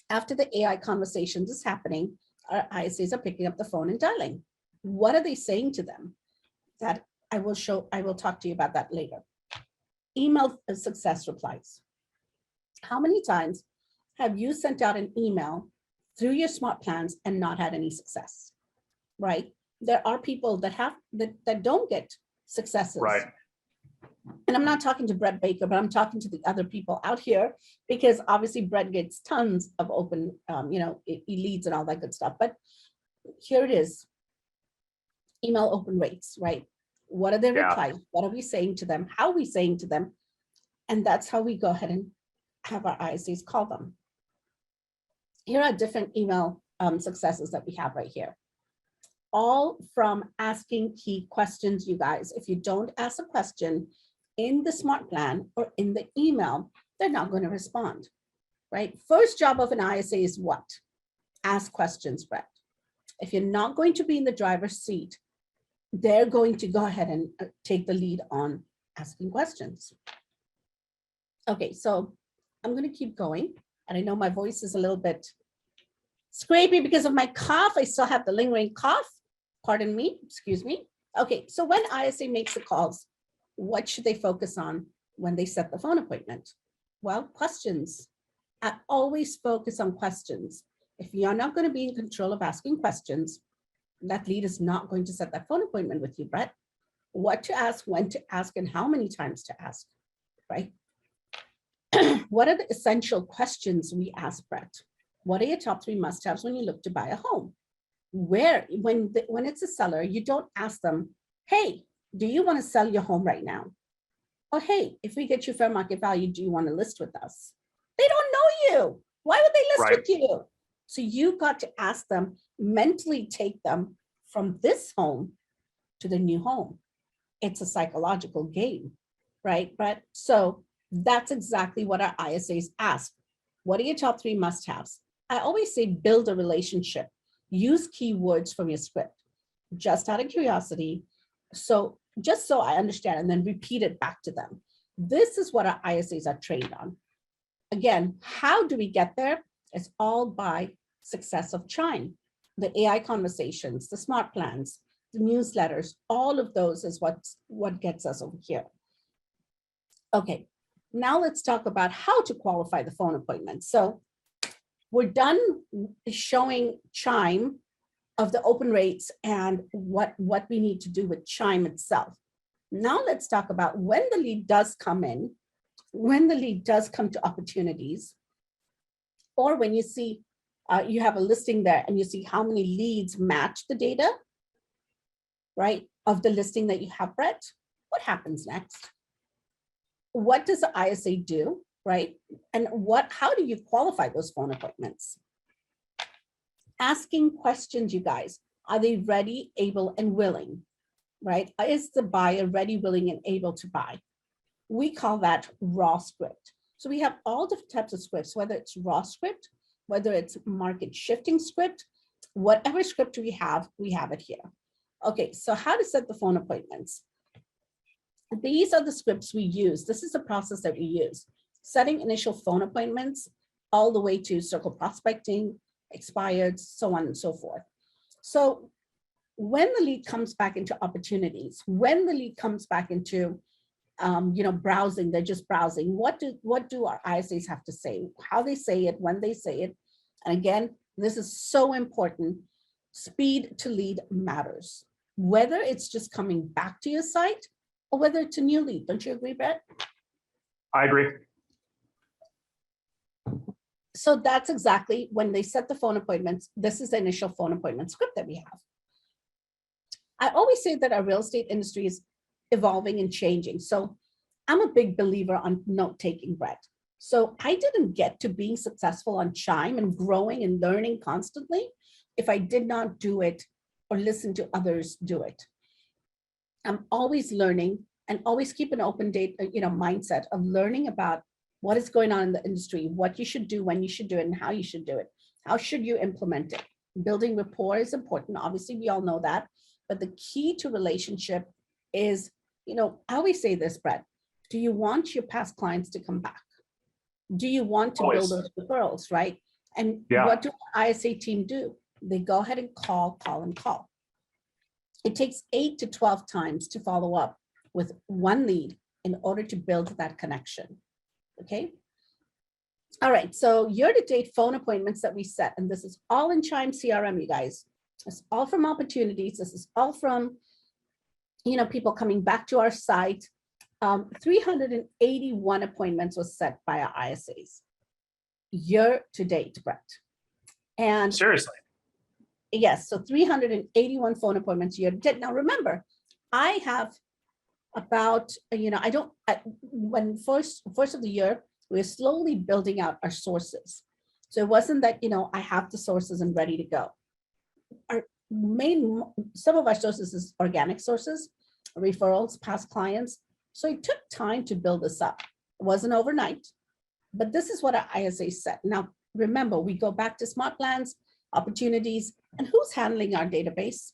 After the AI conversations is happening, our ISAs are picking up the phone and dialing. What are they saying to them? That I will talk to you about that later. Email success replies. How many times have you sent out an email through your smart plans and not had any success? Right? There are people that don't get successes. Right. And I'm not talking to Brett Baker, but I'm talking to the other people out here, because obviously Brett gets tons of open, leads and all that good stuff. But here it is. Email open rates, right? What are their replies? What are we saying to them? How are we saying to them? And that's how we go ahead and have our ISAs call them. Here are different email successes that we have right here. All from asking key questions, you guys. If you don't ask a question in the smart plan or in the email, they're not going to respond, right? First job of an ISA is what? Ask questions, Brett. If you're not going to be in the driver's seat, they're going to go ahead and take the lead on asking questions. Okay, so I'm going to keep going. And I know my voice is a little bit scrapey because of my cough. I still have the lingering cough. Pardon me, excuse me. Okay, so when ISA makes the calls, what should they focus on when they set the phone appointment? Well, questions. I always focus on questions. If you're not going to be in control of asking questions, that lead is not going to set that phone appointment with you, Brett. What to ask, when to ask, and how many times to ask, right? What are the essential questions we ask, Brett? What are your top 3 must-haves when you look to buy a home? When it's a seller, you don't ask them, hey, do you want to sell your home right now? Or hey, if we get you fair market value, do you want to list with us? They don't know you. Why would they list with you? So you got to ask them, mentally take them from this home to the new home. It's a psychological game, right, Brett? So that's exactly what our ISAs ask. What are your top 3 must-haves? I always say build a relationship. Use keywords from your script, just out of curiosity. So just so I understand, and then repeat it back to them. This is what our ISAs are trained on. Again, how do we get there? It's all by success of Chime. The AI conversations, the smart plans, the newsletters, all of those is what gets us over here. Okay, now let's talk about how to qualify the phone appointment. So we're done showing Chime of the open rates and what we need to do with Chime itself. Now let's talk about when the lead does come in, when the lead does come to opportunities, or when you see you have a listing there and you see how many leads match the data, right, of the listing that you have, Brett. What happens next? What does the ISA do, right? And how do you qualify those phone appointments? Asking questions, you guys. Are they ready, able, and willing, right? Is the buyer ready, willing, and able to buy? We call that raw script. So we have all different types of scripts, whether it's raw script, whether it's market shifting script, whatever script we have it here. Okay, so how to set the phone appointments. These are the scripts we use. This is the process that we use. Setting initial phone appointments all the way to circle prospecting, expired, so on and so forth. So when the lead comes back into opportunities, when the lead comes back into browsing, they're just browsing. What do our ISAs have to say? How they say it, when they say it. And again, this is so important. Speed to lead matters. Whether it's just coming back to your site or whether it's a new lead. Don't you agree, Brett? I agree. So that's exactly when they set the phone appointments. This is the initial phone appointment script that we have. I always say that our real estate industry is evolving and changing. So I'm a big believer on note-taking, Brett. So I didn't get to being successful on Chime and growing and learning constantly if I did not do it or listen to others do it. I'm always learning and always keep an open mindset of learning about what is going on in the industry, what you should do, when you should do it, and how you should do it. How should you implement it? Building rapport is important. Obviously, we all know that. But the key to relationship is, I always say this, Brett, do you want your past clients to come back? Do you want to build those referrals, right? And what do the ISA team do? They go ahead and call. It takes 8 to 12 times to follow up with one lead in order to build that connection. Okay. All right. So year-to-date phone appointments that we set, and this is all in Chime CRM, you guys. It's all from opportunities. This is all from, people coming back to our site. 381 appointments was set by our ISAs year-to-date, Brett. And seriously. Yes, so 381 phone appointments year-to-date. Now remember, I have about, when first of the year, we're slowly building out our sources. So it wasn't that, I have the sources and ready to go. Some of our sources is organic sources, referrals, past clients. So it took time to build this up. It wasn't overnight, but this is what our ISA set. Now, remember, we go back to smart plans, opportunities, and who's handling our database?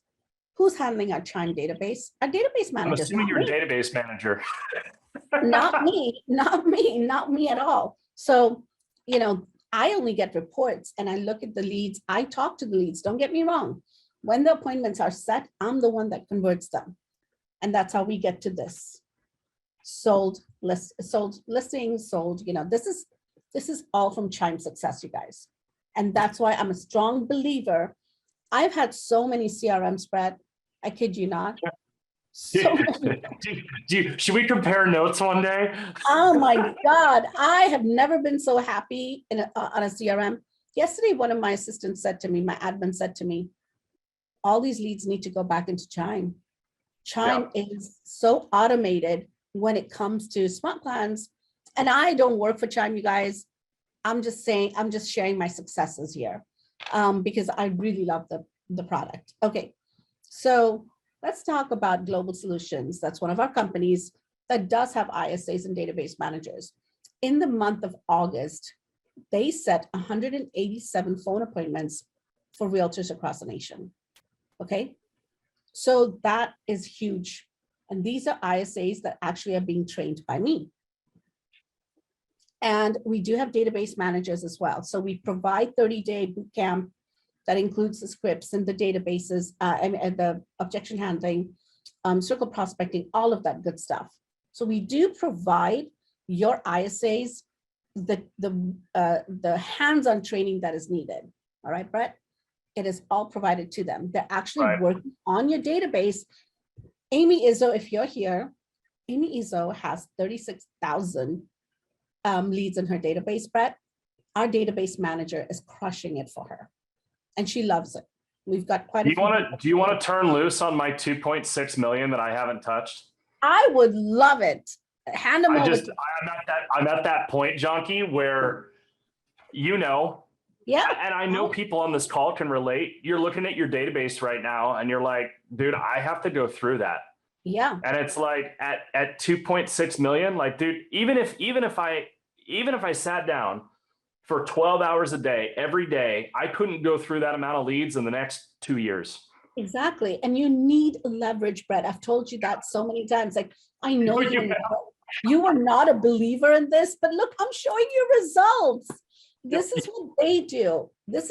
Who's handling our Chime database? Our database I'm manager. assuming you're a database manager. Not me at all. So, I only get reports and I look at the leads. I talk to the leads. Don't get me wrong. When the appointments are set, I'm the one that converts them. And that's how we get to this. Sold listings, this is all from Chime success, you guys. And that's why I'm a strong believer. I've had so many CRM spread. I kid you not. So many. Should we compare notes one day? Oh my God. I have never been so happy on a CRM. Yesterday, one of my assistants said to me, my admin said to me, all these leads need to go back into Chime. Chime is so automated when it comes to smart plans. And I don't work for Chime, you guys. I'm just sharing my successes here because I really love the product. Okay, so let's talk about Global Solutions. That's one of our companies that does have ISAs and database managers. In the month of August, they set 187 phone appointments for realtors across the nation. Okay, so that is huge. And these are ISAs that actually are being trained by me. And we do have database managers as well. So we provide 30-day boot camp that includes the scripts and the databases and the objection handling, circle prospecting, all of that good stuff. So we do provide your ISAs the hands-on training that is needed. All right, Brett? It is all provided to them. They're actually working on your database. Amy Izzo, if you're here, Amy Izzo has 36,000 leads in her database, Brett. Our database manager is crushing it for her, and she loves it. We've got quite a few. Do you want to turn loose on my 2.6 million that I haven't touched? I would love it. Hand them over. I'm at that point, Jonky, where yeah, and I know people on this call can relate. You're looking at your database right now, and you're like, dude, I have to go through that. Yeah. And it's like at 2.6 million, like, dude, even if I sat down for 12 hours a day, every day, I couldn't go through that amount of leads in the next 2 years. Exactly. And you need leverage, Brett. I've told you that so many times. Like, I know you are not a believer in this, but look, I'm showing you results. This is what they do. This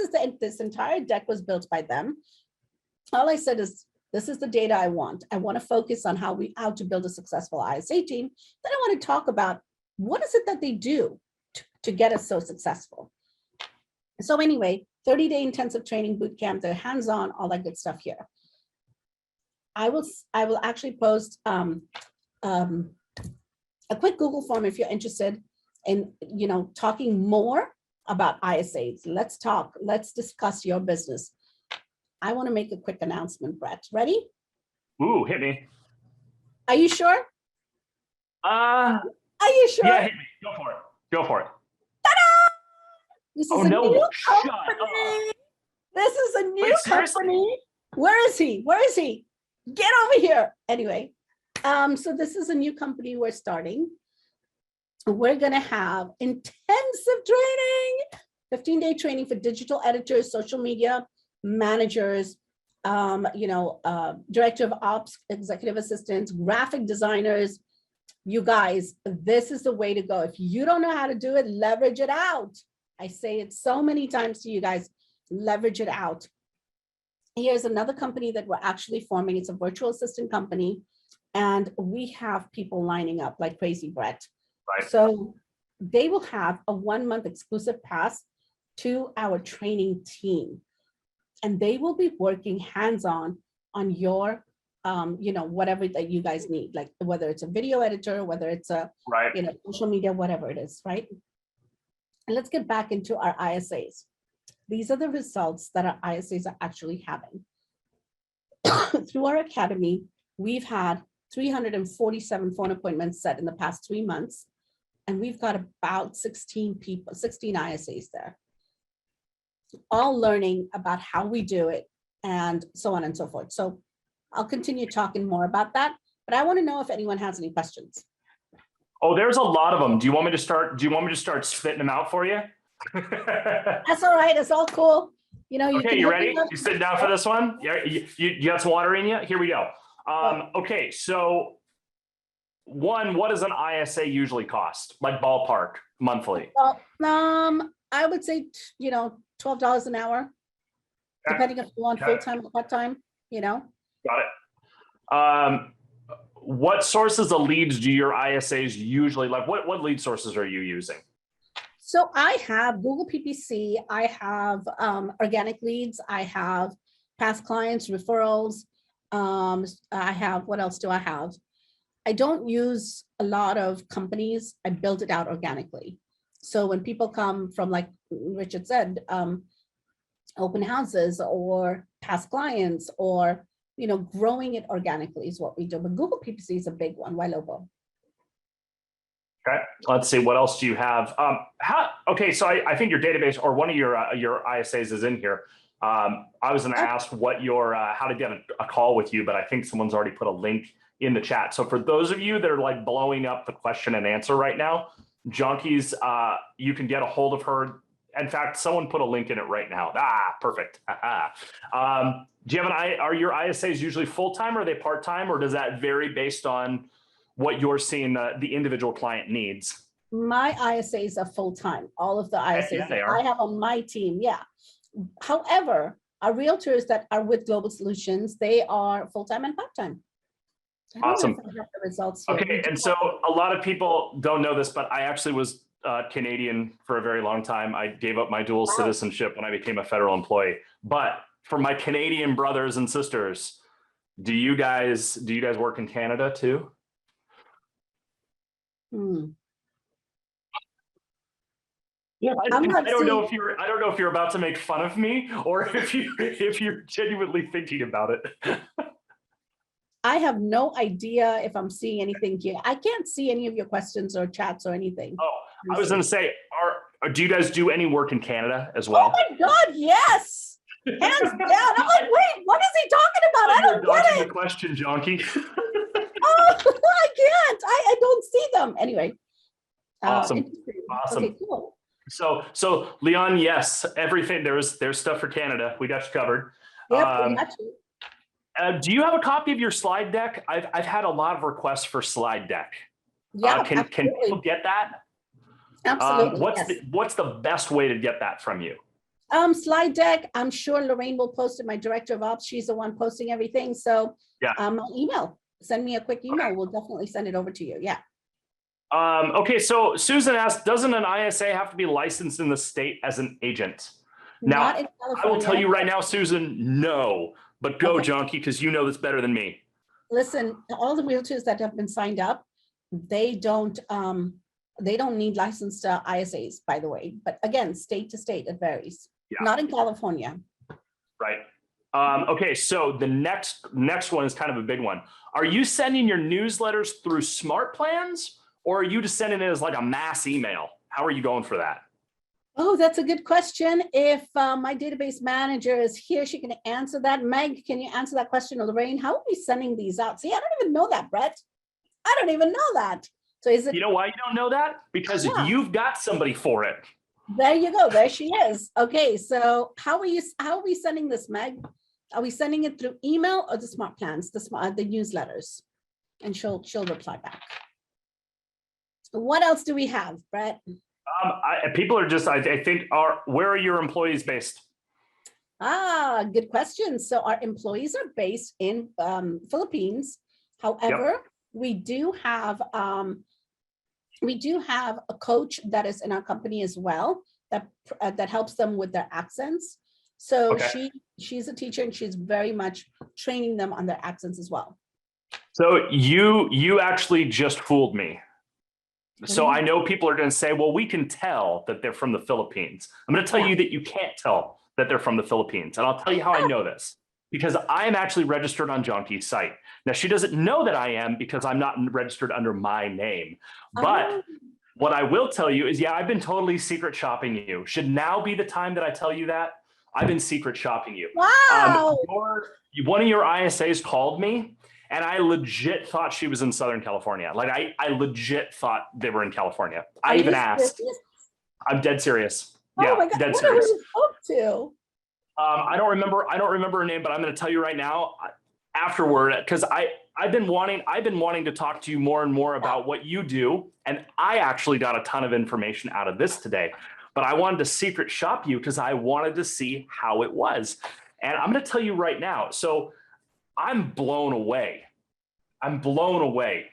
entire deck was built by them. All I said is, this is the data I want. I want to focus on how to build a successful ISA team. Then I want to talk about what is it that they do to get us so successful. So anyway, 30-day intensive training boot camp, they're hands-on, all that good stuff here. I will actually post a quick Google form if you're interested in talking more about ISAs. Let's discuss your business. I want to make a quick announcement, Brett. Ready? Ooh, hit me. Are you sure? Are you sure? Yeah, hit me. Go for it. Ta-da! This is a new shut company. up. This is a new company. Where is he? Where is he? Get over here. Anyway, so this is a new company we're starting. We're going to have intensive training, 15-day training for digital editors, social media managers, director of ops, executive assistants, graphic designers. You guys, this is the way to go. If you don't know how to do it, leverage it out. I say it so many times to you guys, leverage it out. Here's another company that we're actually forming. It's a virtual assistant company, and we have people lining up like crazy, Brett. Right. So they will have a 1-month exclusive pass to our training team, and they will be working hands-on on your, whatever that you guys need, like whether it's a video editor, whether it's a, social media, whatever it is, right? And let's get back into our ISAs. These are the results that our ISAs are actually having. Through our academy, we've had 347 phone appointments set in the past 3 months, and we've got about 16 ISAs there, all learning about how we do it and so on and so forth. So I'll continue talking more about that, but I want to know if anyone has any questions. Oh, there's a lot of them. Do you want me to start spitting them out for you? That's all right. It's all cool. Okay, you ready? You sitting down for this one? Yeah, you got some water in you? Here we go. Okay, so what does an ISA usually cost? Like ballpark monthly? Well, I would say, $12 an hour, depending if you want full-time or part-time, Got it. What sources of leads do your ISAs usually like? What lead sources are you using? So I have Google PPC, I have organic leads, I have past clients, referrals. I have, what else do I have? I don't use a lot of companies. I build it out organically. So when people come from, like Richard said, open houses or past clients, or growing it organically is what we do. But Google PPC is a big one. Why Lobo? Okay, let's see. What else do you have? Okay, so I think your database or one of your ISAs is in here. I was going to ask what your how to get a call with you, but I think someone's already put a link in the chat. So for those of you that are like blowing up the question and answer right now, Jonki's, you can get a hold of her. In fact, someone put a link in it right now. Perfect. Do you have are your ISAs usually full-time, or are they part-time, or does that vary based on what you're seeing the individual client needs? My ISAs are full-time. All of the ISAs that I have on my team. Yeah. However, our realtors that are with Global Solutions, they are full-time and part-time. Awesome. The results here. Okay, and so a lot of people don't know this, but I actually was Canadian for a very long time. I gave up my dual citizenship when I became a federal employee. But for my Canadian brothers and sisters, do you guys work in Canada too? Yeah, I don't know if you're about to make fun of me, or if you're genuinely thinking about it. I have no idea if I'm seeing anything here. I can't see any of your questions or chats or anything. Oh, I was going to say, do you guys do any work in Canada as well? Oh my God, yes. Hands down. I'm like, wait, what is he talking about? I don't get it. The question, Jonki. Oh, I can't. I don't see them. Anyway. Awesome. Okay, cool. So Leon, yes, everything. There's stuff for Canada. We got you covered. Yeah, do you have a copy of your slide deck? I've had a lot of requests for slide deck. Yeah, can people get that? Absolutely. What's the best way to get that from you? Slide deck. I'm sure Lorraine will post it. My director of ops, she's the one posting everything. So yeah, email. Send me a quick email. Okay. We'll definitely send it over to you. Yeah. Okay, so Susan asked, doesn't an ISA have to be licensed in the state as an agent? Now, I will tell you right now, Susan, no. But go, Jonki, because you know this better than me. Listen, all the realtors that have been signed up, they don't need licensed ISAs, by the way. But again, state to state, it varies. Yeah. Not in California. Right. Okay, so the next one is kind of a big one. Are you sending your newsletters through smart plans, or are you just sending it as like a mass email? How are you going for that? Oh, that's a good question. If my database manager is here, she can answer that. Meg, can you answer that question? Or Lorraine, how are we sending these out? See, I don't even know that, Brett. I don't even know that. So is it? You know why you don't know that? Because Yeah. you've got somebody for it. There you go. There she is. Okay, so how are we sending this, Meg? Are we sending it through email or the smart plans, the newsletters? And she'll reply back. What else do we have, Brett? People are just, I think, where are your employees based? Good question. So our employees are based in Philippines. However, we do have a coach that is in our company as well that helps them with their accents. So she's a teacher and she's very much training them on their accents as well. So you actually just fooled me. So I know people are going to say, well, we can tell that they're from the Philippines. I'm going to tell you that you can't tell that they're from the Philippines. And I'll tell you how I know this, because I am actually registered on Jonki's site. Now, she doesn't know that I am because I'm not registered under my name. But what I will tell you is, I've been totally secret shopping you. Should now be the time that I tell you that? I've been secret shopping you. Wow. One of your ISAs called me. And I legit thought she was in Southern California. Like I legit thought they were in California. I even asked. I'm dead serious. Oh my God. Dead what serious. Are you up to? I don't remember her name, but I'm going to tell you right now afterward, because I've been wanting to talk to you more and more about what you do. And I actually got a ton of information out of this today, but I wanted to secret shop you because I wanted to see how it was. And I'm going to tell you right now. So I'm blown away. I'm blown away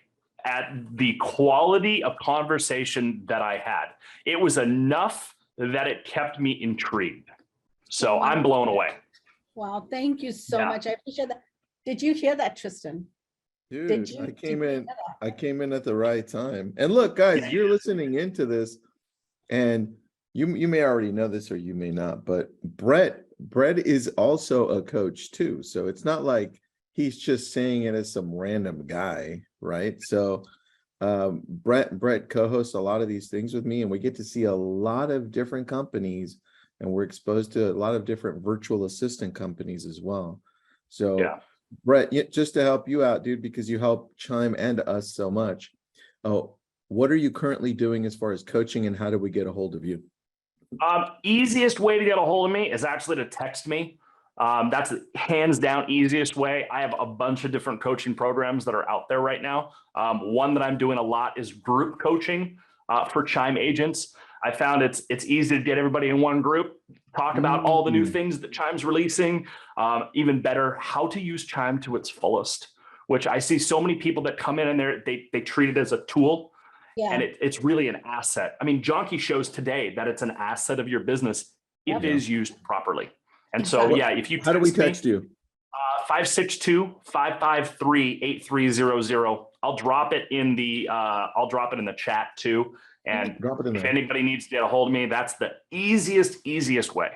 at the quality of conversation that I had. It was enough that it kept me intrigued. So I'm blown away. Wow, thank you so much. I appreciate that. Did you hear that, Tristan? Dude, I came in at the right time. And look, guys, you're listening into this, and you may already know this or you may not, but Brett is also a coach too. So it's not like he's just saying it as some random guy, right? So Brett co-hosts a lot of these things with me, and we get to see a lot of different companies, and we're exposed to a lot of different virtual assistant companies as well. So Brett, just to help you out, dude, because you help Chime and us so much. Oh, what are you currently doing as far as coaching, and how do we get a hold of you? Easiest way to get a hold of me is actually to text me. That's the hands down easiest way. I have a bunch of different coaching programs that are out there right now. One that I'm doing a lot is group coaching for Chime agents. I found it's easy to get everybody in one group, talk about all the new things that Chime's releasing, even better, how to use Chime to its fullest, which I see so many people that come in and they treat it as a tool. And it's really an asset. I mean, Jonki shows today that it's an asset of your business if it is used properly. And so, if you how do we text you? 562-553-8300. I'll drop it in the chat too. And if anybody needs to get a hold of me, that's the easiest way.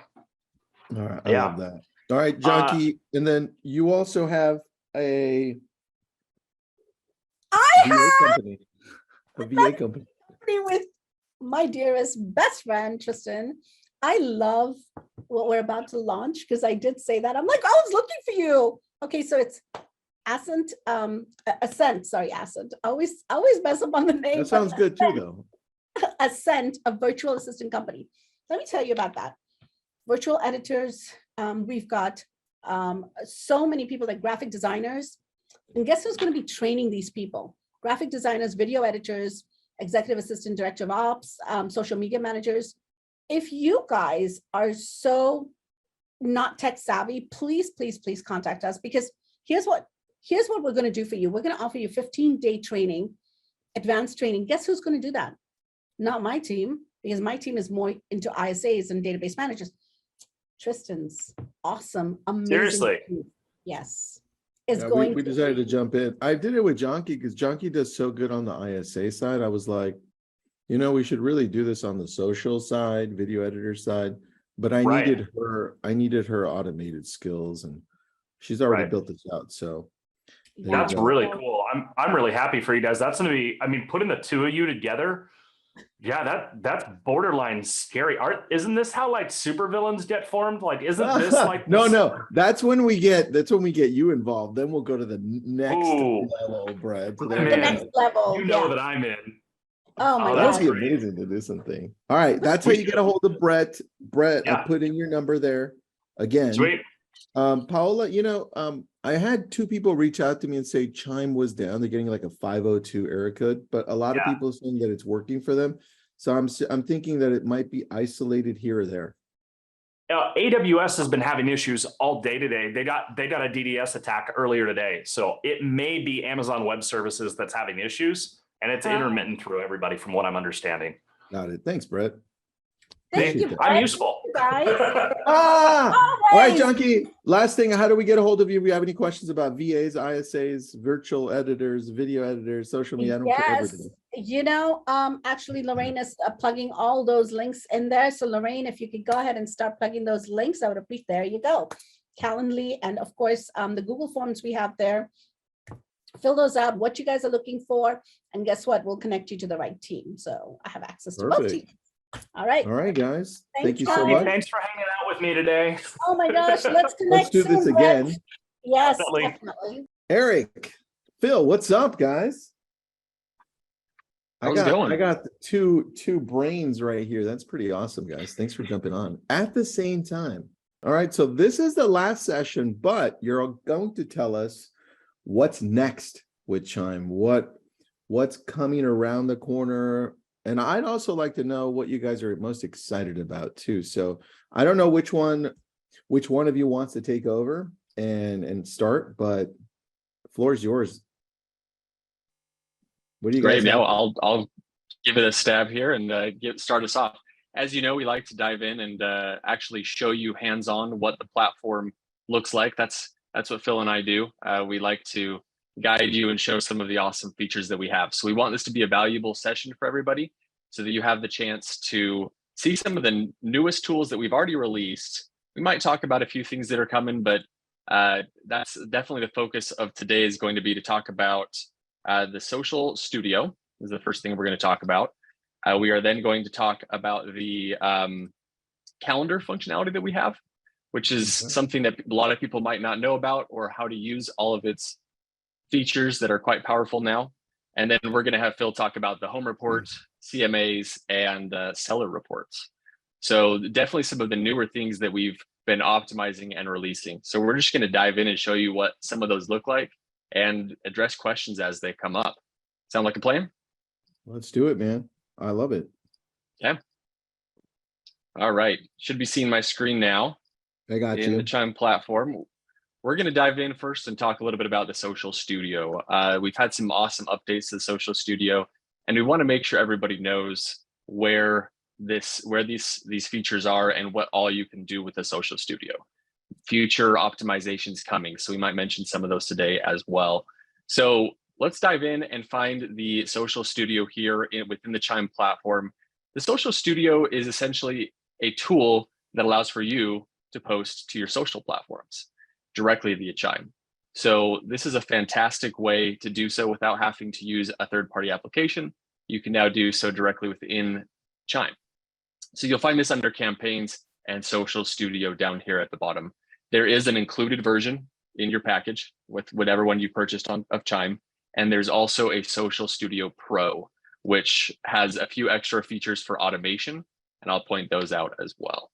All right, I love that. All right, Jonki, and then you also have a VA company with my dearest best friend Tristan. I love what we're about to launch because I did say that. I'm like, I was looking for you. Okay, so it's Ascent. Sorry, Ascent. Always mess up on the name. That sounds good too, though. Ascent, a virtual assistant company. Let me tell you about that. Virtual editors. We've got so many people, like graphic designers. And guess who's going to be training these people? Graphic designers, video editors, executive assistant, director of ops, social media managers. If you guys are so not tech savvy, please contact us, because here's what we're going to do for you. We're going to offer you 15-day training, advanced training. Guess who's going to do that? Not my team, because my team is more into ISAs and database managers. Tristan's awesome, amazing. Seriously. Yes. We decided to jump in. I did it with Jonki because Jonki does so good on the ISA side. I was like, we should really do this on the social side, video editor side. But I needed her automated skills, and she's already built this out. So that's really cool. I'm really happy for you guys. That's going to be, putting the two of you together, Yeah, that's borderline scary. Isn't this how like supervillains get formed? Like, isn't this like No, this- no, that's when we get you involved. Then we'll go to the next Ooh. level, Brad. To I'm The in. next level. You know Yeah. that I'm in. Oh my Oh, That that's would God. be great. amazing to do something. All right, that's how We you get a hold of Brett. Brett, I Yeah. put in your number there again. Sweet. Paola, I had two people reach out to me and say Chime was down. They're getting like a 502 error code, but a lot of Yeah. people are saying that it's working for them. So I'm thinking that it might be isolated here or there. AWS has been having issues all day today. They got a DDoS attack earlier today. So it may be Amazon Web Services that's having issues, and it's intermittent through everybody from what I'm understanding. Got it. Thanks, Brett. Thank you, Appreciate that. I'm Brett. useful. You guys. All right, Always. Junkie. Last thing, how do we get a hold of you? If you have any questions about VAs, ISAs, virtual editors, video editors, social media, I don't care Yes, everything. actually Lorraine is plugging all those links in there. So Lorraine, if you could go ahead and start plugging those links, I would appreciate. There you go. Calendly, and of course, the Google Forms we have there. Fill those out, what you guys are looking for, and guess what? We'll connect you to the right team. So I have access to both Perfect. teams. All right. All right, guys. Thanks, Thank you so guys. much. Thanks for hanging out with me today. Oh my gosh, let's connect. Let's do this soon, Brett. again. Yes, Definitely. definitely. Eric, Phil, what's up, guys? How's it going? I got the two brains right here. That's pretty awesome, guys. Thanks for jumping on at the same time. All right, so this is the last session, but you're going to tell us what's next with Chime, what's coming around the corner. And I'd also like to know what you guys are most excited about too. So I don't know which one of you wants to take over and start, but the floor is yours. What do you guys Great. have? Now I'll give it a stab here and start us off. As you know, we like to dive in and actually show you hands-on what the platform looks like. That's what Phil and I do. We like to guide you and show some of the awesome features that we have. So we want this to be a valuable session for everybody so that you have the chance to see some of the newest tools that we've already released. We might talk about a few things that are coming, but that's definitely the focus of today is going to be to talk about the Social Studio is the first thing we're going to talk about. We are then going to talk about the calendar functionality that we have, which is something that a lot of people might not know about or how to use all of its features that are quite powerful now. And then we're going to have Phil talk about the home reports, CMAs, and seller reports. So definitely some of the newer things that we've been optimizing and releasing. So we're just going to dive in and show you what some of those look like and address questions as they come up. Sound like a plan? Let's do it, man. I love it. Yeah. All right. Should be seeing my screen now. I got in you. the Chime platform. We're going to dive in first and talk a little bit about the Social Studio. We've had some awesome updates to the Social Studio, and we want to make sure everybody knows where these features are and what all you can do with the Social Studio. Future optimizations coming, so we might mention some of those today as well. So let's dive in and find the Social Studio here within the Chime platform. The Social Studio is essentially a tool that allows for you to post to your social platforms directly via Chime. So this is a fantastic way to do so without having to use a third-party application. You can now do so directly within Chime. So you'll find this under Campaigns and Social Studio down here at the bottom. There is an included version in your package with whatever one you purchased of Chime. And there's also a Social Studio Pro, which has a few extra features for automation, and I'll point those out as well.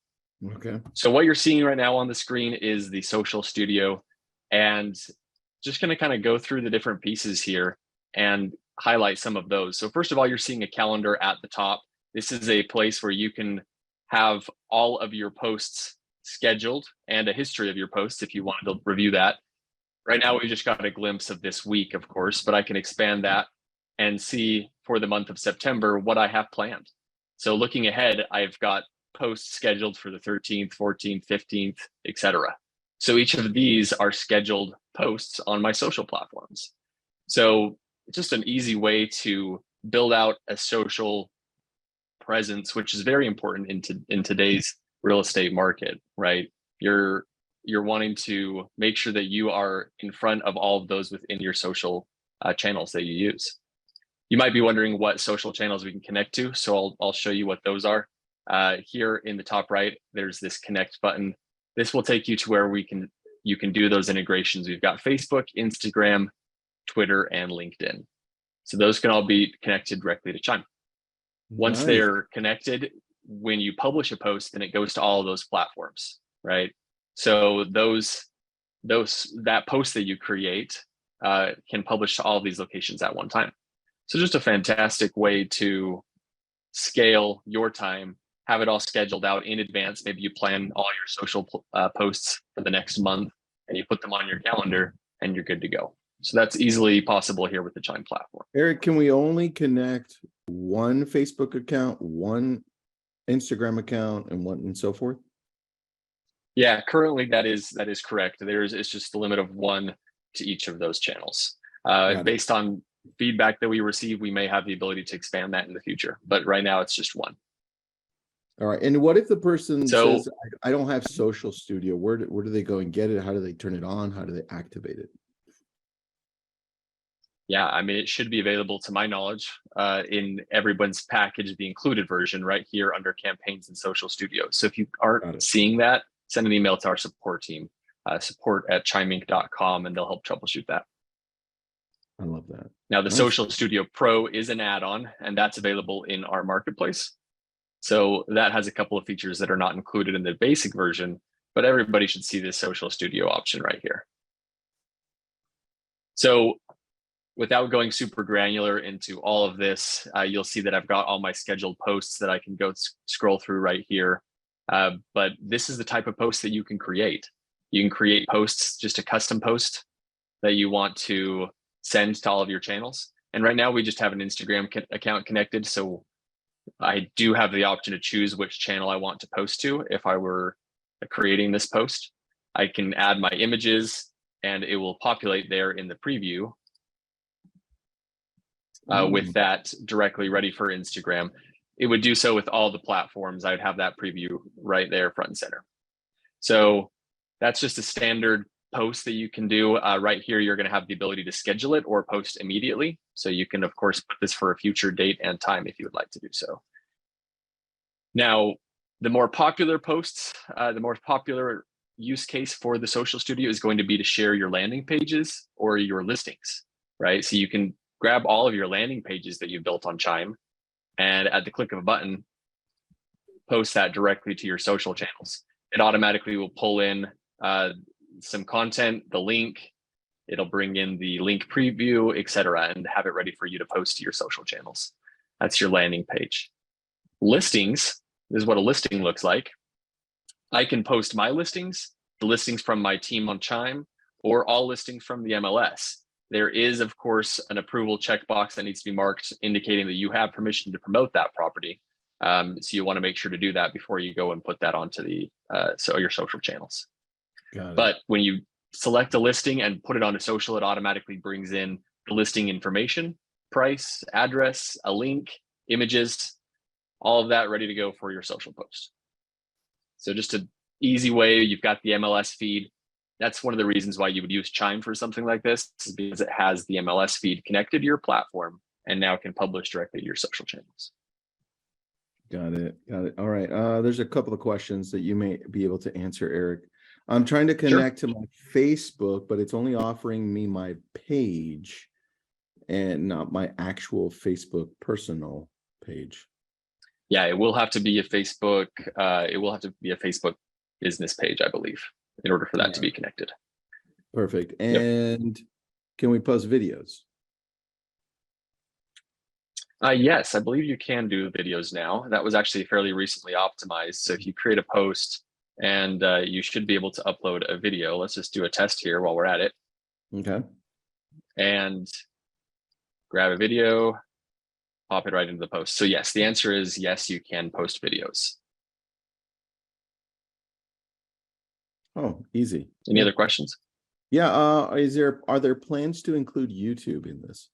Okay. So what you're seeing right now on the screen is the Social Studio, and just going to kind of go through the different pieces here and highlight some of those. So first of all, you're seeing a calendar at the top. This is a place where you can have all of your posts scheduled and a history of your posts if you wanted to review that. Right now, we just got a glimpse of this week, of course, but I can expand that and see for the month of September what I have planned. So looking ahead, I've got posts scheduled for the 13th, 14th, 15th, etc. So each of these are scheduled posts on my social platforms. So it's just an easy way to build out a social presence, which is very important in today's real estate market, right? You're wanting to make sure that you are in front of all of those within your social channels that you use. You might be wondering what social channels we can connect to. So I'll show you what those are. Here in the top right, there's this connect button. This will take you to where you can do those integrations. We've got Facebook, Instagram, Twitter, and LinkedIn. So those can all be connected directly to Chime. Once Nice. they're connected, when you publish a post, then it goes to all of those platforms, right? So that post that you create can publish to all of these locations at one time. So just a fantastic way to scale your time, have it all scheduled out in advance. Maybe you plan all your social posts for the next month and you put them on your calendar and you're good to go. So that's easily possible here with the Chime platform. Eric, can we only connect one Facebook account, one Instagram account, and so forth? Yeah, currently that is correct. It's just the limit of one to each of those channels. Based on feedback that we receive, we may have the ability to expand that in the future, but right now it's just one. All right. And what if the person says, I don't have Social Studio? Where do they go and get it? How do they turn it on? How do they activate it? Yeah, I mean, it should be available to my knowledge in everyone's package, the included version right here under campaigns and Social Studio. So if you aren't seeing that, send an email to our support team, support@chimeinc.com, and they'll help troubleshoot that. I love that. Now, the Social Studio Pro is an add-on, and that's available in our marketplace. So that has a couple of features that are not included in the basic version, but everybody should see this Social Studio option right here. So without going super granular into all of this, you'll see that I've got all my scheduled posts that I can go scroll through right here. But this is the type of post that you can create. You can create posts, just a custom post that you want to send to all of your channels. And right now we just have an Instagram account connected. So I do have the option to choose which channel I want to post to. If I were creating this post, I can add my images and it will populate there in the preview with that directly ready for Instagram. It would do so with all the platforms. I'd have that preview right there front and center. So that's just a standard post that you can do. Right here, you're going to have the ability to schedule it or post immediately. So you can, of course, put this for a future date and time if you would like to do so. Now, the more popular posts, the more popular use case for the Social Studio is going to be to share your landing pages or your listings, right? So you can grab all of your landing pages that you've built on Chime and at the click of a button, post that directly to your social channels. It automatically will pull in some content, the link, it'll bring in the link preview, etc., and have it ready for you to post to your social channels. That's your landing page. Listings is what a listing looks like. I can post my listings, the listings from my team on Chime, or all listings from the MLS. There is, of course, an approval checkbox that needs to be marked indicating that you have permission to promote that property. So you want to make sure to do that before you go and put that onto the your social channels. But when you select a listing and put it onto social, it automatically brings in the listing information, price, address, a link, images, all of that ready to go for your social post. So just an easy way. You've got the MLS feed. That's one of the reasons why you would use Chime for something like this, is because it has the MLS feed connected to your platform and now can publish directly to your social channels. Got it. All right. There's a couple of questions that you may be able to answer, Eric. I'm trying to connect to my Facebook, but it's only offering me my page and not my actual Facebook personal page. Yeah, it will have to be a Facebook. It will have to be a Facebook business page, I believe, in order for that to be connected. Perfect. And can we post videos? Yes, I believe you can do videos now. That was actually fairly recently optimized. So if you create a post and you should be able to upload a video. Let's just do a test here while we're at it. Okay. And grab a video, pop it right into the post. So yes, the answer is yes, you can post videos. Oh, easy. Any other questions? Yeah. Are there plans to include YouTube in this?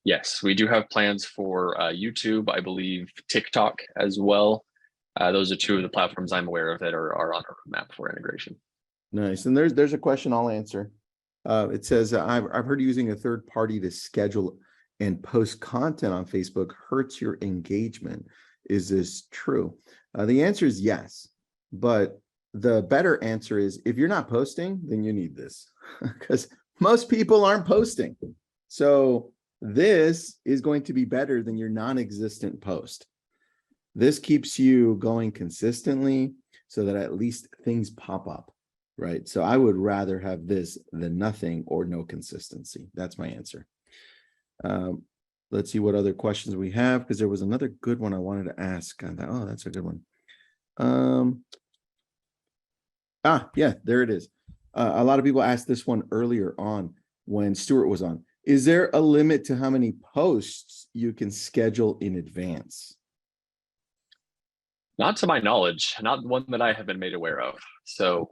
Yes, we do have plans for YouTube, I believe TikTok as well. Those are two of the platforms I'm aware of that are on our roadmap for integration. Nice. And there's a question I'll answer. It says, I've heard using a third party to schedule and post content on Facebook hurts your engagement. Is this true? The answer is yes, but the better answer is if you're not posting, then you need this because most people aren't posting. So this is going to be better than your non-existent post. This keeps you going consistently so that at least things pop up, right? So I would rather have this than nothing or no consistency. That's my answer. Let's see what other questions we have, because there was another good one I wanted to ask. I thought, oh, that's a good one. Yeah, there it is. A lot of people asked this one earlier on when Stuart was on. Is there a limit to how many posts you can schedule in advance? Not to my knowledge, not one that I have been made aware of. So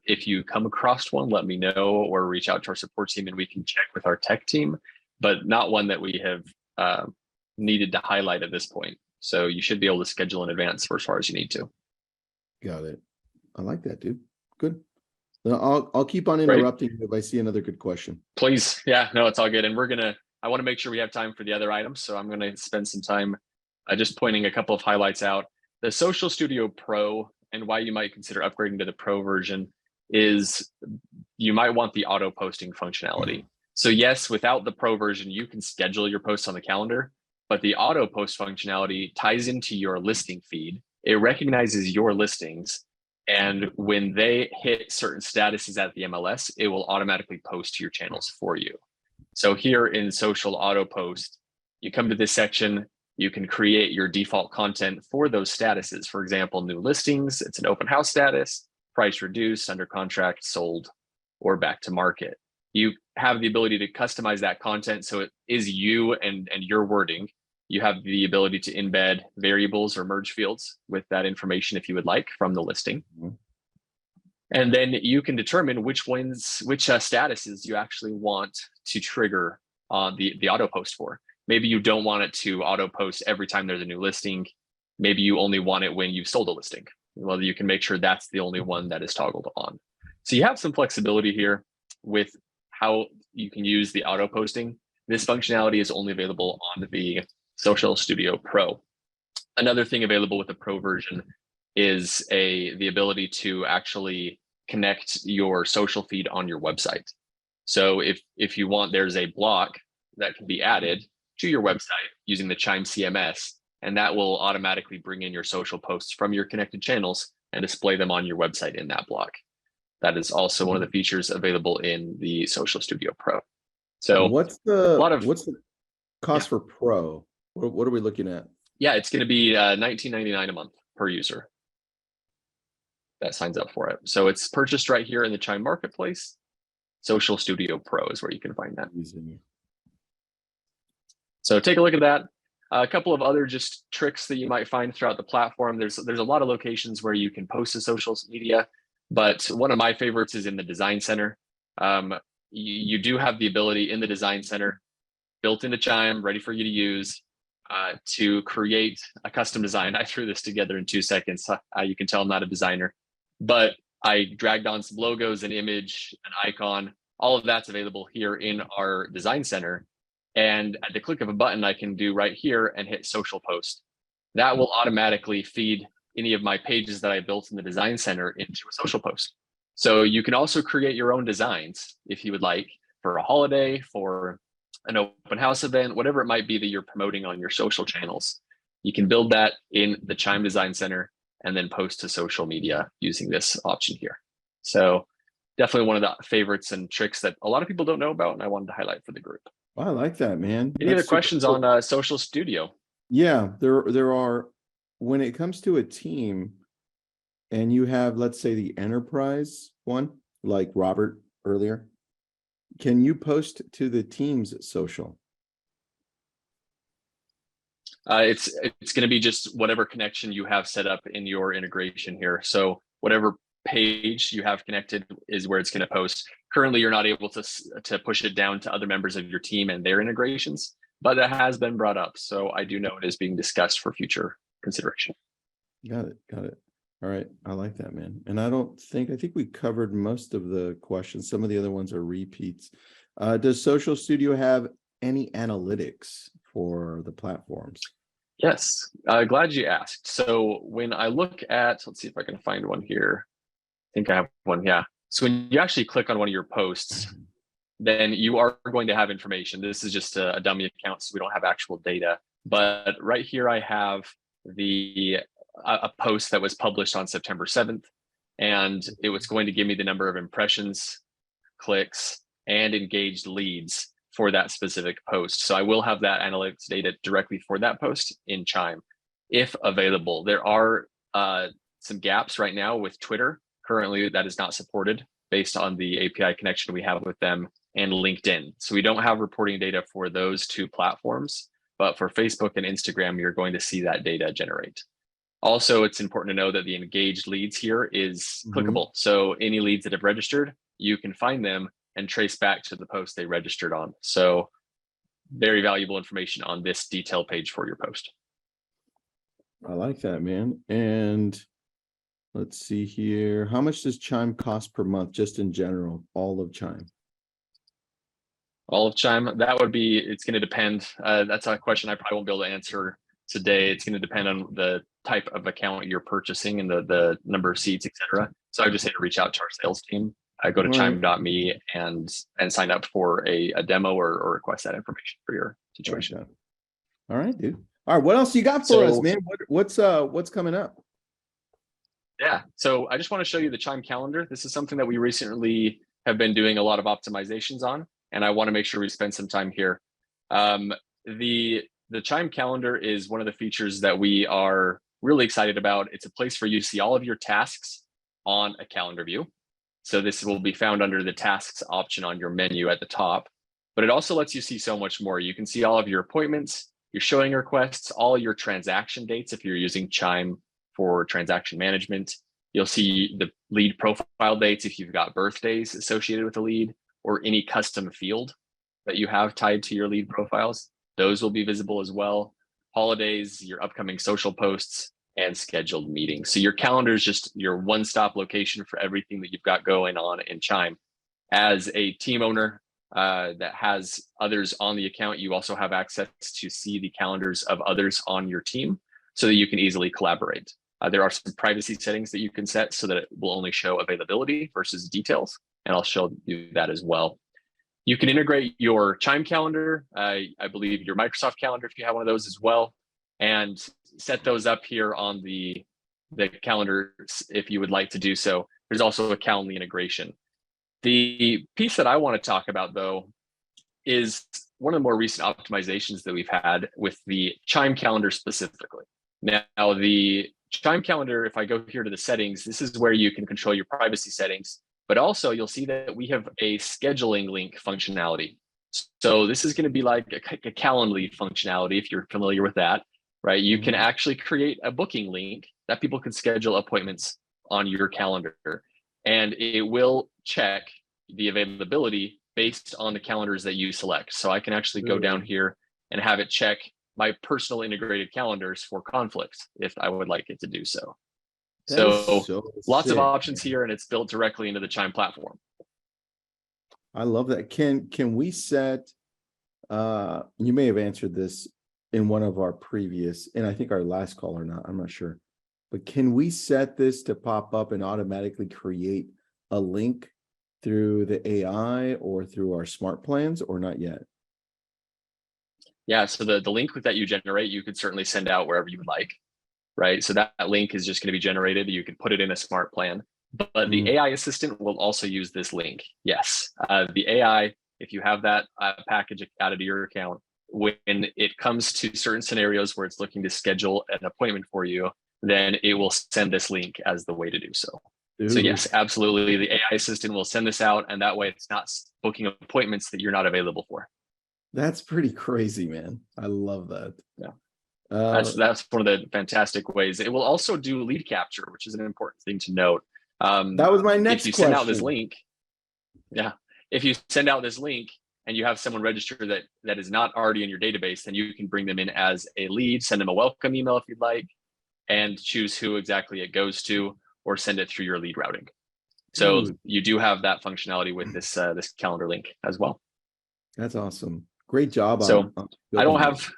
if you come across one, let me know or reach out to our support team and we can check with our tech team, but not one that we have needed to highlight at this point. So you should be able to schedule in advance for as far as you need to. Got it. I like that, dude. Good. I'll keep on interrupting you if I see another good question. Please. Yeah, no, it's all good. And I want to make sure we have time for the other items. So I'm going to spend some time just pointing a couple of highlights out. The Social Studio Pro and why you might consider upgrading to the Pro version is you might want the auto posting functionality. So yes, without the Pro version, you can schedule your posts on the calendar, but the auto post functionality ties into your listing feed. It recognizes your listings. And when they hit certain statuses at the MLS, it will automatically post to your channels for you. So here in Social Auto Post, you come to this section, you can create your default content for those statuses. For example, new listings, it's an open house status, price reduced, under contract, sold, or back to market. You have the ability to customize that content so it is you and your wording. You have the ability to embed variables or merge fields with that information if you would like from the listing. Mm-hmm. And then you can determine which statuses you actually want to trigger the auto post for. Maybe you don't want it to auto post every time there's a new listing. Maybe you only want it when you've sold a listing. Well, you can make sure that's the only one that is toggled on. So you have some flexibility here with how you can use the auto posting. This functionality is only available on the Social Studio Pro. Another thing available with the Pro version is the ability to actually connect your social feed on your website. So if you want, there's a block that can be added to your website using the Chime CMS, and that will automatically bring in your social posts from your connected channels and display them on your website in that block. That is also one of the features available in the Social Studio Pro. So what's the cost for Pro? What are we looking at? Yeah, it's going to be $19.99 a month per user that signs up for it. So it's purchased right here in the Chime Marketplace. Social Studio Pro is where you can find that. So take a look at that. A couple of other just tricks that you might find throughout the platform. There's a lot of locations where you can post to social media, but one of my favorites is in the Design Center. You do have the ability in the Design Center, built into Chime, ready for you to use, to create a custom design. I threw this together in 2 seconds. You can tell I'm not a designer, but I dragged on some logos, an image, an icon. All of that's available here in our Design Center. And at the click of a button, I can do right here and hit social post. That will automatically feed any of my pages that I built in the Design Center into a social post. So you can also create your own designs if you would like, for a holiday, for an open house event, whatever it might be that you're promoting on your social channels. You can build that in the Chime Design Center and then post to social media using this option here. So definitely one of the favorites and tricks that a lot of people don't know about, and I wanted to highlight for the group. I like that, man. Any other questions on Social Studio? Yeah, there are. When it comes to a team and you have, let's say, the enterprise one, like Robert earlier, can you post to the team's social? It's going to be just whatever connection you have set up in your integration here. So whatever page you have connected is where it's going to post. Currently, you're not able to push it down to other members of your team and their integrations, but that has been brought up. So I do know it is being discussed for future consideration. Got it. All right. I like that, man. And I think we covered most of the questions. Some of the other ones are repeats. Does Social Studio have any analytics for the platforms? Yes, glad you asked. So when I look at, let's see if I can find one here. I think I have one, yeah. So when you actually click on one of your posts, then you are going to have information. This is just a dummy account, so we don't have actual data. But right here I have a post that was published on September 7th, and it was going to give me the number of impressions, clicks, and engaged leads for that specific post. So I will have that analytics data directly for that post in Chime, if available. There are some gaps right now with Twitter. Currently, that is not supported based on the API connection we have with them, and LinkedIn. So we don't have reporting data for those two platforms, but for Facebook and Instagram, you're going to see that data generate. Also, it's important to know that the engaged leads here is clickable. So any leads that have registered, you can find them and trace back to the post they registered on. So very valuable information on this detail page for your post. I like that, man. And let's see here. How much does Chime cost per month, just in general, all of Chime? All of Chime, that would be, it's going to depend. That's a question I probably won't be able to answer today. It's going to depend on the type of account you're purchasing and the number of seats, etc. So I would just say to reach out to our sales team. Go to chime.me and sign up for a demo or request that information for your situation. All right, dude. All right, what else you got for us, man? What's coming up? Yeah, so I just want to show you the Chime calendar. This is something that we recently have been doing a lot of optimizations on, and I want to make sure we spend some time here. The Chime calendar is one of the features that we are really excited about. It's a place for you to see all of your tasks on a calendar view. So this will be found under the tasks option on your menu at the top, but it also lets you see so much more. You can see all of your appointments, your showing requests, all your transaction dates if you're using Chime for transaction management. You'll see the lead profile dates if you've got birthdays associated with the lead, or any custom field that you have tied to your lead profiles. Those will be visible as well. Holidays, your upcoming social posts, and scheduled meetings. So your calendar is just your one-stop location for everything that you've got going on in Chime. As a team owner that has others on the account, you also have access to see the calendars of others on your team so that you can easily collaborate. There are some privacy settings that you can set so that it will only show availability versus details, and I'll show you that as well. You can integrate your Chime calendar, I believe your Microsoft calendar if you have one of those as well, and set those up here on the calendar if you would like to do so. There's also a Calendly integration. The piece that I want to talk about, though, is one of the more recent optimizations that we've had with the Chime calendar specifically. Now, the Chime calendar, if I go here to the settings, this is where you can control your privacy settings, but also you'll see that we have a scheduling link functionality. So this is going to be like a Calendly functionality, if you're familiar with that. Right, you can actually create a booking link that people can schedule appointments on your calendar, and it will check the availability based on the calendars that you select. So I can actually go down here and have it check my personal integrated calendars for conflicts if I would like it to do so. So lots of options here, and it's built directly into the Chime platform. I love that. Can we set, you may have answered this in one of our previous, and I think our last call or not, I'm not sure, but can we set this to pop up and automatically create a link through the AI or through our smart plans, or not yet? Yeah, so the link that you generate, you could certainly send out wherever you would like, right? So that link is just going to be generated. You can put it in a smart plan, but the AI assistant will also use this link. Yes, the AI, if you have that package added to your account, when it comes to certain scenarios where it's looking to schedule an appointment for you, then it will send this link as the way to do so. So yes, absolutely. The AI assistant will send this out, and that way it's not booking appointments that you're not available for. That's pretty crazy, man. I love that. Yeah. That's one of the fantastic ways. It will also do lead capture, which is an important thing to note. That was my next question. If you send out this link, if you send out this link and you have someone register that is not already in your database, then you can bring them in as a lead, send them a welcome email if you'd like, and choose who exactly it goes to, or send it through your lead routing. So you do have that functionality with this calendar link as well. That's awesome. Great job. So on I don't building have. this.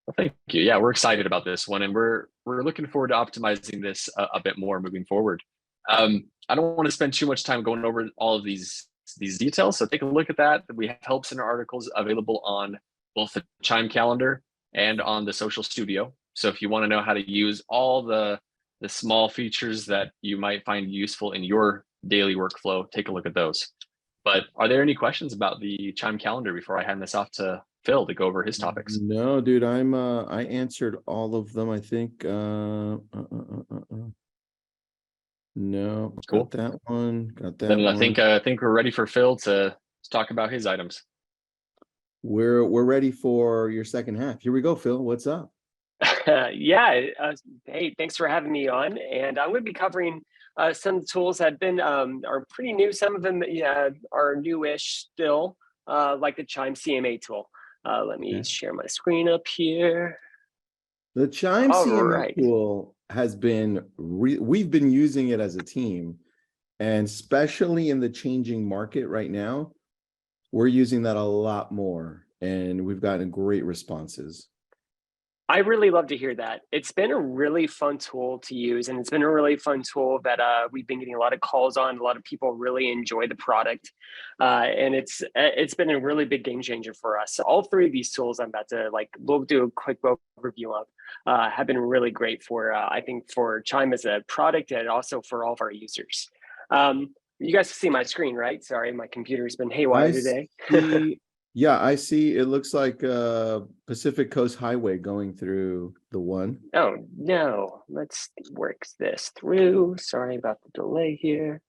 Well, thank you. Yeah, we're excited about this one, and we're looking forward to optimizing this a bit more moving forward. I don't want to spend too much time going over all of these details, so take a look at that. We have help center articles available on both the Chime calendar and on the Social Studio. So if you want to know how to use all the small features that you might find useful in your daily workflow, take a look at those. But are there any questions about the Chime calendar before I hand this off to Phil to go over his topics? No, dude, I answered all of them, I think. No, Cool. got that one, got that Then one. I think we're ready for Phil to talk about his items. We're ready for your second half. Here we go, Phil. What's up? Yeah. Hey, thanks for having me on. And I'm going to be covering some tools that have been are pretty new. Some of them are newish still, like the Chime CMA tool. Let me share my screen up here. The Chime All CMA right. tool has been, we've been using it as a team, and especially in the changing market right now, we're using that a lot more, and we've gotten great responses. I really love to hear that. It's been a really fun tool to use, and it's been a really fun tool that we've been getting a lot of calls on. A lot of people really enjoy the product, and it's been a really big game changer for us. All three of these tools I'm about to we'll do a quick overview of have been really great for I think for Chime as a product, and also for all of our users. You guys can see my screen, right? Sorry, my computer's been haywire today. Yeah, I see. It looks like Pacific Coast Highway going through the one. Oh no, let's work this through. Sorry about the delay here.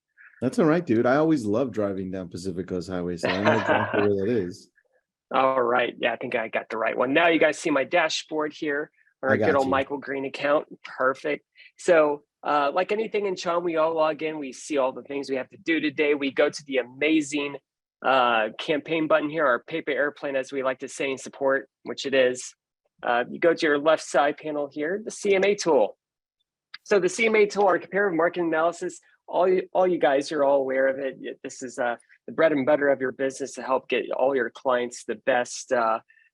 That's all right, dude. I always love driving down Pacific Coast Highway, so I know exactly where that is. All right. Yeah, I think I got the right one. Now you guys see my dashboard here, our good old Michael Green account. Perfect. So like anything in Chime, we all log in, we see all the things we have to do today. We go to the amazing campaign button here, our paper airplane, as we like to say in support, which it is. You go to your left side panel here, the CMA tool. So the CMA tool, our comparative marketing analysis, all you guys are all aware of it. This is the bread and butter of your business to help get all your clients the best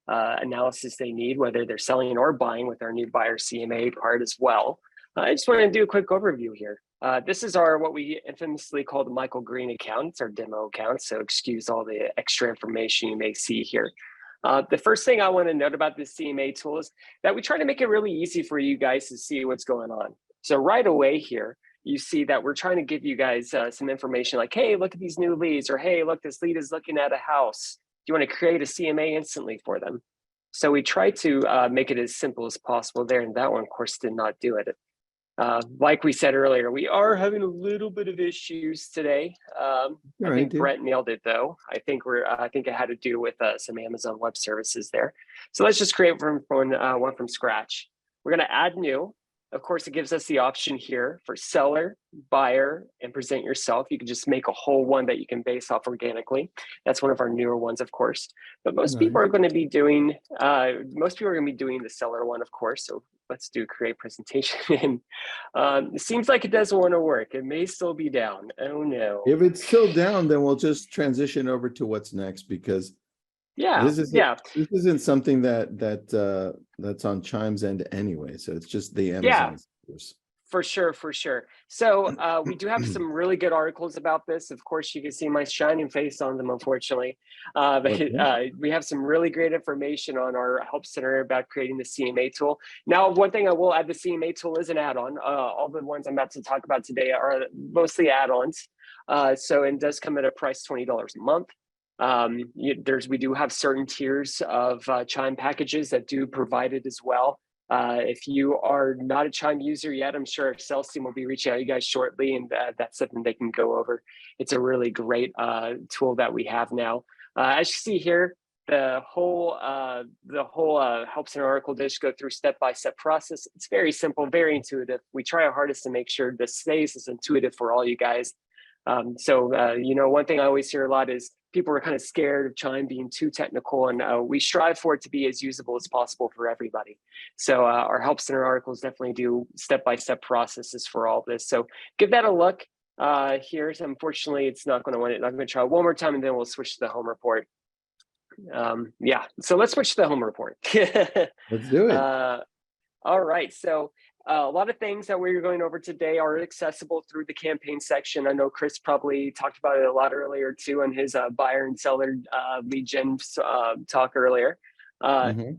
analysis they need, whether they're selling or buying, with our new buyer CMA part as well. I just want to do a quick overview here. This is what we infamously call the Michael Green account. It's our demo account, so excuse all the extra information you may see here. The first thing I want to note about this CMA tool is that we try to make it really easy for you guys to see what's going on. So right away here, you see that we're trying to give you guys some information like, hey, look at these new leads, or hey, look, this lead is looking at a house. Do you want to create a CMA instantly for them? So we try to make it as simple as possible there, and that one, of course, did not do it. Like we said earlier, we are having a little bit of issues today. I think Brett nailed it though. I think it had to do with some Amazon Web Services there. So let's just create one from scratch. We're going to add new. Of course, it gives us the option here for seller, buyer, and present yourself. You can just make a whole one that you can base off organically. That's one of our newer ones, of course. But most people are going to be doing the seller one, of course. So let's do create presentation. It seems like it doesn't want to work. It may still be down. Oh no. If it's still down, then we'll just transition over to what's next, because this isn't something that's on Chime's end anyway. So it's just the Amazon. For sure. So we do have some really good articles about this. Of course, you can see my shining face on them, unfortunately. We have some really great information on our help center about creating the CMA tool. Now, one thing I will add, the CMA tool is an add-on. All the ones I'm about to talk about today are mostly add-ons. So it does come at a price $20 a month. We do have certain tiers of Chime packages that do provide it as well. If you are not a Chime user yet, I'm sure our sales team will be reaching out to you guys shortly, and that's something they can go over. It's a really great tool that we have now. As you see here, the whole help center article does go through step-by-step process. It's very simple, very intuitive. We try our hardest to make sure this stays as intuitive for all you guys. One thing I always hear a lot is people are kind of scared of Chime being too technical, and we strive for it to be as usable as possible for everybody. So our help center articles definitely do step-by-step processes for all this. So give that a look here. So unfortunately, it's not going to want it. I'm going to try one more time, and then we'll switch to the home report. Yeah, so let's switch to the home report. Let's do it. All right, so a lot of things that we're going over today are accessible through the campaign section. I know Chris probably talked about it a lot earlier too in his buyer and seller lead gen talk earlier.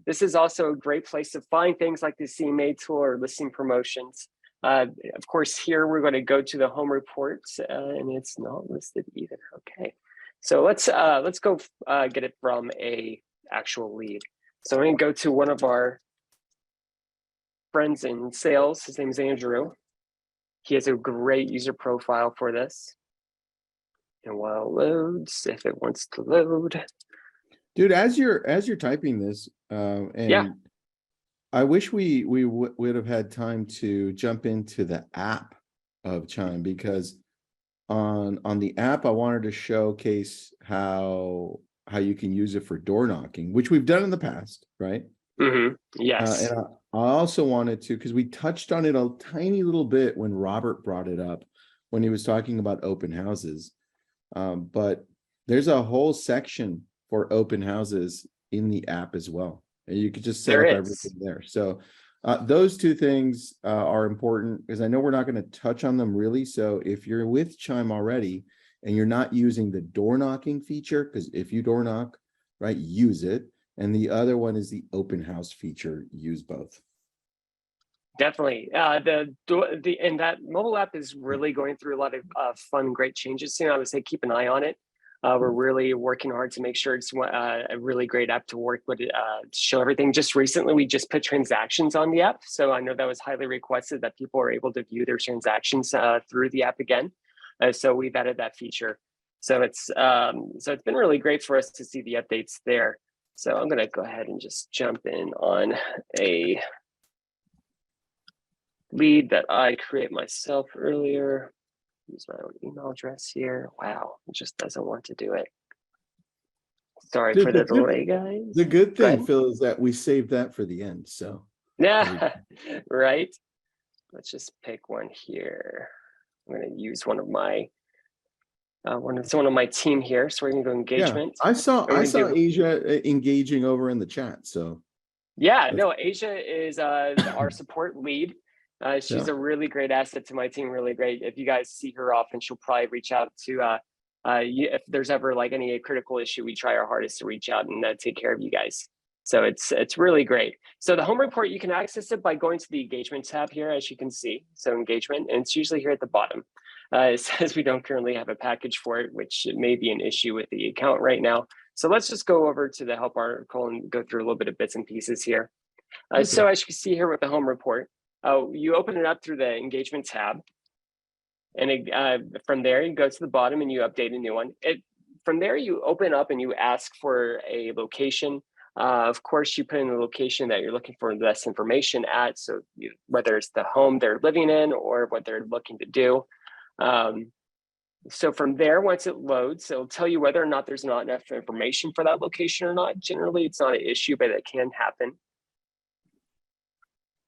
This is also a great place to find things like the CMA tool or listing promotions. Of course, here we're going to go to the home reports, and it's not listed either. Okay, so let's go get it from a actual lead. So I'm going to go to one of our friends in sales. His name is Andrew. He has a great user profile for this. And while it loads, if it wants to load. Dude, as you're typing this, and yeah, I wish we would have had time to jump into the app of Chime, because on the app I wanted to showcase how you can use it for door knocking, which we've done in the past, right? Yes. And I also wanted to, because we touched on it a tiny little bit when Robert brought it up when he was talking about open houses. But there's a whole section for open houses in the app as well. And you could just set up everything there. So those two things are important, because I know we're not going to touch on them really. So if you're with Chime already and you're not using the door knocking feature, because if you door knock, right, use it. And the other one is the open house feature. Use both. Definitely. And that mobile app is really going through a lot of fun, great changes soon. I would say keep an eye on it. We're really working hard to make sure it's a really great app to work with, to show everything. Just recently, we just put transactions on the app. So I know that was highly requested that people are able to view their transactions through the app again. So we've added that feature. So it's been really great for us to see the updates there. So I'm going to go ahead and just jump in on a lead that I create myself earlier. Use my own email address here. Wow, it just doesn't want to do it. Sorry for the delay, guys. The good thing, Phil, is that we saved that for the end. So yeah, right. Let's just pick one here. I'm going to use one of my team here. So we're going to go engagement. Yeah, I saw Asia engaging over in the chat. So yeah, no, Asia is our support lead. She's a really great asset to my team, really great. If you guys see her often, she'll probably reach out to, if there's ever like any critical issue, we try our hardest to reach out and take care of you guys. So it's really great. So the home report, you can access it by going to the engagement tab here, as you can see. So engagement, and it's usually here at the bottom. It says we don't currently have a package for it, which may be an issue with the account right now. So let's just go over to the help article and go through a little bit of bits and pieces here. So as you can see here with the home report, you open it up through the engagement tab. And from there, you go to the bottom and you update a new one. From there, you open up and you ask for a location. Of course, you put in the location that you're looking for less information at. So whether it's the home they're living in or what they're looking to do. So from there, once it loads, it'll tell you whether or not there's not enough information for that location or not. Generally, it's not an issue, but it can happen.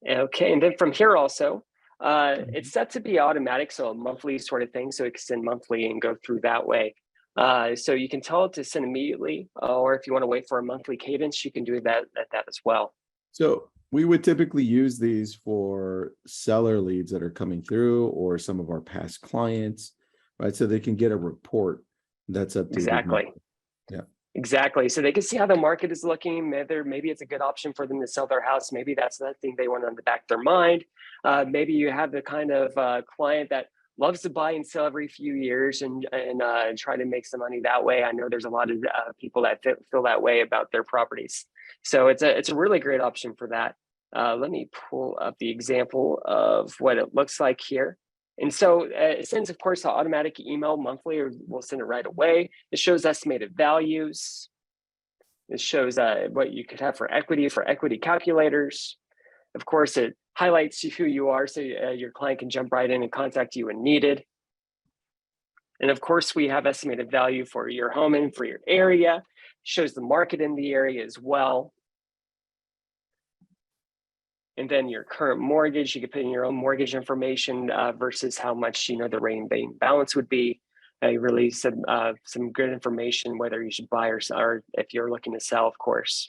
Okay, and then from here also, it's set to be automatic, so a monthly sort of thing. So it can send monthly and go through that way. So you can tell it to send immediately, or if you want to wait for a monthly cadence, you can do that as well. So we would typically use these for seller leads that are coming through, or some of our past clients, right? So they can get a report that's updated. Exactly. Yeah. Exactly. So they can see how the market is looking. Maybe it's a good option for them to sell their house. Maybe that's the thing they want on the back of their mind. Maybe you have the kind of client that loves to buy and sell every few years and try to make some money that way. I know there's a lot of people that feel that way about their properties. So it's a really great option for that. Let me pull up the example of what it looks like here. And so it sends, of course, an automatic email monthly, or we'll send it right away. It shows estimated values. It shows what you could have for equity calculators. Of course, it highlights who you are, so your client can jump right in and contact you when needed. And of course, we have estimated value for your home and for your area. It shows the market in the area as well. And then your current mortgage, you can put in your own mortgage information versus how much the remaining balance would be. really some good information, whether you should buy or if you're looking to sell, of course.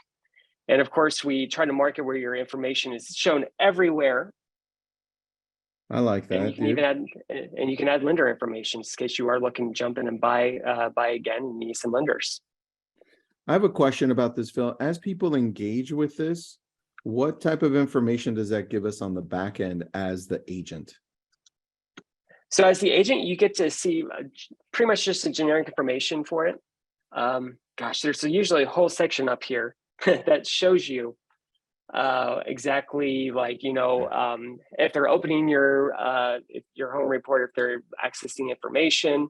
And of course, we try to market where your information is shown everywhere. I like that. And you can even add lender information in case you are looking to jump in and buy again and need some lenders. I have a question about this, Phil. As people engage with this, what type of information does that give us on the back end as the agent? So as the agent, you get to see pretty much just the generic information for it. Gosh, there's usually a whole section up here that shows you exactly, like, if they're opening your home report, if they're accessing information.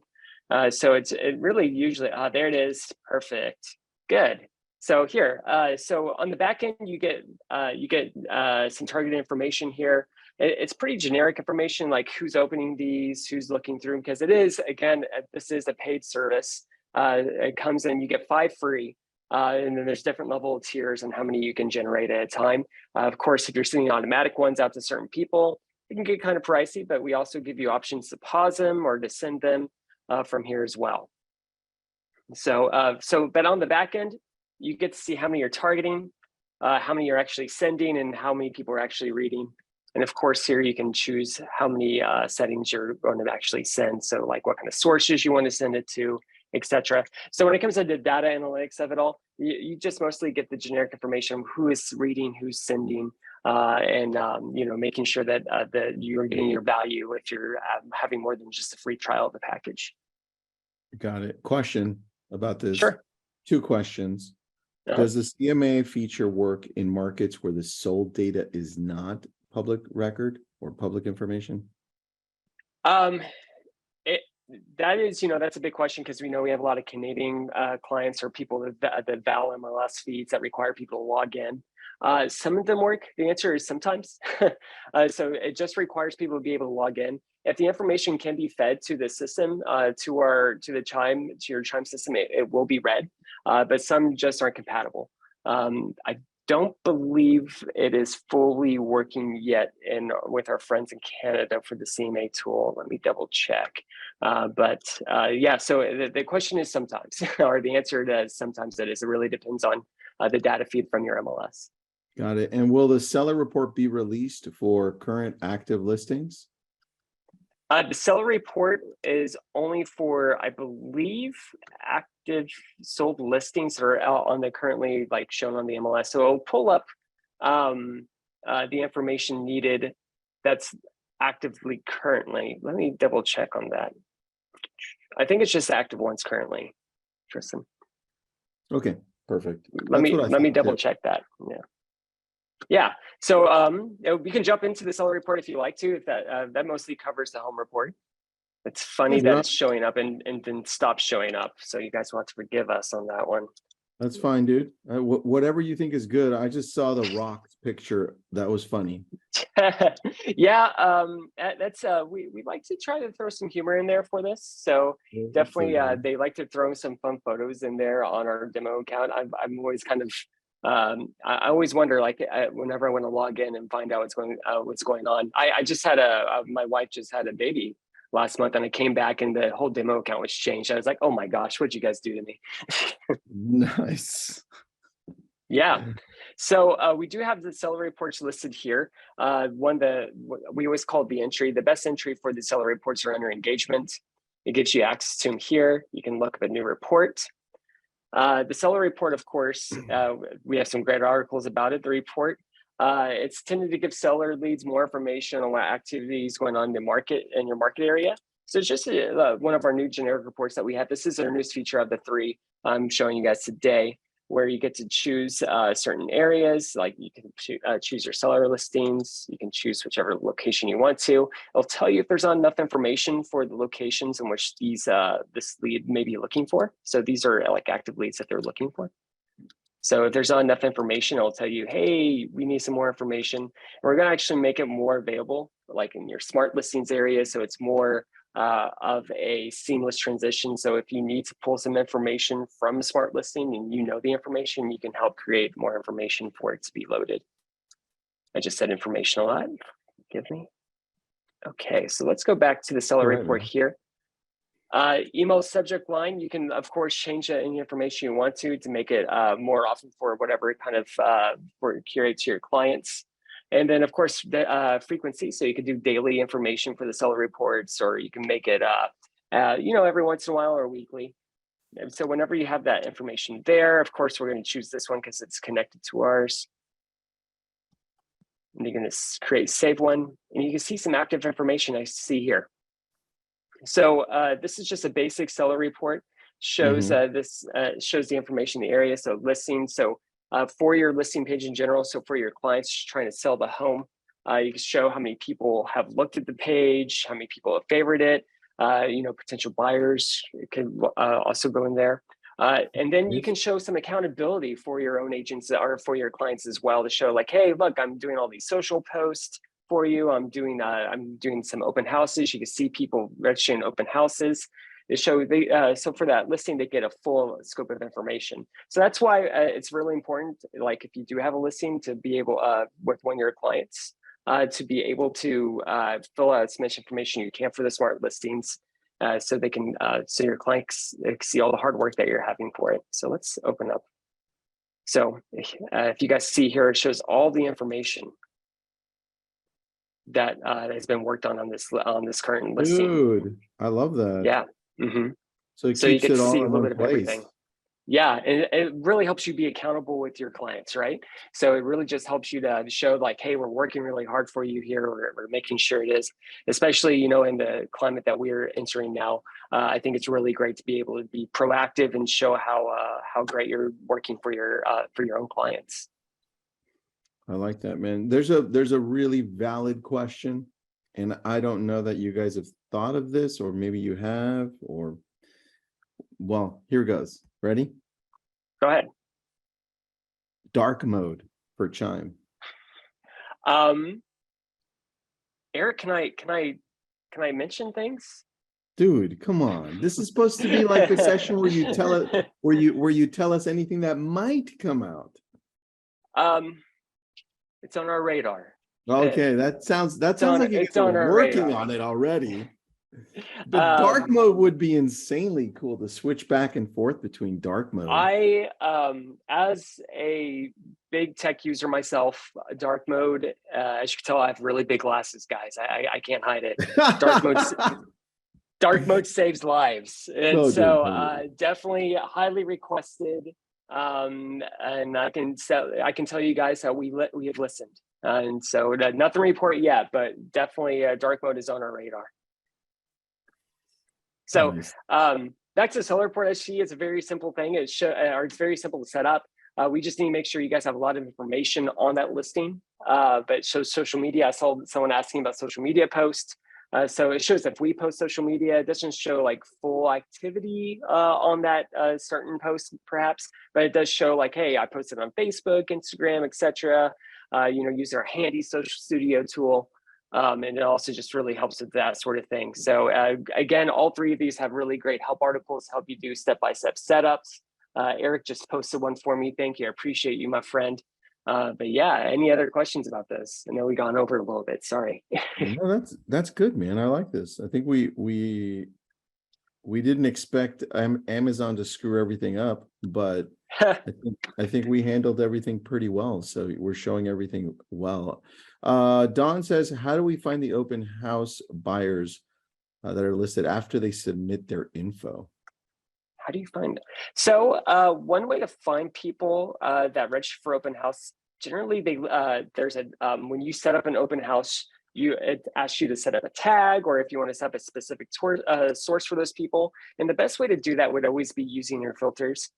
So it really usually, there it is, perfect, good. So here, so on the back end, you get some targeted information here. It's pretty generic information, like who's opening these, who's looking through, because it is, again, this is a paid service. It comes in, you get 5 free. And then there's different level tiers and how many you can generate at a time. Of course, if you're sending automatic ones out to certain people, it can get kind of pricey, but we also give you options to pause them or to send them from here as well. So, but on the back end, you get to see how many you're targeting, how many you're actually sending, and how many people are actually reading. And of course, here you can choose how many settings you're going to actually send. So like what kind of sources you want to send it to, etc. So when it comes to the data analytics of it all, you just mostly get the generic information of who is reading, who's sending, and making sure that you're getting your value if you're having more than just a free trial of the package. Got it. Question about this. Sure. 2 questions. Does the CMA feature work in markets where the sold data is not public record or public information? That is, that's a big question, because we know we have a lot of Canadian clients or people that val MLS feeds that require people to log in. Some of them work. The answer is sometimes. So it just requires people to be able to log in. If the information can be fed to the system, to your Chime system, it will be read. But some just aren't compatible. I don't believe it is fully working yet with our friends in Canada for the CMA tool. Let me double check. Yeah, so the question is sometimes, or the answer to sometimes it is. It really depends on the data feed from your MLS. Got it. And will the seller report be released for current active listings? The seller report is only for, I believe, active sold listings that are out on the currently shown on the MLS. So it'll pull up the information needed that's actively currently. Let me double check on that. I think it's just active ones currently, Tristan. Okay, perfect. Let me double check that. Yeah. So we can jump into the seller report if you like to. If that mostly covers the home report. It's funny that it's showing up and then stops showing up. So you guys will have to forgive us on that one. That's fine, dude. Whatever you think is good. I just saw the rock picture. That was funny. Yeah, that's we like to try to throw some humor in there for this. So definitely, they like to throw some fun photos in there on our demo account. I'm always kind of I always wonder, whenever I want to log in and find out what's going on. I just had my wife just had a baby last month, and I came back and the whole demo account was changed. I was like, oh my gosh, what'd you guys do to me? Nice. Yeah. So we do have the seller reports listed here. One that we always call the entry. The best entry for the seller reports are under engagement. It gives you access to them here. You can look up a new report. The seller report, of course, we have some great articles about it. The report, it's tended to give seller leads more information on what activities going on in your market area. So it's just one of our new generic reports that we have. This is our newest feature of the 3 I'm showing you guys today, where you get to choose certain areas, like you can choose your seller listings. You can choose whichever location you want to. It'll tell you if there's not enough information for the locations in which this lead may be looking for. So these are active leads that they're looking for. So if there's not enough information, it'll tell you, hey, we need some more information. And we're going to actually make it more available, like in your smart listings area. So it's more of a seamless transition. So if you need to pull some information from a smart listing and you know the information, you can help create more information for it to be loaded. I just said information a lot. Forgive me. Okay, so let's go back to the seller report here. Email subject line, you can of course change any information you want to make it more often for whatever kind of for curate to your clients. And then of course the frequency, so you can do daily information for the seller reports, or you can make it every once in a while or weekly. And so whenever you have that information there, of course we're going to choose this one because it's connected to ours. And you're going to create save one, and you can see some active information I see here. So this is just a basic seller report. Shows shows the information in the area. So listing. So for your listing page in general. So for your clients trying to sell the home, you can show how many people have looked at the page, how many people have favored it. Potential buyers can also go in there. And then you can show some accountability for your own agents or for your clients as well, to show like, hey, look, I'm doing all these social posts for you. I'm doing some open houses. You can see people registering open houses. They show so for that listing, they get a full scope of information. So that's why it's really important, like if you do have a listing, to be able with one of your clients to be able to fill out as much information you can for the smart listings, so they can so your clients see all the hard work that you're having for it. So let's open up. So if you guys see here, it shows all the information that has been worked on this current listing. Dude, I love that. Yeah. So it So you keeps get it to all see a in little one bit of place. everything. Yeah, and it really helps you be accountable with your clients, right? So it really just helps you to show like, hey, we're working really hard for you here. We're making sure it is, especially, in the climate that we're entering now. I think it's really great to be able to be proactive and show how great you're working for your own clients. I like that, man. There's a really valid question, and I don't know that you guys have thought of this, or maybe you have, or well, here goes. Ready? Go ahead. Dark mode for Chime. Eric, can I mention things? Dude, come on. This is supposed to be like the session where you tell it where you tell us anything that might come out. It's on our radar. Okay, that sounds like you guys are working on it already. But dark mode would be insanely cool to switch back and forth between dark mode. I, as a big tech user myself, dark mode, as you can tell, I have really big glasses, guys. I can't hide it. Dark mode saves lives. And definitely highly requested. And I can tell you guys how we have listened. And so nothing to report yet, but definitely dark mode is on our radar. So Nice. Back to the seller report SG, it's a very simple thing. It's very simple to set up. We just need to make sure you guys have a lot of information on that listing. But it shows social media. I saw someone asking about social media posts. So it shows if we post social media, it doesn't show like full activity on that certain post perhaps, but it does show like, hey, I posted on Facebook, Instagram, etc. Use our handy social studio tool. And it also just really helps with that sort of thing. So again, all three of these have really great help articles to help you do step-by-step setups. Eric just posted one for me. Thank you. I appreciate you, my friend. But yeah, any other questions about this? I know we gone over it a little bit. Sorry. No, that's good, man. I like this. I think we didn't expect Amazon to screw everything up, but I think we handled everything pretty well. So we're showing everything well. Don says, how do we find the open house buyers that are listed after they submit their info? How do you find it? So one way to find people that register for open house, generally there's when you set up an open house, it asks you to set up a tag, or if you want to set up a specific source for those people. And the best way to do that would always be using your filters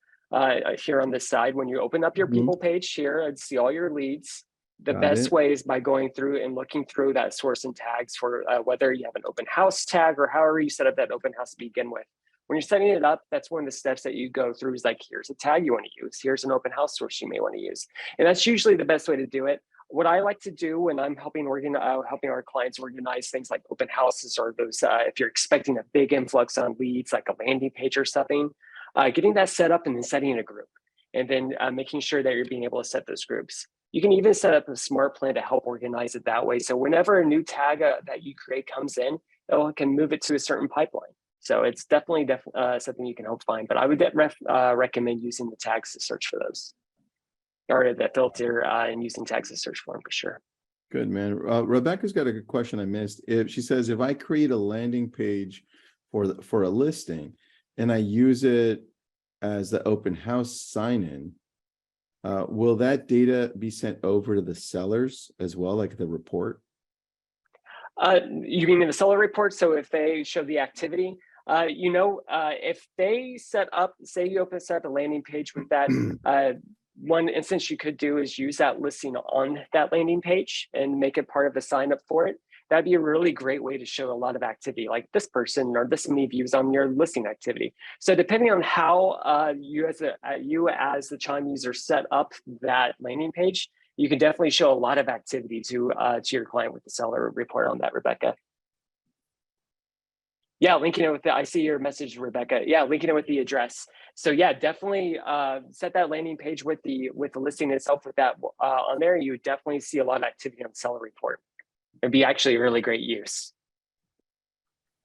here on this side. When you open up your people page here and see all your leads, the best way is by going through and looking through that source and tags for whether you have an open house tag or however you set up that open house to begin with. When you're setting it up, that's one of the steps that you go through is like, here's a tag you want to use. Here's an open house source you may want to use. And that's usually the best way to do it. What I like to do when I'm helping our clients organize things like open houses, or those, if you're expecting a big influx on leads, like a landing page or something, getting that set up and then setting a group, and then making sure that you're being able to set those groups. You can even set up a smart plan to help organize it that way. So whenever a new tag that you create comes in, it can move it to a certain pipeline. So it's definitely something you can help find, but I would recommend using the tags to search for those, or the filter and using tags to search for them for sure. Good, man. Rebecca's got a good question I missed. If she says, if I create a landing page for a listing and I use it as the open house sign-in, will that data be sent over to the sellers as well, like the report? You mean in the seller report? So if they show the activity, if they set up, say you set up a landing page with that, one instance you could do is use that listing on that landing page and make it part of the sign up for it. That'd be a really great way to show a lot of activity, like this person or this many views on your listing activity. So depending on how you as the Chime user set up that landing page, you can definitely show a lot of activity to your client with the seller report on that, Rebecca. Yeah, linking it with I see your message, Rebecca. Yeah, linking it with the address. So yeah, definitely set that landing page with the listing itself with that on there. You would definitely see a lot of activity on the seller report. It'd be actually a really great use.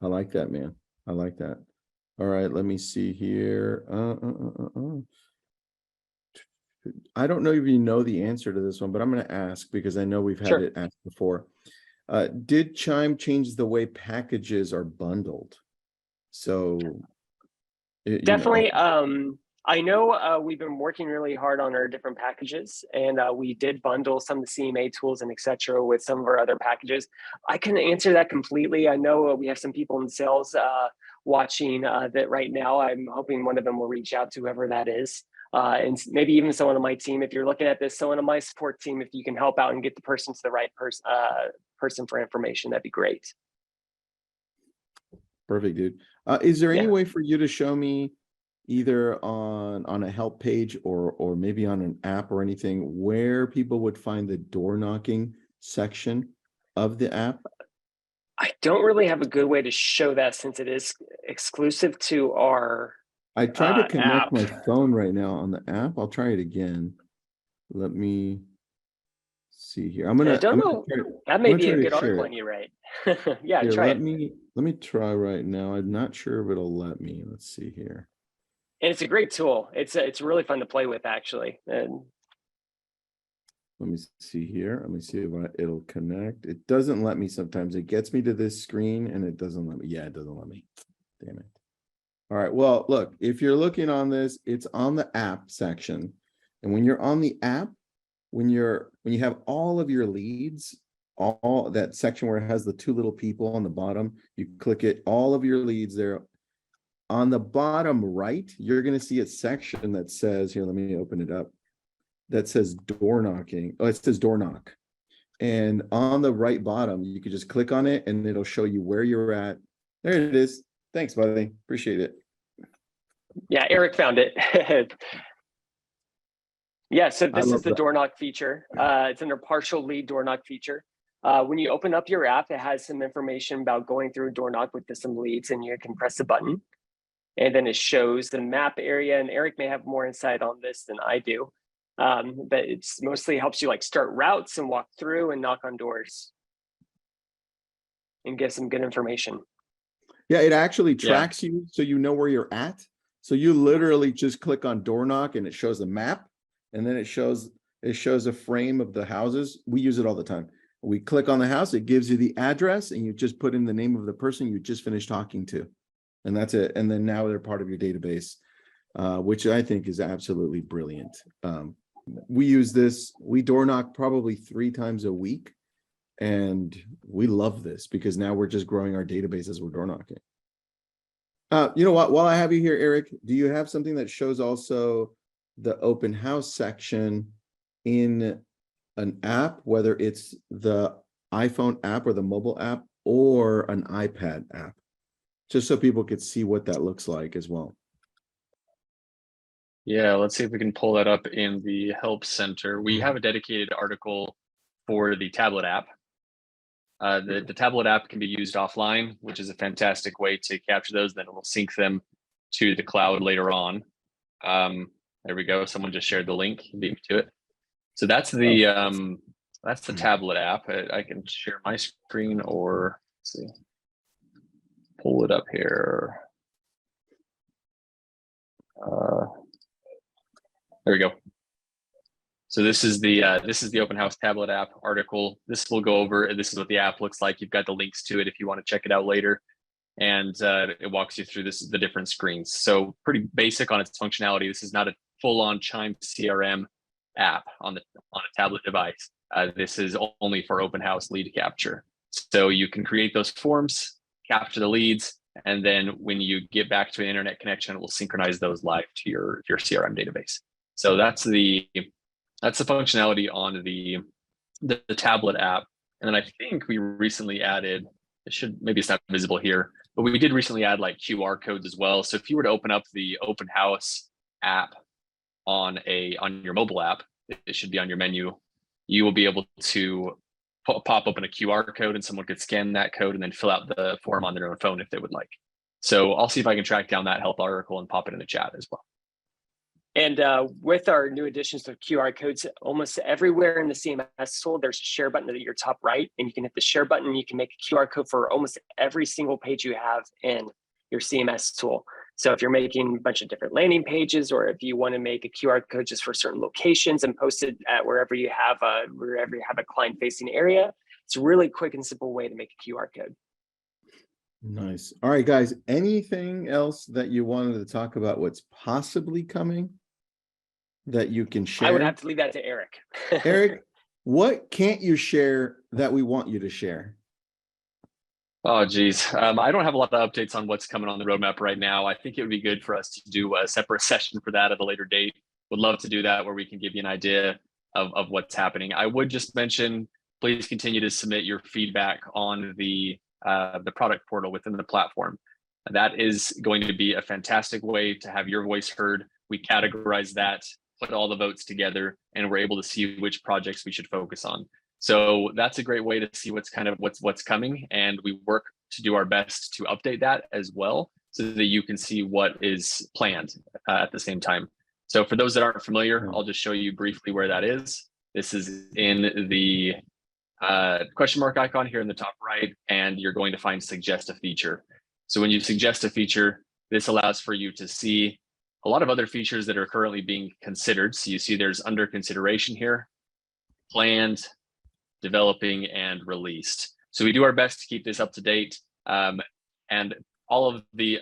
I like that, man. I like that. All right, let me see here. I don't know if you know the answer to this one, but I'm going to ask because I know we've had it asked before. Did Chime change the way packages are bundled? So definitely. I know we've been working really hard on our different packages, and we did bundle some of the CMA tools and etc. with some of our other packages. I couldn't answer that completely. I know we have some people in sales watching that right now. I'm hoping one of them will reach out to whoever that is. And maybe even someone on my team, if you're looking at this, someone on my support team, if you can help out and get the person to the right person for information, that'd be great. Perfect, dude. Is there any way for you to show me either on a help page or maybe on an app or anything where people would find the door knocking section of the app? I don't really have a good way to show that since it is exclusive to our I tried to connect app. my phone right now on the app. I'll try it again. Let me see here. I don't know. That may be a good article on you, right? Yeah, here, try let it. Let me try right now. I'm not sure if it'll let me. Let's see here. And it's a great tool. It's really fun to play with, actually. And let me see here. Let me see if it'll connect. It doesn't let me sometimes. It gets me to this screen and it doesn't let me. Yeah, it doesn't let me. Damn it. All right. Well, look, if you're looking on this, it's on the app section. And when you're on the app, when you have all of your leads, all that section where it has the two little people on the bottom, you click it, all of your leads there. On the bottom right, you're going to see a section that says, here, let me open it up, that says door knocking. Oh, it says door knock. And on the right bottom, you can just click on it and it'll show you where you're at. There it is. Thanks, buddy. Appreciate it. Yeah, Eric found it. Yeah, so this is the door knock feature. It's under partial lead door knock feature. When you open up your app, it has some information about going through a door knock with some leads, and you can press a button. And then it shows the map area, and Eric may have more insight on this than I do. But it's mostly helps you like start routes and walk through and knock on doors and get some good information. Yeah, it actually tracks you so you know where you're at. So you literally just click on door knock and it shows a map, and then it shows a frame of the houses. We use it all the time. We click on the house, it gives you the address, and you just put in the name of the person you just finished talking to. And that's it. And then now they're part of your database, which I think is absolutely brilliant. We use this, we door knock probably 3 times a week. And we love this because now we're just growing our database as we're door knocking. You know what? While I have you here, Eric, do you have something that shows also the open house section in an app, whether it's the iPhone app or the mobile app or an iPad app, just so people could see what that looks like as well? Yeah, let's see if we can pull that up in the Help Center. We have a dedicated article for the tablet app. The tablet app can be used offline, which is a fantastic way to capture those. Then it will sync them to the cloud later on. There we go. Someone just shared the link. Beat me to it. So that's the tablet app. I can share my screen or let's see. pull it up here. There we go. So this is the Open House tablet app article. This will go over, this is what the app looks like. You've got the links to it if you want to check it out later. And it walks you through the different screens. So pretty basic on its functionality. This is not a full-on Chime CRM app on a tablet device. This is only for Open House lead capture. So you can create those forms, capture the leads, and then when you get back to an internet connection, it will synchronize those live to your CRM database. So that's the functionality on the tablet app. And then I think we recently added, maybe it's not visible here, but we did recently add like QR codes as well. So if you were to open up the Open House app on your mobile app, it should be on your menu. You will be able to pop open a QR code and someone could scan that code and then fill out the form on their own phone if they would like. So I'll see if I can track down that help article and pop it in the chat as well. And with our new additions to QR codes, almost everywhere in the CMS tool, there's a share button at your top right, and you can hit the share button. You can make a QR code for almost every single page you have in your CMS tool. So if you're making a bunch of different landing pages, or if you want to make a QR code just for certain locations and post it at wherever you have a client-facing area, it's a really quick and simple way to make a QR code. Nice. All right, guys. Anything else that you wanted to talk about? What's possibly coming that you can share? I would have to leave that to Eric. Eric, what can't you share that we want you to share? Oh, geez. I don't have a lot of updates on what's coming on the roadmap right now. I think it would be good for us to do a separate session for that at a later date. Would love to do that where we can give you an idea of what's happening. I would just mention, please continue to submit your feedback on the product portal within the platform. That is going to be a fantastic way to have your voice heard. We categorize that, put all the votes together, and we're able to see which projects we should focus on. So that's a great way to see what's coming, and we work to do our best to update that as well, so that you can see what is planned at the same time. So for those that aren't familiar, I'll just show you briefly where that is. This is in the question mark icon here in the top right, and you're going to find suggest a feature. So when you suggest a feature, this allows for you to see a lot of other features that are currently being considered. So you see there's under consideration here, planned, developing, and released. So we do our best to keep this up to date. And all of the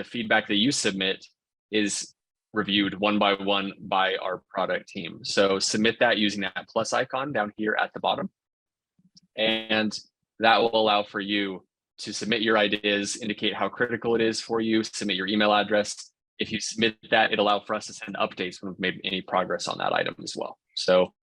feedback that you submit is reviewed one by one by our product team. So submit that using that plus icon down here at the bottom. And that will allow for you to submit your ideas, indicate how critical it is for you, submit your email address. If you submit that, it'll allow for us to send updates when we've made any progress on that item as well. So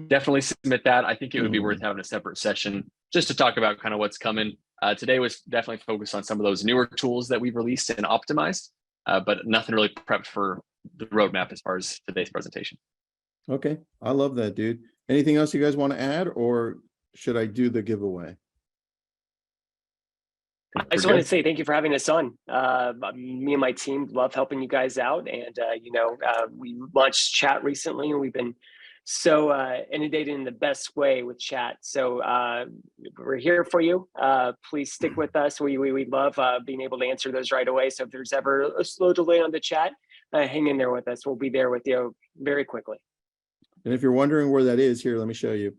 definitely submit that. I think it would be worth having a separate session just to talk about kind of what's coming. Today was definitely focused on some of those newer tools that we've released and optimized, but nothing really prepped for the roadmap as far as today's presentation. Okay, I love that, dude. Anything else you guys want to add, or should I do the giveaway? I just want to say thank you for having us on. Me and my team love helping you guys out. And, we launched chat recently, and we've been so inundated in the best way with chat. So we're here for you. Please stick with us. We love being able to answer those right away. So if there's ever a slow delay on the chat, hang in there with us. We'll be there with you very quickly. And if you're wondering where that is, here, let me show you.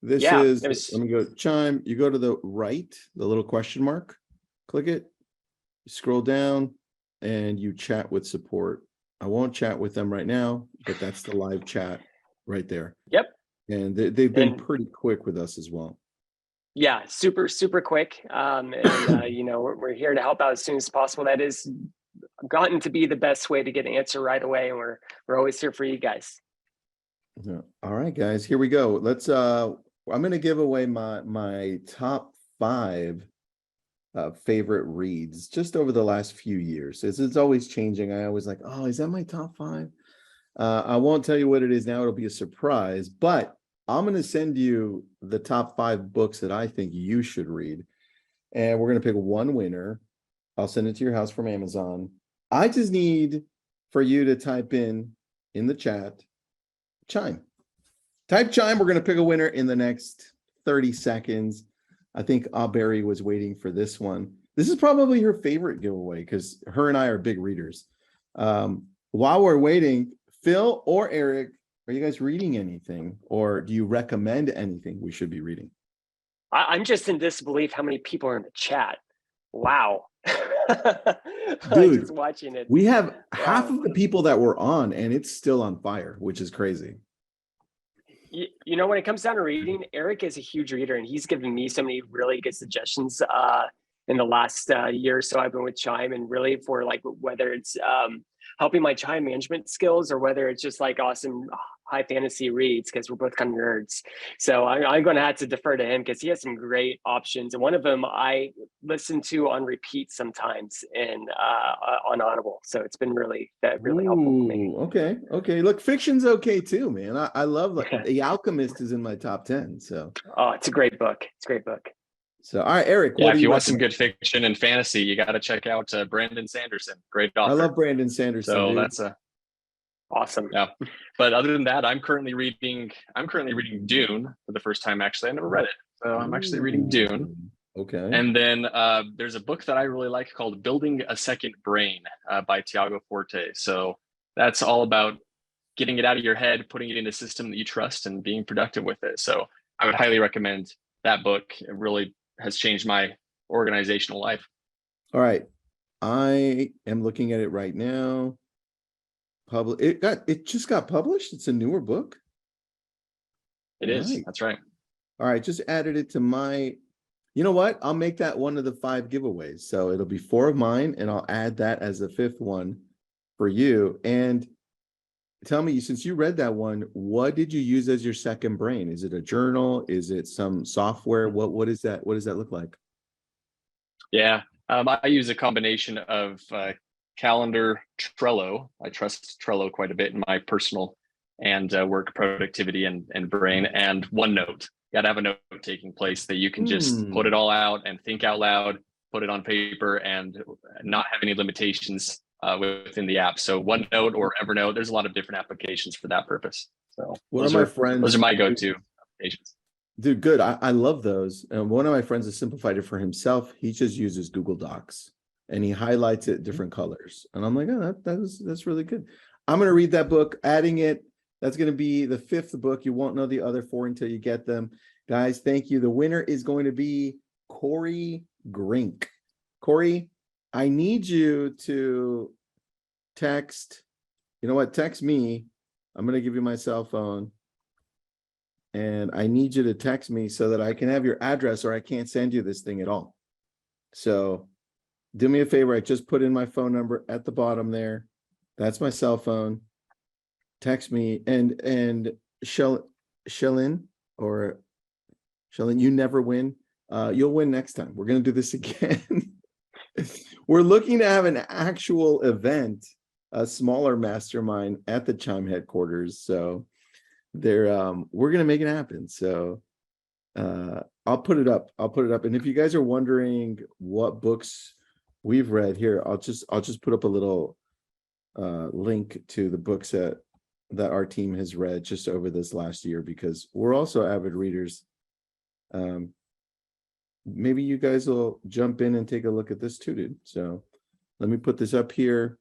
This is, let me go Chime. You go to the right, the little question mark. Click it, you scroll down, and you chat with support. I won't chat with them right now, but that's the live chat right there. Yep. And they've been pretty quick with us as well. Yeah, super quick. We're here to help out as soon as possible. That is gotten to be the best way to get an answer right away, and we're always here for you guys. Yeah. All right, guys, here we go. Let's. I'm going to give away my top 5 favorite reads just over the last few years. It's always changing. I always like, oh, is that my top 5? I won't tell you what it is now. It'll be a surprise, but I'm going to send you the top 5 books that I think you should read. And we're going to pick one winner. I'll send it to your house from Amazon. I just need for you to type in the chat, Chime. Type Chime. We're going to pick a winner in the next 30 seconds. I think Auberry was waiting for this one. This is probably her favorite giveaway because her and I are big readers. While we're waiting, Phil or Eric, are you guys reading anything, or do you recommend anything we should be reading? I'm just in disbelief how many people are in the chat. Wow. Dude, just watching it. We have half of the people that were on, and it's still on fire, which is crazy. You know, when it comes down to reading, Eric is a huge reader, and he's given me so many really good suggestions in the last year or so I've been with Chime, and really for like whether it's helping my Chime management skills or whether it's just like awesome high fantasy reads, because we're both kind of nerds. So I'm going to have to defer to him because he has some great options. And one of them I listen to on repeat sometimes on Audible. So it's been really helpful for me. Okay. Look, fiction's okay too, man. I love The Alchemist is in my top 10. So it's a great book. It's a great book. So, all right, Eric. Yeah, if you want some good fiction and fantasy, you got to check out Brandon Sanderson. Great author. I love Brandon Sanderson. So dude. that's awesome. Yeah, but other than that, I'm currently reading Dune for the first time. Actually, I never read it, so I'm actually reading Dune. Okay. And then there's a book that I really like called Building a Second Brain by Tiago Forte. So that's all about getting it out of your head, putting it in a system that you trust, and being productive with it. So I would highly recommend that book. It really has changed my organizational life. All right. I am looking at it right now. It just got published. It's a newer book. It is. That's right. All right. Just added it to my, you know what? I'll make that one of the 5 giveaways. So it'll be 4 of mine, and I'll add that as the 5th one for you. And tell me, since you read that one, what did you use as your second brain? Is it a journal? Is it some software? What is that? What does that look like? Yeah, I use a combination of calendar, Trello. I trust Trello quite a bit in my personal and work productivity and brain, and OneNote. You got to have a note-taking place that you can just put it all out and think out loud, put it on paper, and not have any limitations within the app. So OneNote or Evernote, there's a lot of different applications for that purpose. So one of my friends, those are my go-to applications. Dude, good. I love those. And one of my friends has simplified it for himself. He just uses Google Docs and he highlights it different colors. And I'm like, oh, that's really good. I'm going to read that book, adding it. That's going to be the 5th book. You won't know the other 4 until you get them. Guys, thank you. The winner is going to be Corey Grink. Corey, I need you to text, you know what? Text me. I'm going to give you my cell phone. And I need you to text me so that I can have your address, or I can't send you this thing at all. So do me a favor. I just put in my phone number at the bottom there. That's my cell phone. Text me and Shellin, you never win. You'll win next time. We're going to do this again. We're looking to have an actual event, a smaller mastermind at the Chime headquarters. So we're going to make it happen. So I'll put it up. And if you guys are wondering what books we've read here, I'll just put up a little link to the books that our team has read just over this last year, because we're also avid readers. Maybe you guys will jump in and take a look at this too, dude. So let me put this up here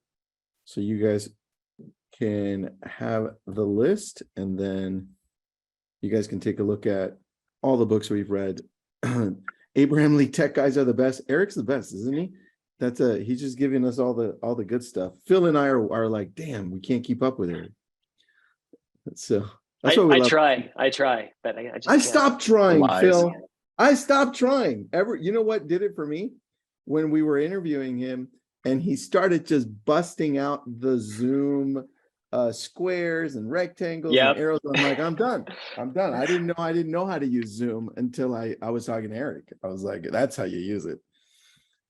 so you guys can have the list, and then you guys can take a look at all the books we've read. Abraham Lee, tech guys are the best. Eric's the best, isn't he? He's just giving us all the good stuff. Phil and I are like, damn, we can't keep up with Eric. So that's what we love. I try, but I stopped trying, Phil. I stopped trying. You know what did it for me? When we were interviewing him and he started just busting out the Zoom squares and rectangles and arrows. I'm like, I'm done. I didn't know how to use Zoom until I was talking to Eric. I was like, that's how you use it.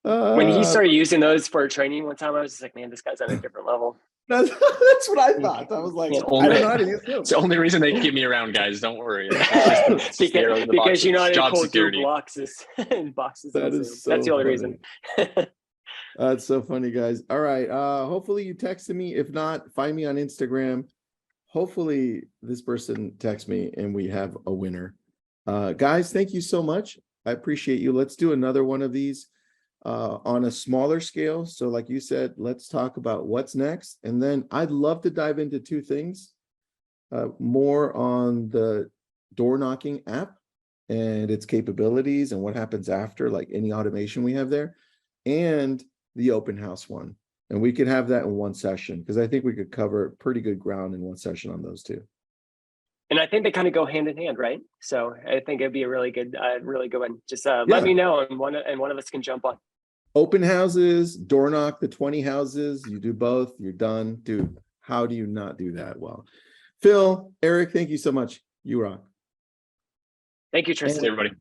When he started using those for training one time, I was just like, man, this guy's at a different level. That's what I thought. I was like, I don't know how to use Zoom. It's the only reason they keep me around, guys. Don't worry. Because you know how to job pull security. through boxes and boxes. That on is Zoom. so That's the only funny. reason. That's so funny, guys. All right. Hopefully you texted me. If not, find me on Instagram. Hopefully this person texts me and we have a winner. Guys, thank you so much. I appreciate you. Let's do another one of these. on a smaller scale. So like you said, let's talk about what's next. And then I'd love to dive into two things, more on the door knocking app and its capabilities and what happens after, like any automation we have there, and the open house one. And we could have that in one session, because I think we could cover pretty good ground in one session on those two. And I think they kind of go hand in hand, right? So I think it'd be a really good one. Just let me know, and one of us can jump on. Open houses, door knock the 20 houses, you do both, you're done. Dude, how do you not do that well? Phil, Eric, thank you so much. You rock. Thank you, Tristan. Everybody.